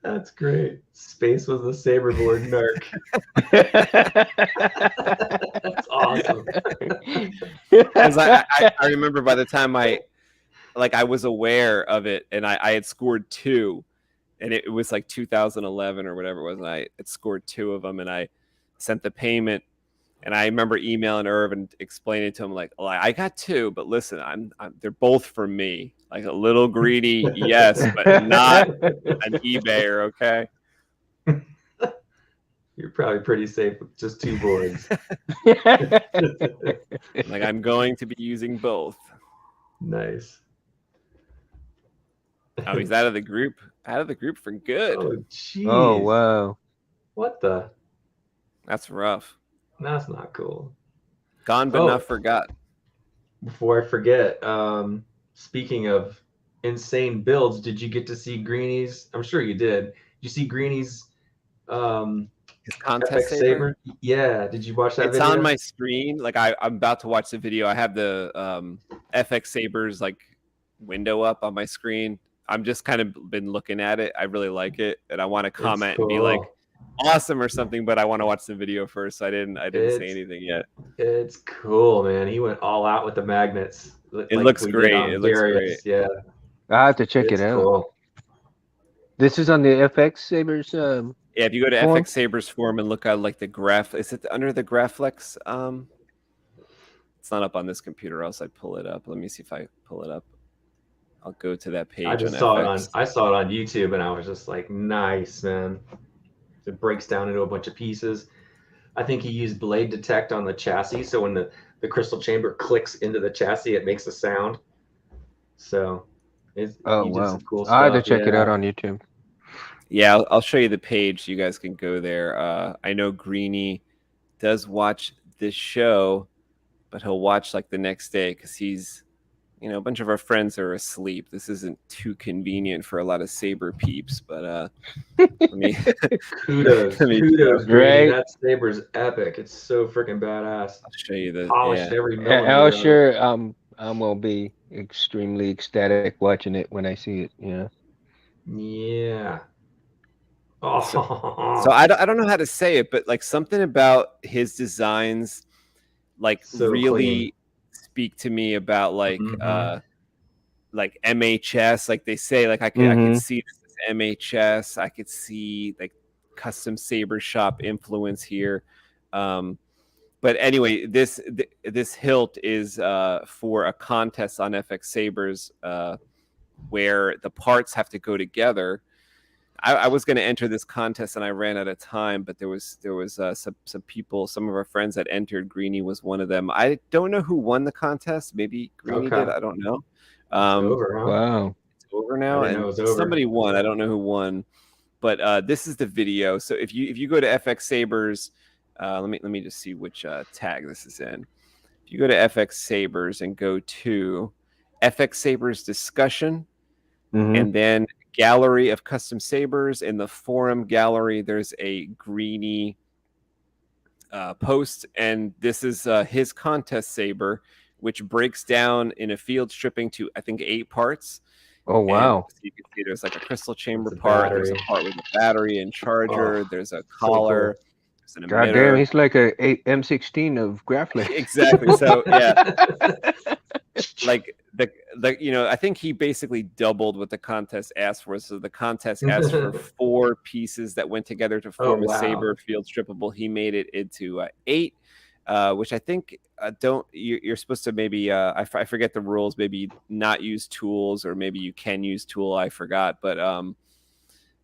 That's great. Space was the saber board narc. That's awesome. Because I remember by the time I was aware of it, and I had scored 2. And it was like 2011 or whatever it was. And I had scored 2 of them, and I sent the payment. And I remember emailing Irv and explaining to him, like, oh, I got 2, but listen, they're both for me. Like a little greedy, yes, but not an eBayer, okay? You're probably pretty safe with just 2 boards. Like I'm going to be using both. Nice. Oh, he's out of the group. Out of the group for good. Oh, jeez. Oh, wow. What the? That's rough. That's not cool. Gone but not forgot. Before I forget, speaking of insane builds, did you get to see Greeny's? I'm sure you did. Did you see Greeny's his contest FX saber? Yeah. Did you watch that it's video? on my screen. Like I'm about to watch the video. I have the FX Sabers like window up on my screen. I'm just kind of been looking at it. I really like it, and I want to comment and be like awesome or something, but I want to watch the video first. So I didn't say anything yet. It's cool, man. He went all out with the magnets. It looks great. It looks great. Yeah. I have to check it out. Cool. This is on the FX Sabers. Yeah, if you go to FX Sabers forum and look at like the graph, is it under the Graphics? It's not up on this computer, else I'd pull it up. Let me see if I pull it up. I'll go to that page. I saw it on YouTube, and I was just like, nice, man. It breaks down into a bunch of pieces. I think he used blade detect on the chassis, so when the crystal chamber clicks into the chassis, it makes a sound. So wow. Cool I had to check it out on YouTube. Yeah, I'll show you the page. You guys can go there. I know Greeny does watch this show, but he'll watch like the next day because he's, a bunch of our friends are asleep. This isn't too convenient for a lot of Saber peeps, but kudos, Greeny. That Saber's epic. It's so freaking badass. I'll show you the polished every millimeter. I'll sure I'm gonna be extremely ecstatic watching it when I see it. Yeah. Yeah. Oh. So I don't know how to say it, but like something about his designs, like so really clean. Speak to me about like MHS, like they say, like I could see this as MHS. I could see like custom saber shop influence here. But anyway, this hilt is for a contest on FX Sabers where the parts have to go together. I was going to enter this contest and I ran out of time, but there was some people, some of our friends that entered. Greeny was one of them. I don't know who won the contest. Maybe Greeny did. I don't know. It's over, huh? Wow, it's over now, and somebody won. I don't know who won, but this is the video. So if you go to FX Sabers, let me just see which tag this is in. If you go to FX Sabers and go to FX Sabers discussion, and then gallery of custom sabers, in the forum gallery there's a Greeny post, and this is his contest saber, which breaks down in a field stripping to I think 8 parts. Oh wow. So you can see there's like a crystal chamber part, there's a part with a battery and charger, there's a collar, there's an emitter. God damn, he's like a M16 of Graphics. Exactly. So yeah. Like the I think he basically doubled what the contest asked for. So the contest asked for 4 pieces that went together to form a saber field strippable. He made it into 8, which I think you're supposed to maybe I forget the rules, maybe not use tools, or maybe you can use tool. I forgot, but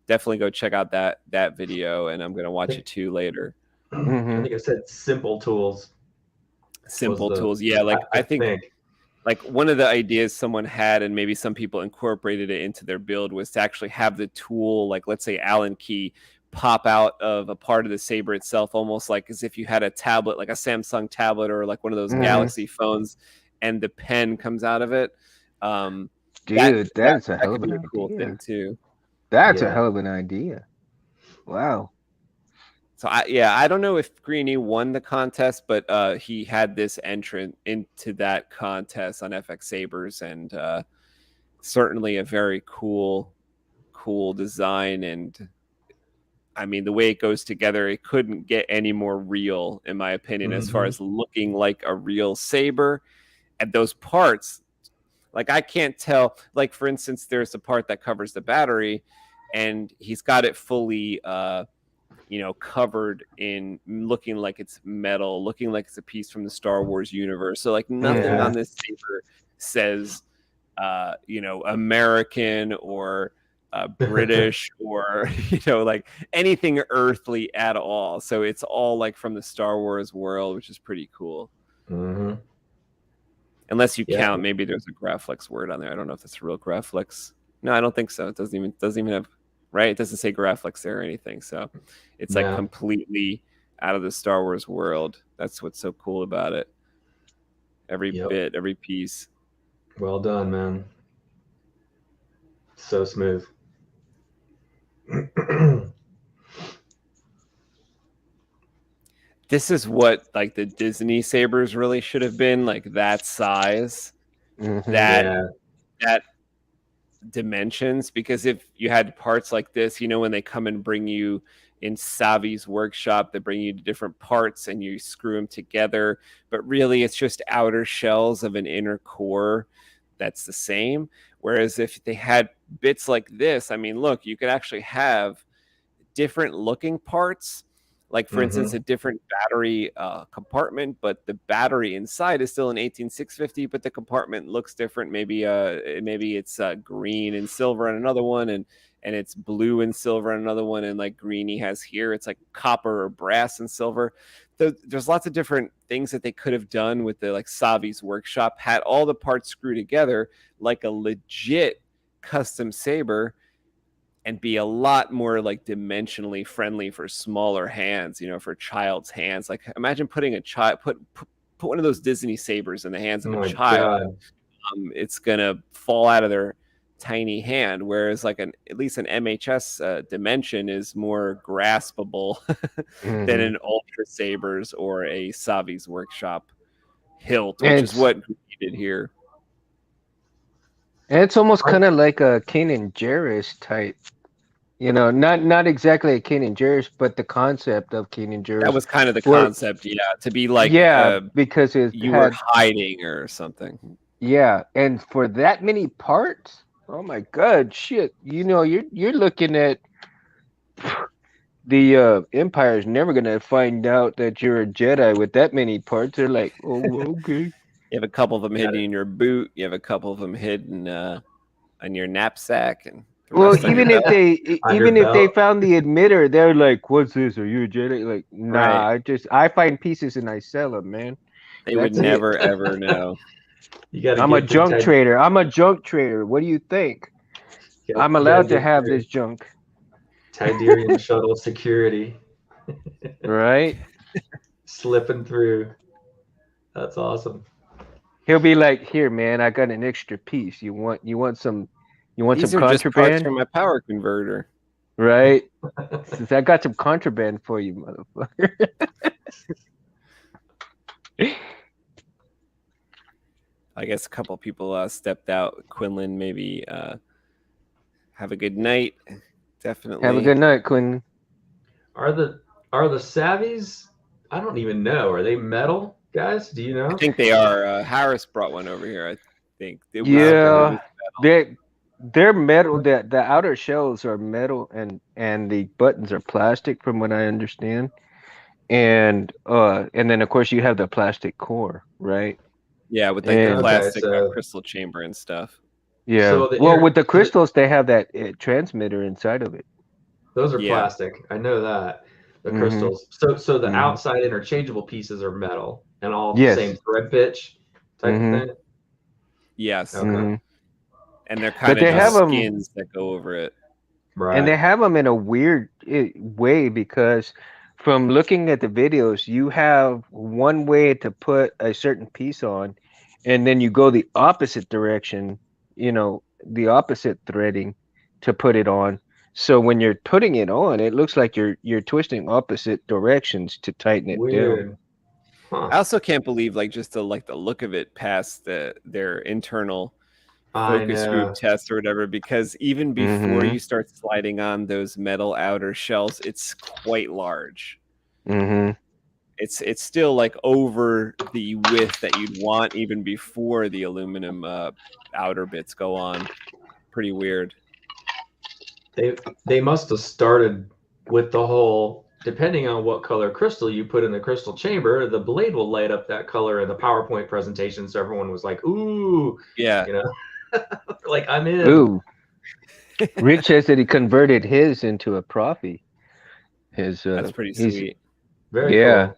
definitely go check out that video, and I'm gonna watch it too later. I think I said simple tools. Simple tools, yeah. Like I think. Like one of the ideas someone had, and maybe some people incorporated it into their build, was to actually have the tool, like let's say Allen key, pop out of a part of the saber itself, almost like as if you had a tablet, like a Samsung tablet or like one of those Galaxy phones, and the pen comes out of it. Dude, that's a hell of could be an a cool idea. thing too. That's a Yeah. hell of an idea. Wow. So I don't know if Greeny won the contest, but he had this entrant into that contest on FX Sabers, and certainly a very cool design. And I mean, the way it goes together, it couldn't get any more real, in my opinion, as far as looking like a real saber. And those parts, like I can't tell. Like for instance, there's a part that covers the battery, and he's got it fully covered in looking like it's metal, looking like it's a piece from the Star Wars universe. So like nothing on this saber says, American or British or, like anything earthly at all. So it's all like from the Star Wars world, which is pretty cool. Unless you count, maybe there's a Graflex word on there. I don't know if it's a real Graflex. No, I don't think so. It doesn't even have, right? It doesn't say Graflex there or anything. So it's like completely out of the Star Wars world. That's what's so cool about it. Every bit, every piece. Well done, man. So smooth. This is what like the Disney sabers really should have been, like that size, that dimensions. Because if you had parts like this, when they come and bring you in Savi's workshop, they bring you to different parts and you screw them together, but really it's just outer shells of an inner core that's the same. Whereas if they had bits like this, I mean, look, you could actually have different looking parts. Like, for instance, a different battery compartment, but the battery inside is still an 18650, but the compartment looks different. Maybe it's green and silver on another one, and it's blue and silver on another one, and like Greeny has here, it's like copper or brass and silver. There's lots of different things that they could have done with the like Savi's workshop, had all the parts screwed together like a legit custom saber, and be a lot more like dimensionally friendly for smaller hands, for child's hands. Like imagine putting a child, put one of those Disney sabers in the hands of a child. It's gonna fall out of their tiny hand. Whereas like at least an MHS dimension is more graspable than an Ultra Sabers or a Savi's workshop hilt, which is what we did here. And it's almost kind of like a King and Jarrus type. Not exactly a King and Jarrus, but the concept of King and Jarrus. That was kind of the concept, to be like, because you were hiding or something. Yeah, and for that many parts, oh my God, shit! You're looking at the Empire's never gonna find out that you're a Jedi with that many parts. They're like, oh, okay. You have a couple of them hidden in your boot. You have a couple of them hidden on your knapsack, and even if they found the emitter, they're like, "What's this? Are you a Jedi?" Like, nah, I find pieces and I sell them, man. They would never ever know. I'm a junk trader. I'm a junk trader. What do you think? I'm allowed to have this junk. Tidarium shuttle security. Right? Slipping through. That's awesome. He'll be like, "Here, man, I got an extra piece. You want some These some are just parts contraband from my power converter." Right? Since I got some contraband for you, motherfucker. I guess a couple people stepped out. Quinlan, maybe have a good night. Definitely have a good night, Quinlan. Are the Savis? I don't even know. Are they metal, guys? Do you know? I think they are. Harris brought one over here. I think. They're metal. The outer shells are metal, and the buttons are plastic, from what I understand. And then of course you have the plastic core, right? Yeah, with like the plastic crystal chamber and stuff. Yeah. So with the crystals, they have that transmitter inside of it. Those are plastic. I know that. The crystals. So the outside interchangeable pieces are metal and all the same thread pitch type of thing. Yes. Okay. And they're kind of just skins that go over it. Right. And they have them in a weird way, because from looking at the videos, you have one way to put a certain piece on, and then you go the opposite direction, the opposite threading to put it on. So when you're putting it on, it looks like you're twisting opposite directions to tighten it down. Weird. I Huh. also can't believe like just the look of it past their internal I focus group know. test or whatever, because even before you start sliding on those metal outer shells, it's quite large. Mm-hmm. It's still like over the width that you'd want even before the aluminum outer bits go on. Pretty weird. They must have started with the whole, depending on what color crystal you put in the crystal chamber, the blade will light up that color in the PowerPoint presentation. So everyone was like, ooh, Yeah. you know, like I'm in. Ooh. Rich says that he converted his into a Profi. His That's pretty he's- sweet. Very Yeah. cool.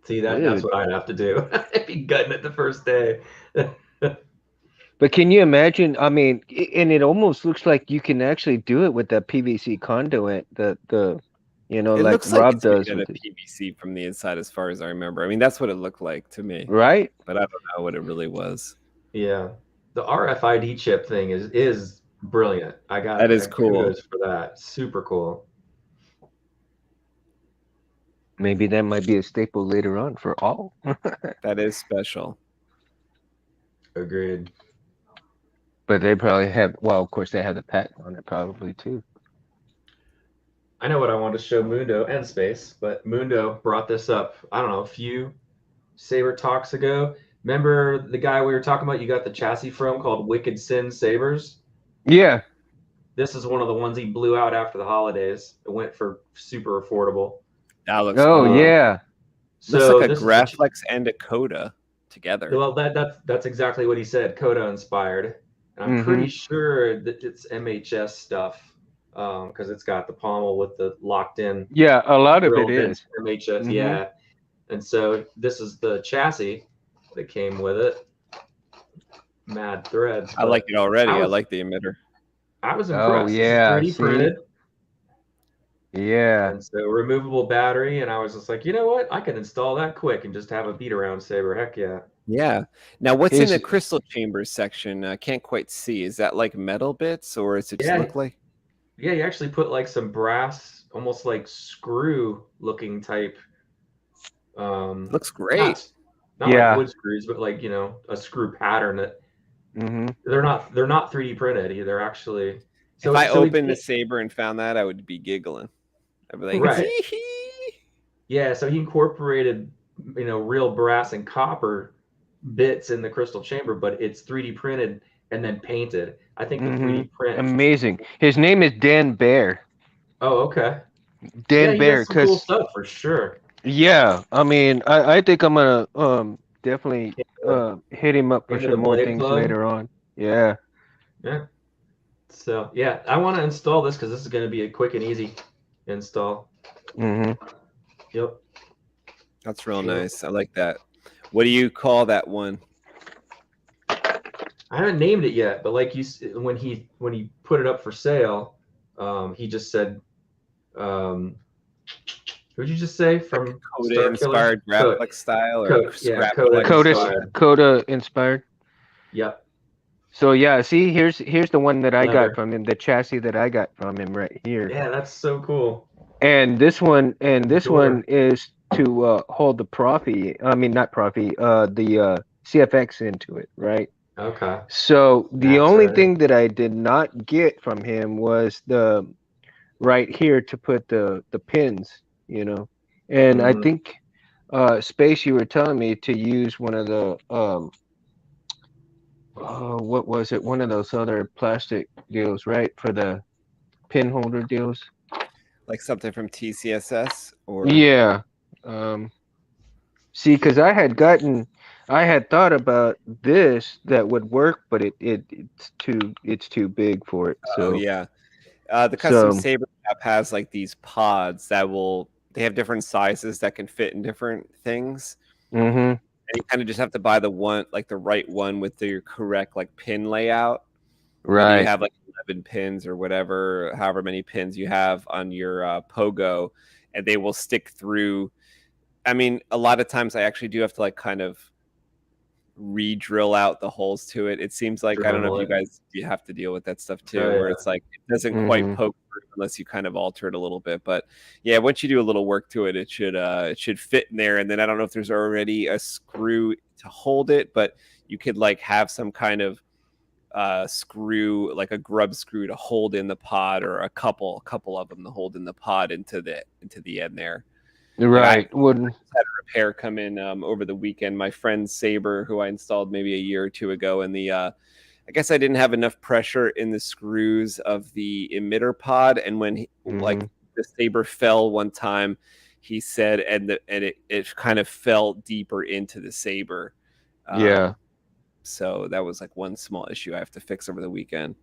See, that's Dude. what I'd have to do. I'd be gutting it the first day. But can you imagine? I mean, and it almost looks like you can actually do it with that PVC conduit. The you know, It like looks like Rob it's made does out with of it, PVC from the inside, as far as I remember. I mean, that's what it looked like to me, right? but I don't know what it really was. Yeah, the RFID chip thing is brilliant. That is cool. Kudos for that. Super cool. Maybe that might be a staple later on for all. That is special. Agreed. But they probably have. Well, of course, they have the patent on it, probably too. I know what I wanted to show Mundo and Space, but Mundo brought this up, I don't know, a few Saber talks ago. Remember the guy we were talking about you got the chassis from called Wicked Sin Sabers? Yeah. This is one of the ones he blew out after the holidays. It went for super affordable. That looks Oh cool. yeah. Looks So like a this is Graflex and a Coda together. well, that's exactly what he said, Coda inspired. And I'm pretty sure that it's MHS stuff because it's got the pommel with the locked in Yeah. A lot of it drilled in is. MHS, Mhm. yeah. And so this is the chassis that came with it. Mad threads. I like it already. I was- like the emitter. I was Oh, impressed. yeah, It's 3D see? printed. Yeah. And so removable battery. And I was just like, you know what? I can install that quick and just have a beat around saber. Heck yeah. Yeah. Now, what's in He's- the crystal chambers section? I can't quite see. Is that like metal bits, or does it just Yeah. look like? Yeah, you actually put like some brass, almost like screw looking type. Looks great. Not Yeah. like wood screws, but like, you know, a screw pattern that Mm-hmm. they're not 3D printed. They're actually. If I so opened the Saber and found that, I would be giggling. I'd be like, Right. "Hee-hee." Yeah, so he incorporated, you know, real brass and copper bits in the crystal chamber, but it's 3D printed and then painted. I think the 3D print. Amazing. His name is Dan Bear. Oh, okay. Dan yeah, Bear, he does some cool because stuff for sure. yeah, I mean, I think I'm gonna definitely hit him up for Into the some more Blade things Club? later on. Yeah. Yeah. So yeah, I want to install this because this is going to be a quick and easy install. Mm-hmm. Yep. That's real nice. I like that. What do you call that one? I haven't named it yet, but like when he put it up for sale, he just said, who'd you just say from Coda inspired Graflex style, or yeah, Scrap Coda Flex? inspired. Coda inspired. Yep. So yeah, see, here's the one that I Leather. got from him, the chassis that I got from him right here. Yeah, that's so cool. And this one Sure. is to hold the Profi. I mean, not Profi. The CFX into it, right? Okay. So the That's only right. thing that I did not get from him was the right here to put the pins, you know. And I Mhm. think Space, you were telling me to use one of the what was it? One of those other plastic deals, right? For the pin holder deals. Like something from TCSS, or Yeah. See, because I had thought about this that would work, but it's too big for it. So oh yeah. The custom So- Saber app has like these pods that they have different sizes that can fit in different things. mm-hmm. And you kind of just have to buy the one, like the right one with your correct like pin layout. Whether Right. you have like 11 pins or whatever, however many pins you have on your pogo, and they will stick through. I mean, a lot of times I actually do have to like kind of re-drill out the holes to it. It seems like I don't know if you have to deal with that stuff too, where it's like it doesn't quite poke through unless you kind of alter it a little bit. But yeah, once you do a little work to it, it should fit in there. And then I don't know if there's already a screw to hold it, but you could like have some kind of screw, like a grub screw to hold in the pod, or a couple of them to hold in the pod into the end there. Right. I had a repair come in over the weekend. My friend Saber, who I installed maybe a year or two ago, and I guess I didn't have enough pressure in the screws of the emitter pod, and when like the Saber fell one time, he said, and it kind of fell deeper into the Saber. Yeah. So that was like one small issue I have to fix over the weekend.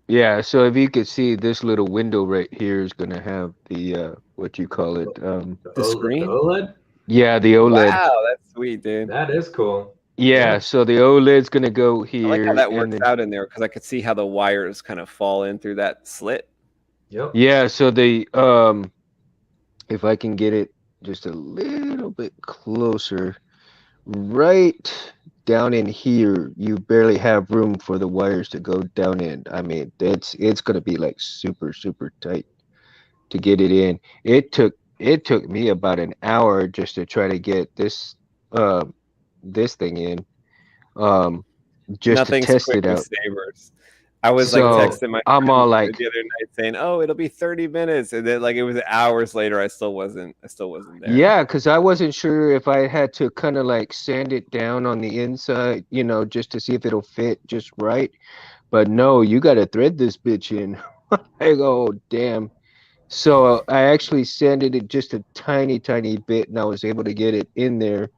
Yeah, so if you could see, this little window right here is going to have the what you call it, the screen? The OLED? Yeah, the OLED. Wow, that's sweet, dude. That is cool. Yeah, so the OLED's going to go here. I like how that works out in there, because I could see how the wires kind of fall in through that slit. Yep. Yeah, so the if I can get it just a little bit closer, right down in here, you barely have room for the wires to go down in. I mean, it's gonna be like super tight to get it in. It took me about an hour just to try to get this thing in, just Nothing's to test quick it out. with Sabers. I was So, like texting my I'm friend all like, the other night saying, "Oh, it'll be 30 minutes," and then like it was hours later. I still wasn't there. yeah, because I wasn't sure if I had to kind of like sand it down on the inside, you know, just to see if it'll fit just right. But no, you got to thread this bitch in. I go, oh, damn. So I actually sanded it just a tiny bit, and I was able to get it in there.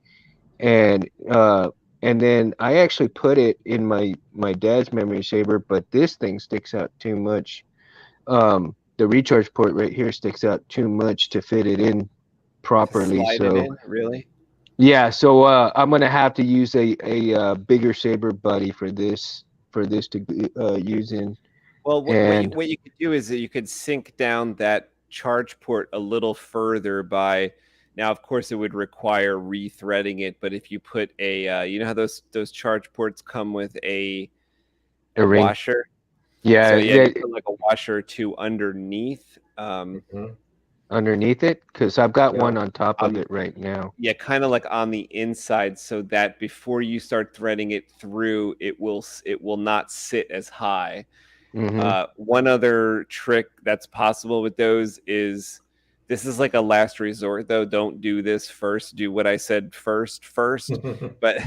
And then I actually put it in my dad's memory saber, but this thing sticks out too much. The recharge port right here sticks out too much to fit it in properly. Slide So it in, really? yeah, so I'm gonna have to use a bigger saber body for this to use in. Well, what you could do is that you could sink down that charge port a little further by. Now, of course, it would require rethreading it, but if you put a, you know how those charge ports come with a ring. washer? Yeah, so, yeah. You put like a washer or two underneath. Underneath it, because I've got one on top of it right now. Yeah, kind of like on the inside, so that before you start threading it through, it will not sit as high. One other trick that's possible with those is. This is like a last resort, though. Don't do this first. Do what I said first. But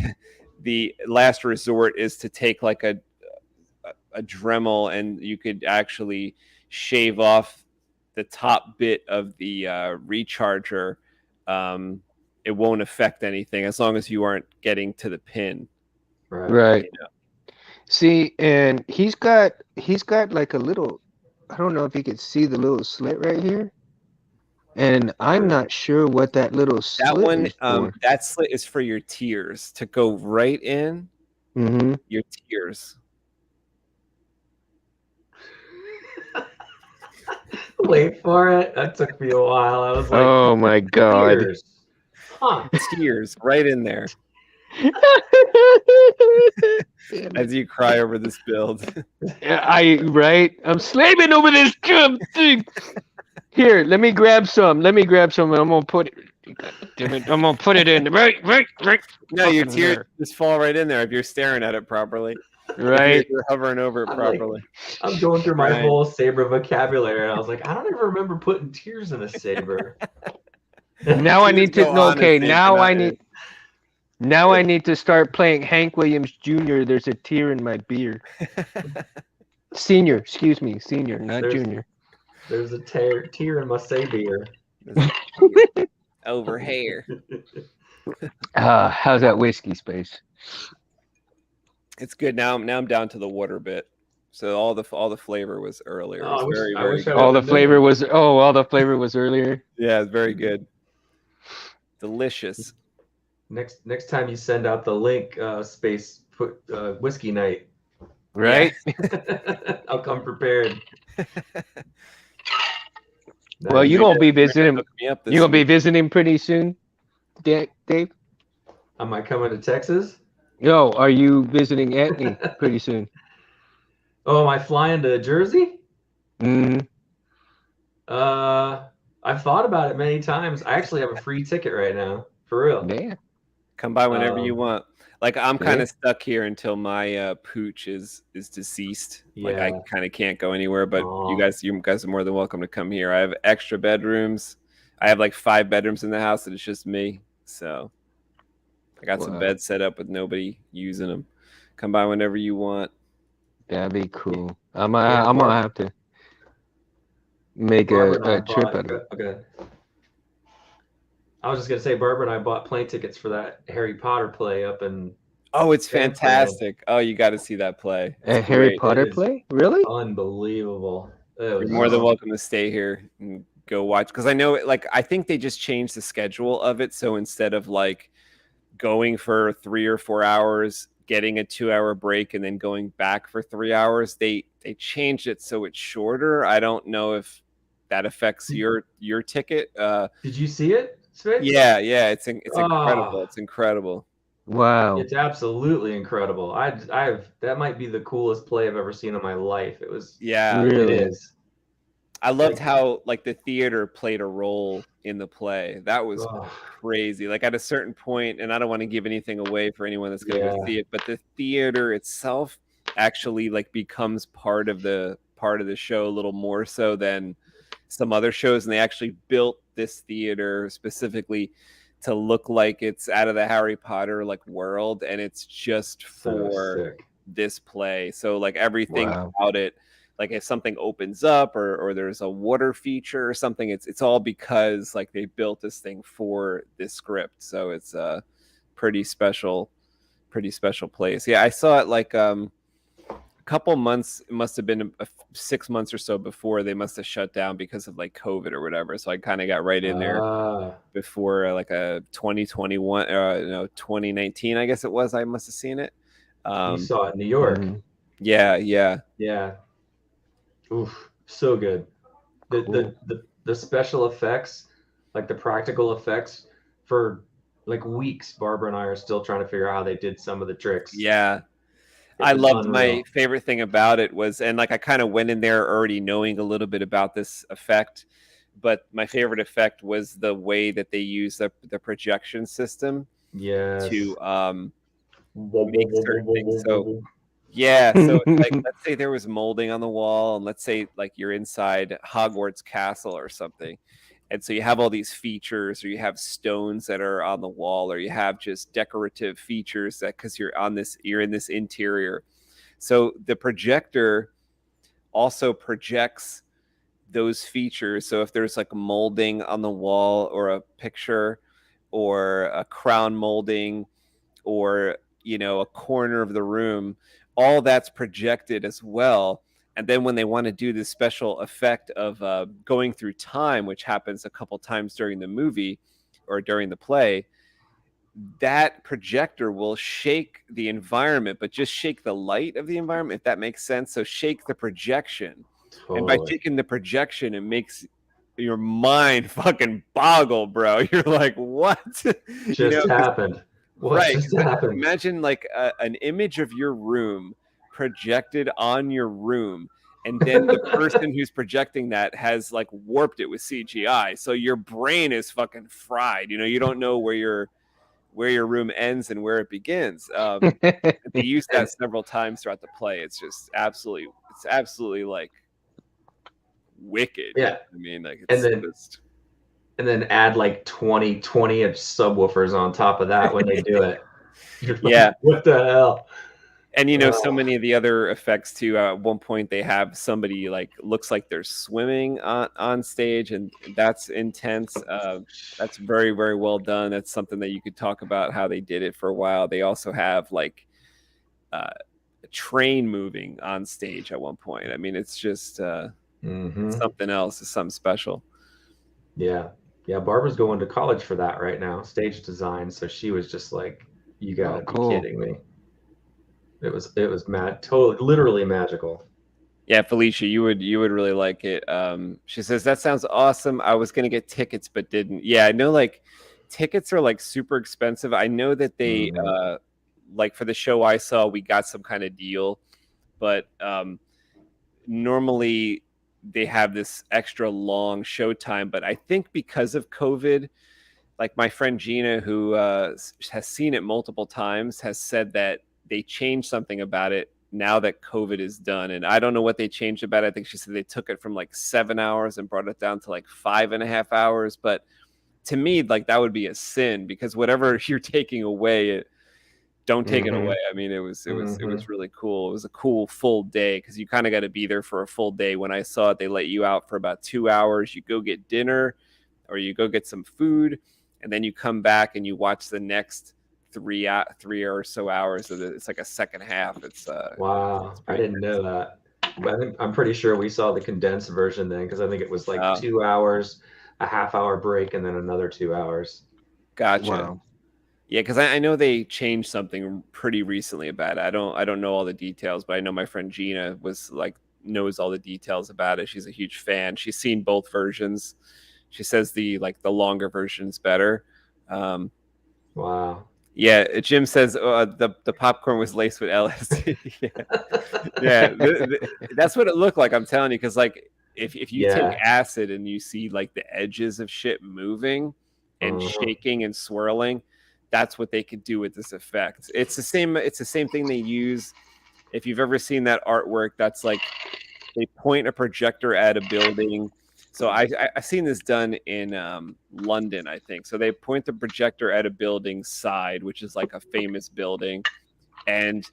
the last resort is to take like a Dremel, and you could actually shave off the top bit of the recharger. It won't affect anything as long as you aren't getting to the pin. Right. You know? See, and he's got like a little. I don't know if you could see the little slit right here. And I'm not sure what that little slit is for. That slit is for your tears to go right in. Your tears. Wait for it. That took me a while. I was like, oh my god. Tears. Huh. Tears right in there. As you cry over this build. I'm slaving over this jump thing. Here, let me grab some. And I'm gonna put it. Damn it! I'm gonna put it in. Right. No, your tears just fall right in there if you're staring at it properly. Right. If you're hovering over it properly. I'm going through my whole Saber vocabulary, and I was like, I don't even remember putting tears in a Saber. Now I need to. Okay, now I need to start playing Hank Williams Jr. There's a tear in my beer. Senior, excuse me, senior, not junior. There's a tear in my Saber. Over here. How's that whiskey, Space? It's good. Now I'm down to the water bit. So all the flavor was earlier. Oh, very good. All the flavor was earlier. Yeah, it's very good. Delicious. Next time you send out the link, Space, put whiskey night. Right? Yeah. I'll come prepared. Well, you're gonna be visiting. You're gonna be visiting pretty soon, Dave. Am I coming to Texas? Yo, are you visiting Antony pretty soon? Oh, am I flying to Jersey? Hmm. I've thought about it many times. I actually have a free ticket right now, for real. Yeah. Come by whenever you Um, want. Like I'm kind Yeah. of stuck here until my pooch is deceased. Like I Yeah. kind of can't go anywhere. But Aw. you guys are more than welcome to come here. I have extra bedrooms. I have like 5 bedrooms in the house, and it's just me. So I got some Wow. beds set up with nobody using them. Come by whenever you want. That'd be cool. Yeah, I'm gonna Barb- have to make Barbara and I a trip bought. out of it. Okay. I was just gonna say, Barbara and I bought plane tickets for that Harry Potter play up in Oh, it's San Fran. fantastic. Oh, you got to see that play. A It's Harry great. Potter It is play? Really? unbelievable. It You're was more than welcome to stay here and go watch, because I know like I think they just changed the schedule of it. So instead of like going for 3 or 4 hours, getting a 2-hour break, and then going back for 3 hours, they changed it so it's shorter. I don't know if that affects your ticket. Did you see it, Spade? Yeah, it's incredible. Oh. It's incredible. Wow. It's absolutely incredible. I've that might be the coolest play I've ever seen in my life. It was. Yeah, Really? It is. I loved how like the theater played a role in the play. That was Ugh. crazy. Like at a certain point, and I don't want to give anything away for anyone that's going to go Yeah. see it, but the theater itself actually like becomes part of the show a little more so than some other shows, and they actually built this theater specifically to look like it's out of the Harry Potter like world, and it's just So for sick. this play. So like everything Wow. about it, like if something opens up or there's a water feature or something, it's all because like they built this thing for this script. So it's a pretty special place. Yeah, I saw it like a couple months, it must have been 6 months or so before they must have shut down because of like COVID or whatever. So I kind of got right in there before like a 2021 2019, I guess it was. I must have seen it. You saw it in New York. Mhm. Yeah. Yeah. Oof, so good. The special effects, like the practical effects, for like weeks, Barbara and I are still trying to figure out how they did some of the tricks. Yeah. It I was loved unreal. my favorite thing about it was, and like I kind of went in there already knowing a little bit about this effect, but my favorite effect was the way that they use the projection system Yes. to make certain things. So yeah, so like let's say there was molding on the wall, and let's say like you're inside Hogwarts Castle or something, and so you have all these features, or you have stones that are on the wall, or you have just decorative features that because you're in this interior. So the projector also projects those features. So if there's like molding on the wall, or a picture, or a crown molding, or a corner of the room, all that's projected as well. And then when they want to do this special effect of going through time, which happens a couple times during the movie or during the play, that projector will shake the environment, but just shake the light of the environment, if that makes sense. So shake the projection. And by shaking the projection, it makes your mind fucking boggle, bro. You're like, what? Just happened. What Right. just happened? Imagine like an image of your room projected on your room, and then the person who's projecting that has like warped it with CGI. So your brain is fucking fried. You don't know where your room ends and where it begins. They use that several times throughout the play. It's just absolutely like wicked. Yeah. I mean, like And then add like 20 inch subwoofers on top of that when they do it. You're like, Yeah. what the hell? And so many of the other effects too. At one point, they have somebody like looks like they're swimming on stage, and that's intense. That's very, very well done. That's something that you could talk about how they did it for a while. They also have like a train moving on stage at one point. I mean, it's just it's something else. It's something special. Yeah. Barbara's going to college for that right now, stage design. So she was just like, "You gotta be kidding me!" It was mad, totally, literally magical. Yeah, Felicia, you would really like it. She says that sounds awesome. I was gonna get tickets but didn't. Yeah, I know like tickets are like super expensive. I know that they like for the show I saw, we got some kind of deal, but normally they have this extra long show time. But I think because of COVID, like my friend Gina, who has seen it multiple times, has said that they changed something about it now that COVID is done. And I don't know what they changed about it. I think she said they took it from like 7 hours and brought it down to like 5.5 hours. But to me, like that would be a sin, because whatever you're taking away, don't take it away. I mean, it was really cool. It was a cool full day, because you kind of got to be there for a full day. When I saw it, they let you out for about 2 hours. You go get dinner, or you go get some food, and then you come back and you watch the next three or so hours of it. It's like a second half. It's wow. it's I didn't know that. But I'm pretty sure we saw the condensed version then, because I think it was like 2 hours, a half-hour break, and then another 2 hours. Gotcha. Wow. Yeah, because I know they changed something pretty recently about it. I don't know all the details, but I know my friend Gina knows all the details about it. She's a huge fan. She's seen both versions. She says the longer version's better. Wow. Yeah, Jim says the popcorn was laced with LSD. That's what it looked like. I'm telling you, because like if you take acid and you see like the edges of shit moving and shaking and swirling, that's what they could do with this effect. It's the same thing they use. If you've ever seen that artwork, that's like they point a projector at a building. So I've seen this done in London, I think. So they point the projector at a building's side, which is like a famous building, and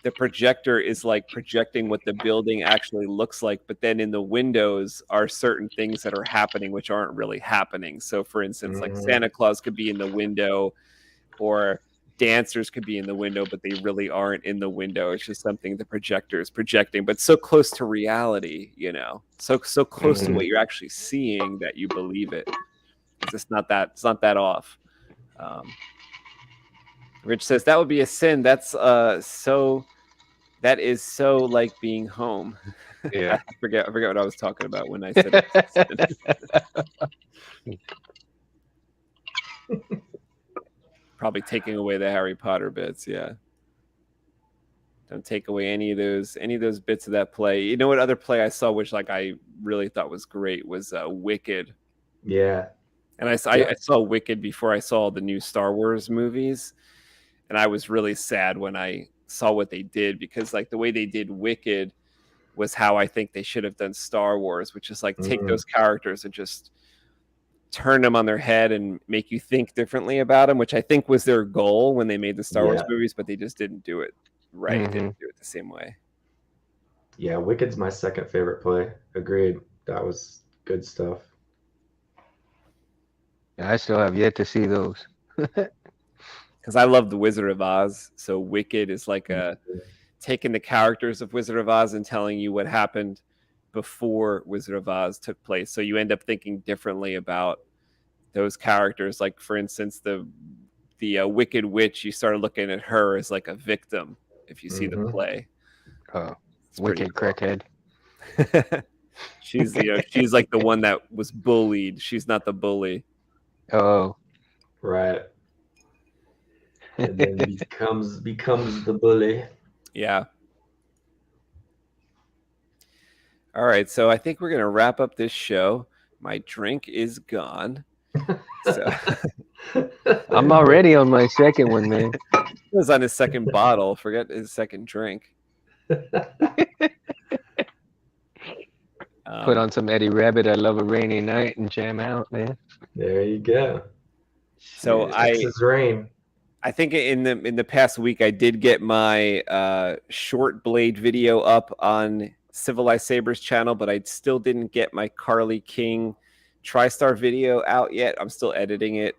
the projector is like projecting what the building actually looks like. But then in the windows are certain things that are happening which aren't really happening. So for instance, like Santa Claus could be in the window, or dancers could be in the window, but they really aren't in the window. It's just something the projector is projecting, but so close to reality, so close to what you're actually seeing that you believe it. It's not that off. Rich says that would be a sin. That is so like being home. Yeah. I forget what I was talking about when I said it. Probably taking away the Harry Potter bits. Yeah. Don't take away any of those bits of that play. You know what other play I saw, which like I really thought was great, was Wicked. Yeah. And I saw Wicked before I saw the new Star Wars movies. And I was really sad when I saw what they did, because like the way they did Wicked was how I think they should have done Star Wars, which is like take those characters and just turn them on their head and make you think differently about them, which I think was their goal when they made the Star Wars movies, but they just didn't do it right. Didn't do it the same way. Yeah, Wicked's my second favorite play. Agreed. That was good stuff. I still have yet to see those. Because I love the Wizard of Oz, so Wicked is like taking the characters of Wizard of Oz and telling you what happened before Wizard of Oz took place. So you end up thinking differently about those characters. Like for instance, the Wicked Witch, you start looking at her as like a victim if you see the play. Oh, Wicked crackhead. She's she's like the one that was bullied. She's not the bully. Oh, right. And then becomes the bully. Yeah. All right, so I think we're gonna wrap up this show. My drink is gone. So I'm already on my second one, man. he was on his second bottle. Forget his second drink. Put on some Eddie Rabbit. I love a rainy night and jam out, man. There you go. So Texas rain. I think in the past week I did get my short blade video up on Civilized Sabers channel, but I still didn't get my Carly King TriStar video out yet. I'm still editing it,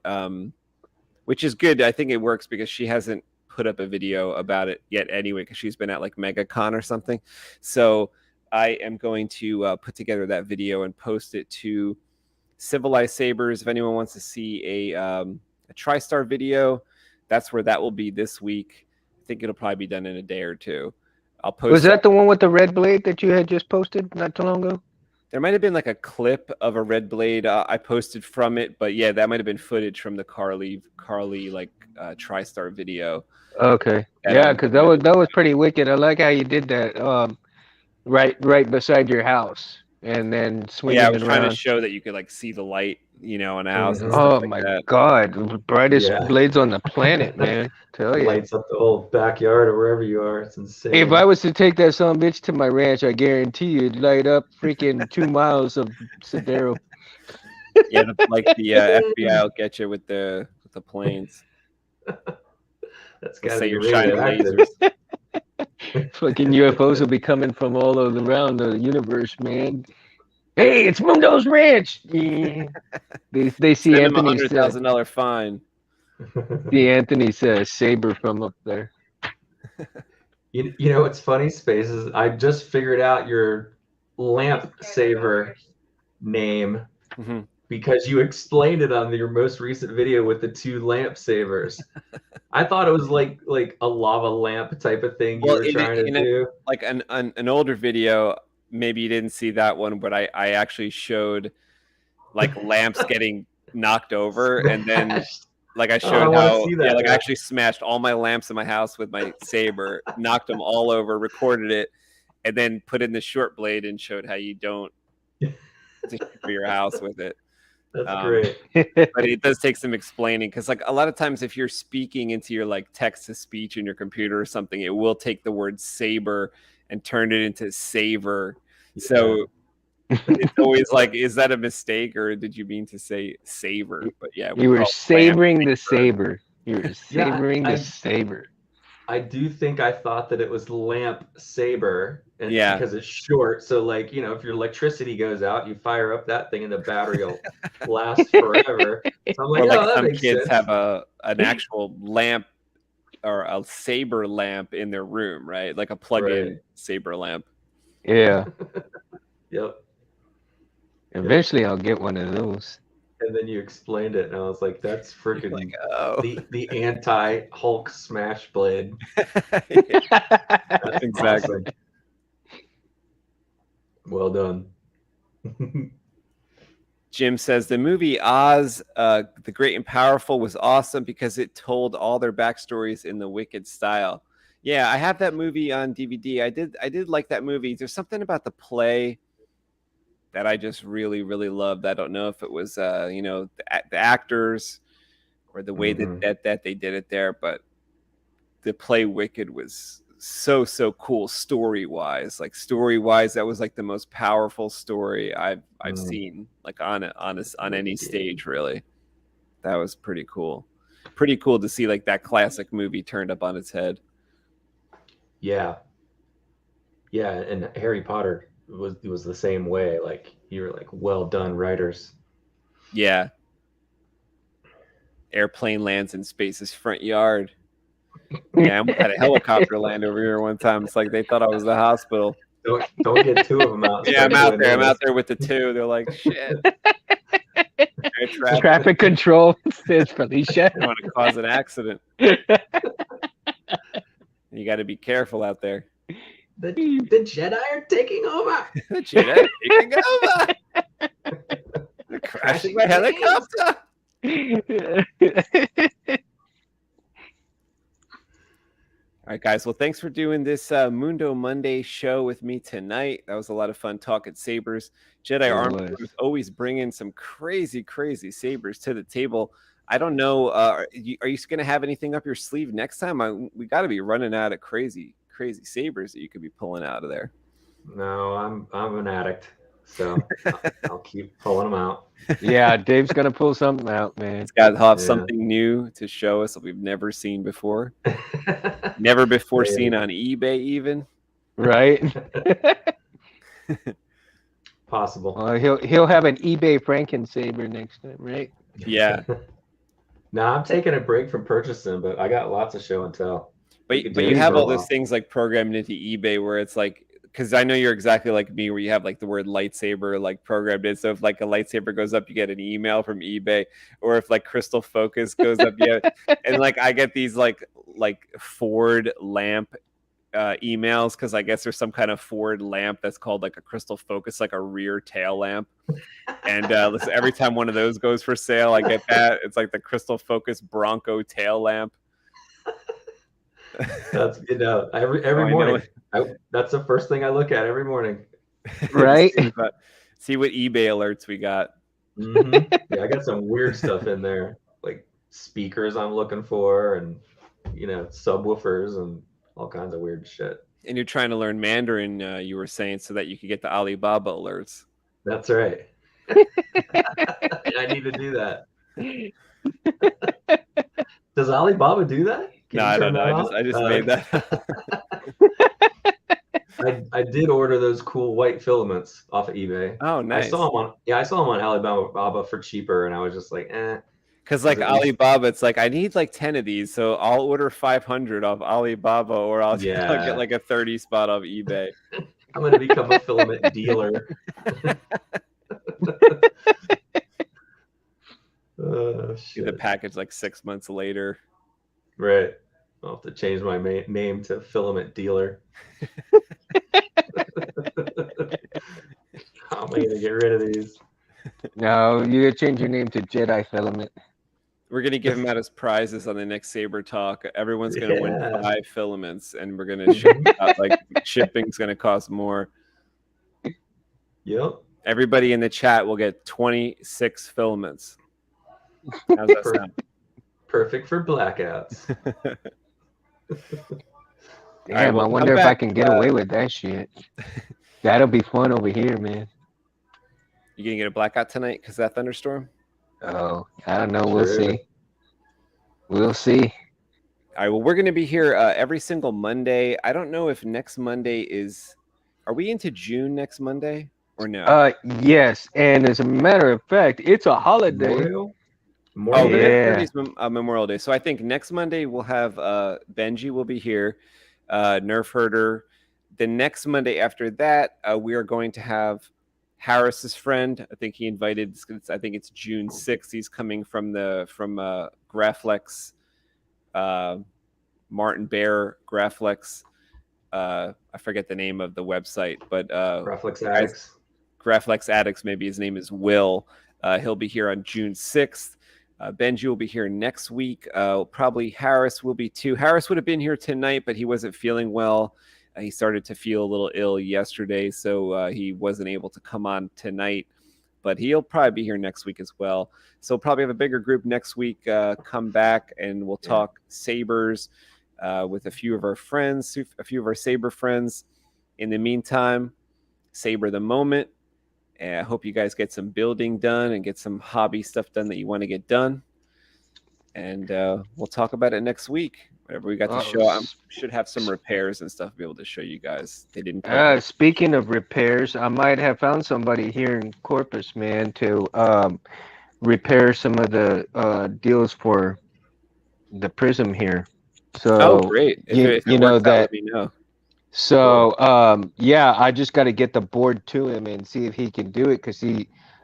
which is good. I think it works because she hasn't put up a video about it yet anyway, because she's been at like MegaCon or something. So I am going to put together that video and post it to Civilized Sabers. If anyone wants to see a TriStar video, that's where that will be this week. I think it'll probably be done in a day or two. I'll post. Was that the one with the red blade that you had just posted not too long ago? There might have been like a clip of a red blade I posted from it, but yeah, that might have been footage from the Carly like TriStar video. Okay. That Yeah, I- because that was pretty wicked. I like how you did that. Right beside your house, and then Yeah, swinging I it was trying to around. show that you could like see the light, you know, in a house and Mhm. stuff Oh like my that. God, brightest Yeah. blades on the planet, man. Tell you. Lights up the whole backyard or wherever you are. It's insane. If I was to take that son of a bitch to my ranch, I guarantee you it'd light up freaking 2 miles of Sendero. Yeah, like the FBI will get you with the planes. That's They'll gotta say be you're shining radioactive. lasers. Fucking UFOs will be coming from all around the universe, man. Hey, it's Mundo's ranch. Yeah. They see Send him Anthony's $100,000 fine. Saber from up there. You know what's funny, Space, is I just figured out your lamp saver name Mhm. because you explained it on your most recent video with the 2 lamp savers. I thought it was like a lava lamp type of thing you Well, were trying to do. Like an older video, maybe you didn't see that one, but I actually showed like lamps getting knocked over, and then Smashed. like I I showed wanna how see that like I now. actually smashed all my lamps in my house with my Saber, knocked them all over, recorded it, and then put in the short blade and showed how you don't for your house with it. That's great. But it does take some explaining, because like a lot of times if you're speaking into your like text to speech in your computer or something, it will take the word saber and turn it into saver. So it's always like, is that a mistake or did you mean to say saver? But yeah, we You were call it savoring lamp the saber. saber. You were Yeah, savoring I- the saber. I do think I thought that it was lamp saber, and Yeah. because it's short. So like, you know, if your electricity goes out, you fire up that thing and the battery will last forever. So I'm like, Or like oh, that some makes kids sense. have an actual lamp or a saber lamp in their room, right? Like a plug-in Right. saber lamp. Yeah. Yep. Eventually, I'll get one of those. And then you explained it, and I was like, that's You're freaking like, oh. the anti-Hulk smash blade. That's Exactly. awesome. Well done. Jim says the movie Oz, the Great and Powerful, was awesome because it told all their backstories in the Wicked style. Yeah, I have that movie on DVD. I did like that movie. There's something about the play that I just really, really loved. I don't know if it was you know, the actors or the way that they did it there, but the play Wicked was so cool story wise. Like story wise, that was like the most powerful story I've seen like on any stage, really. That was pretty cool. Pretty cool to see like that classic movie turned up on its head. Yeah. Yeah, and Harry Potter was the same way. Like, you were like, well done, writers. Yeah. Airplane lands in Space's front yard. Yeah, I almost had a helicopter land over here one time. It's like they thought I was the hospital. Don't get 2 of them out. Yeah, I'm out there. I'm out there with the 2. They're like, shit. Traffic control, says Felicia. I don't want to cause an accident. You got to be careful out there. The Jedi are taking over. The Jedi taking over. They're crashing my helicopter. All right, guys. Well, thanks for doing this Mundo Monday show with me tonight. That was a lot of fun talking sabers. Jedi Army was always bringing some crazy sabers to the table. I don't know. Are you going to have anything up your sleeve next time? We got to be running out of crazy sabers that you could be pulling out of there. No, I'm an addict, so I'll keep pulling them out. Yeah, Dave's gonna pull something out, man. It's got to have something new to show us that we've never seen before. Never before seen on eBay, even. Right. Possible. He'll have an eBay Franken saber next time, right? Yeah. No, I'm taking a break from purchasing, but I got lots of show and tell. But you have all those things like programmed into eBay where it's like, because I know you're exactly like me, where you have like the word lightsaber like programmed in. So if like a lightsaber goes up, you get an email from eBay, or if like crystal focus goes up, and like I get these like Ford lamp emails because I guess there's some kind of Ford lamp that's called like a crystal focus, like a rear tail lamp. And listen, every time one of those goes for sale, I get that. It's like the crystal focus Bronco tail lamp. That's good. Every morning. That's the first thing I look at every morning. Right? See what eBay alerts we got. Yeah, I got some weird stuff in there, like speakers I'm looking for, and subwoofers and all kinds of weird shit. And you're trying to learn Mandarin, you were saying, so that you could get the Alibaba alerts. That's right. I need to do that. Does Alibaba do that? No, I don't know. I just made that. I did order those cool white filaments off of eBay. Oh, nice. I saw them on Alibaba for cheaper, and I was just like, eh. Because like Alibaba, it's like I need like 10 of these, so I'll order 500 off Alibaba, or I'll get like a 30 spot off eBay. I'm gonna become a filament dealer. See the package like 6 months later. Right. I'll have to change my name to filament dealer. How am I gonna get rid of these? No, you gotta change your name to Jedi Filament. We're gonna give him out as prizes on the next Saber Talk. Everyone's gonna win 5 filaments, and we're gonna ship out, like shipping's gonna cost more. Yep. Everybody in the chat will get 26 filaments. How's that sound? Perfect for blackouts. Damn, I wonder if I can get away with that shit. That'll be fun over here, man. You gonna get a blackout tonight because of that thunderstorm? Oh, I don't know. We'll see. We'll see. All right. Well, we're gonna be here every single Monday. I don't know if next Monday is. Are we into June next Monday or no? Yes, and as a matter of fact, it's a holiday. Memorial Day. Memorial Day. So I think next Monday we'll have Benji will be here, Nerf Herder. The next Monday after that, we are going to have Harris's friend. I think he invited. I think it's June 6th. He's coming from Graflex, Martin Bear Graflex. I forget the name of the website, but Graflex Addicts. Graflex Addicts. Maybe his name is Will. He'll be here on June 6th. Benji will be here next week. Probably Harris will be too. Harris would have been here tonight, but he wasn't feeling well. He started to feel a little ill yesterday, so he wasn't able to come on tonight. But he'll probably be here next week as well. So we'll probably have a bigger group next week. Come back and we'll talk Sabers with a few of our friends, a few of our Saber friends. In the meantime, Saber the moment. And I hope you guys get some building done and get some hobby stuff done that you want to get done. And we'll talk about it next week. Whatever we got to show. I should have some repairs and stuff to be able to show you guys. They didn't. Speaking of repairs, I might have found somebody here in Corpus, man, to repair some of the deals for the prism here. So great! If you know that. Let me know. So yeah, I just got to get the board to him and see if he can do it, because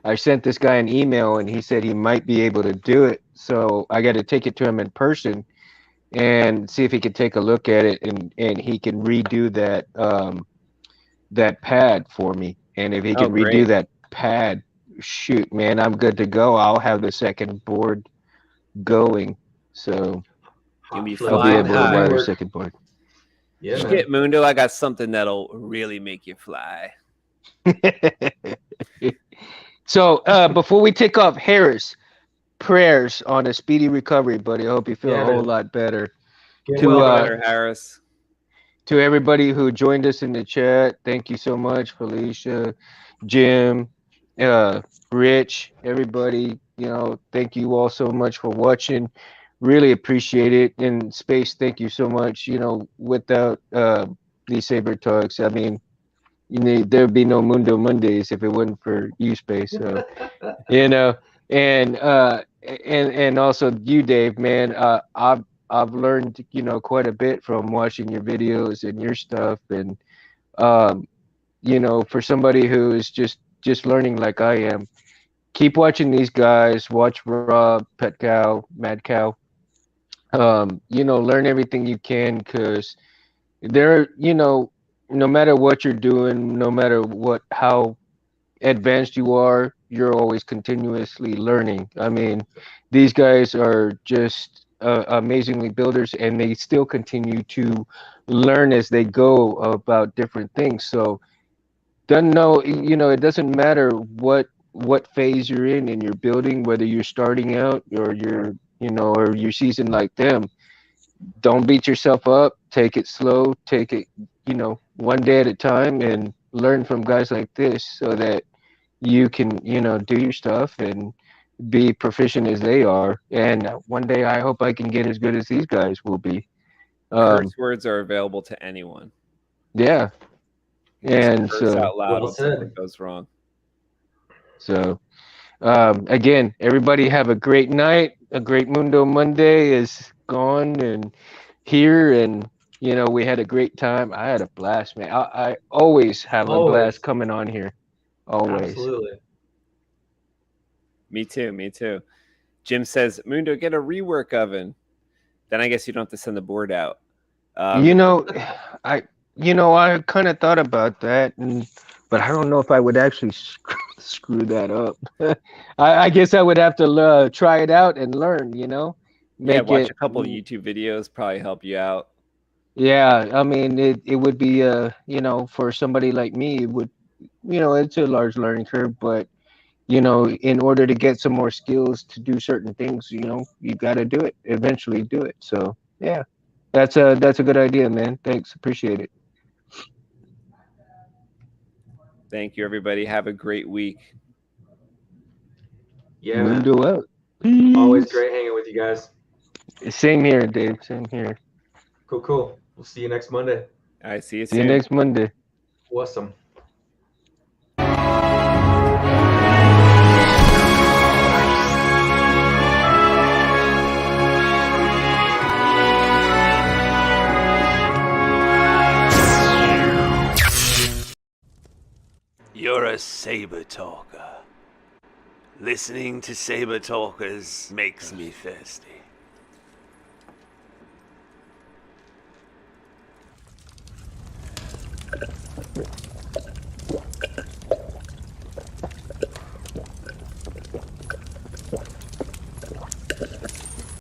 I sent this guy an email and he said he might be able to do it. So I got to take it to him in person and see if he could take a look at it, and he can redo that pad for me. And if he can redo that pad, shoot, man, I'm good to go. I'll have the second board going. So I'll be able to wire the second board. Yeah, get Mundo. I got something that'll really make you fly. So before we take off, Harris, prayers on a speedy recovery, buddy. I hope you feel a whole lot better. Better, Harris. To everybody who joined us in the chat, thank you so much, Felicia, Jim, Rich, everybody. Thank you all so much for watching. Really appreciate it. And Space, thank you so much. Without these Saber Talks, I mean, there'd be no Mundo Mondays if it wasn't for you, Space. So, and also you, Dave, man. I've learned, quite a bit from watching your videos and your stuff. And for somebody who is just learning like I am, keep watching these guys. Watch Rob, Pet Cow, Mad Cow. Learn everything you can, because there, no matter what you're doing, no matter how advanced you are, you're always continuously learning. I mean, these guys are just amazingly builders, and they still continue to learn as they go about different things. So, doesn't know, it doesn't matter what phase you're in your building, whether you're starting out or you're seasoned like them. Don't beat yourself up. Take it slow. Take it, one day at a time, and learn from guys like this so that you can, do your stuff and be proficient as they are. And one day I hope I can get as good as these guys will be. Curse words are available to anyone. Yeah. You just And curse so, out loud Well when something said. goes wrong. so again, everybody have a great night. A great Mundo Monday is gone and here, and we had a great time. I had a blast, man. I always have a Always. blast coming on here. Always. Absolutely. Me too. Me too. Jim says, Mundo, get a rework oven. Then I guess you don't have to send the board out. I I kind of thought about that, but I don't know if I would actually screw that up. I guess I would have to try it out and learn. Yeah, Make watch it. a couple of YouTube videos, probably help you out. Yeah, I mean, it would be for somebody like me, it would, it's a large learning curve, but in order to get some more skills to do certain things, you got to do it, eventually do it. So yeah, that's a good idea, man. Thanks, appreciate it. Thank you, everybody. Have a great week. Yeah, man. Mundo out. Always Peace. great hanging with you guys. Same here, Dave. Same here. Cool. We'll see you next Monday. I see you See you soon. next Monday. Awesome. You're a Saber talker. Listening to Saber talkers makes me thirsty.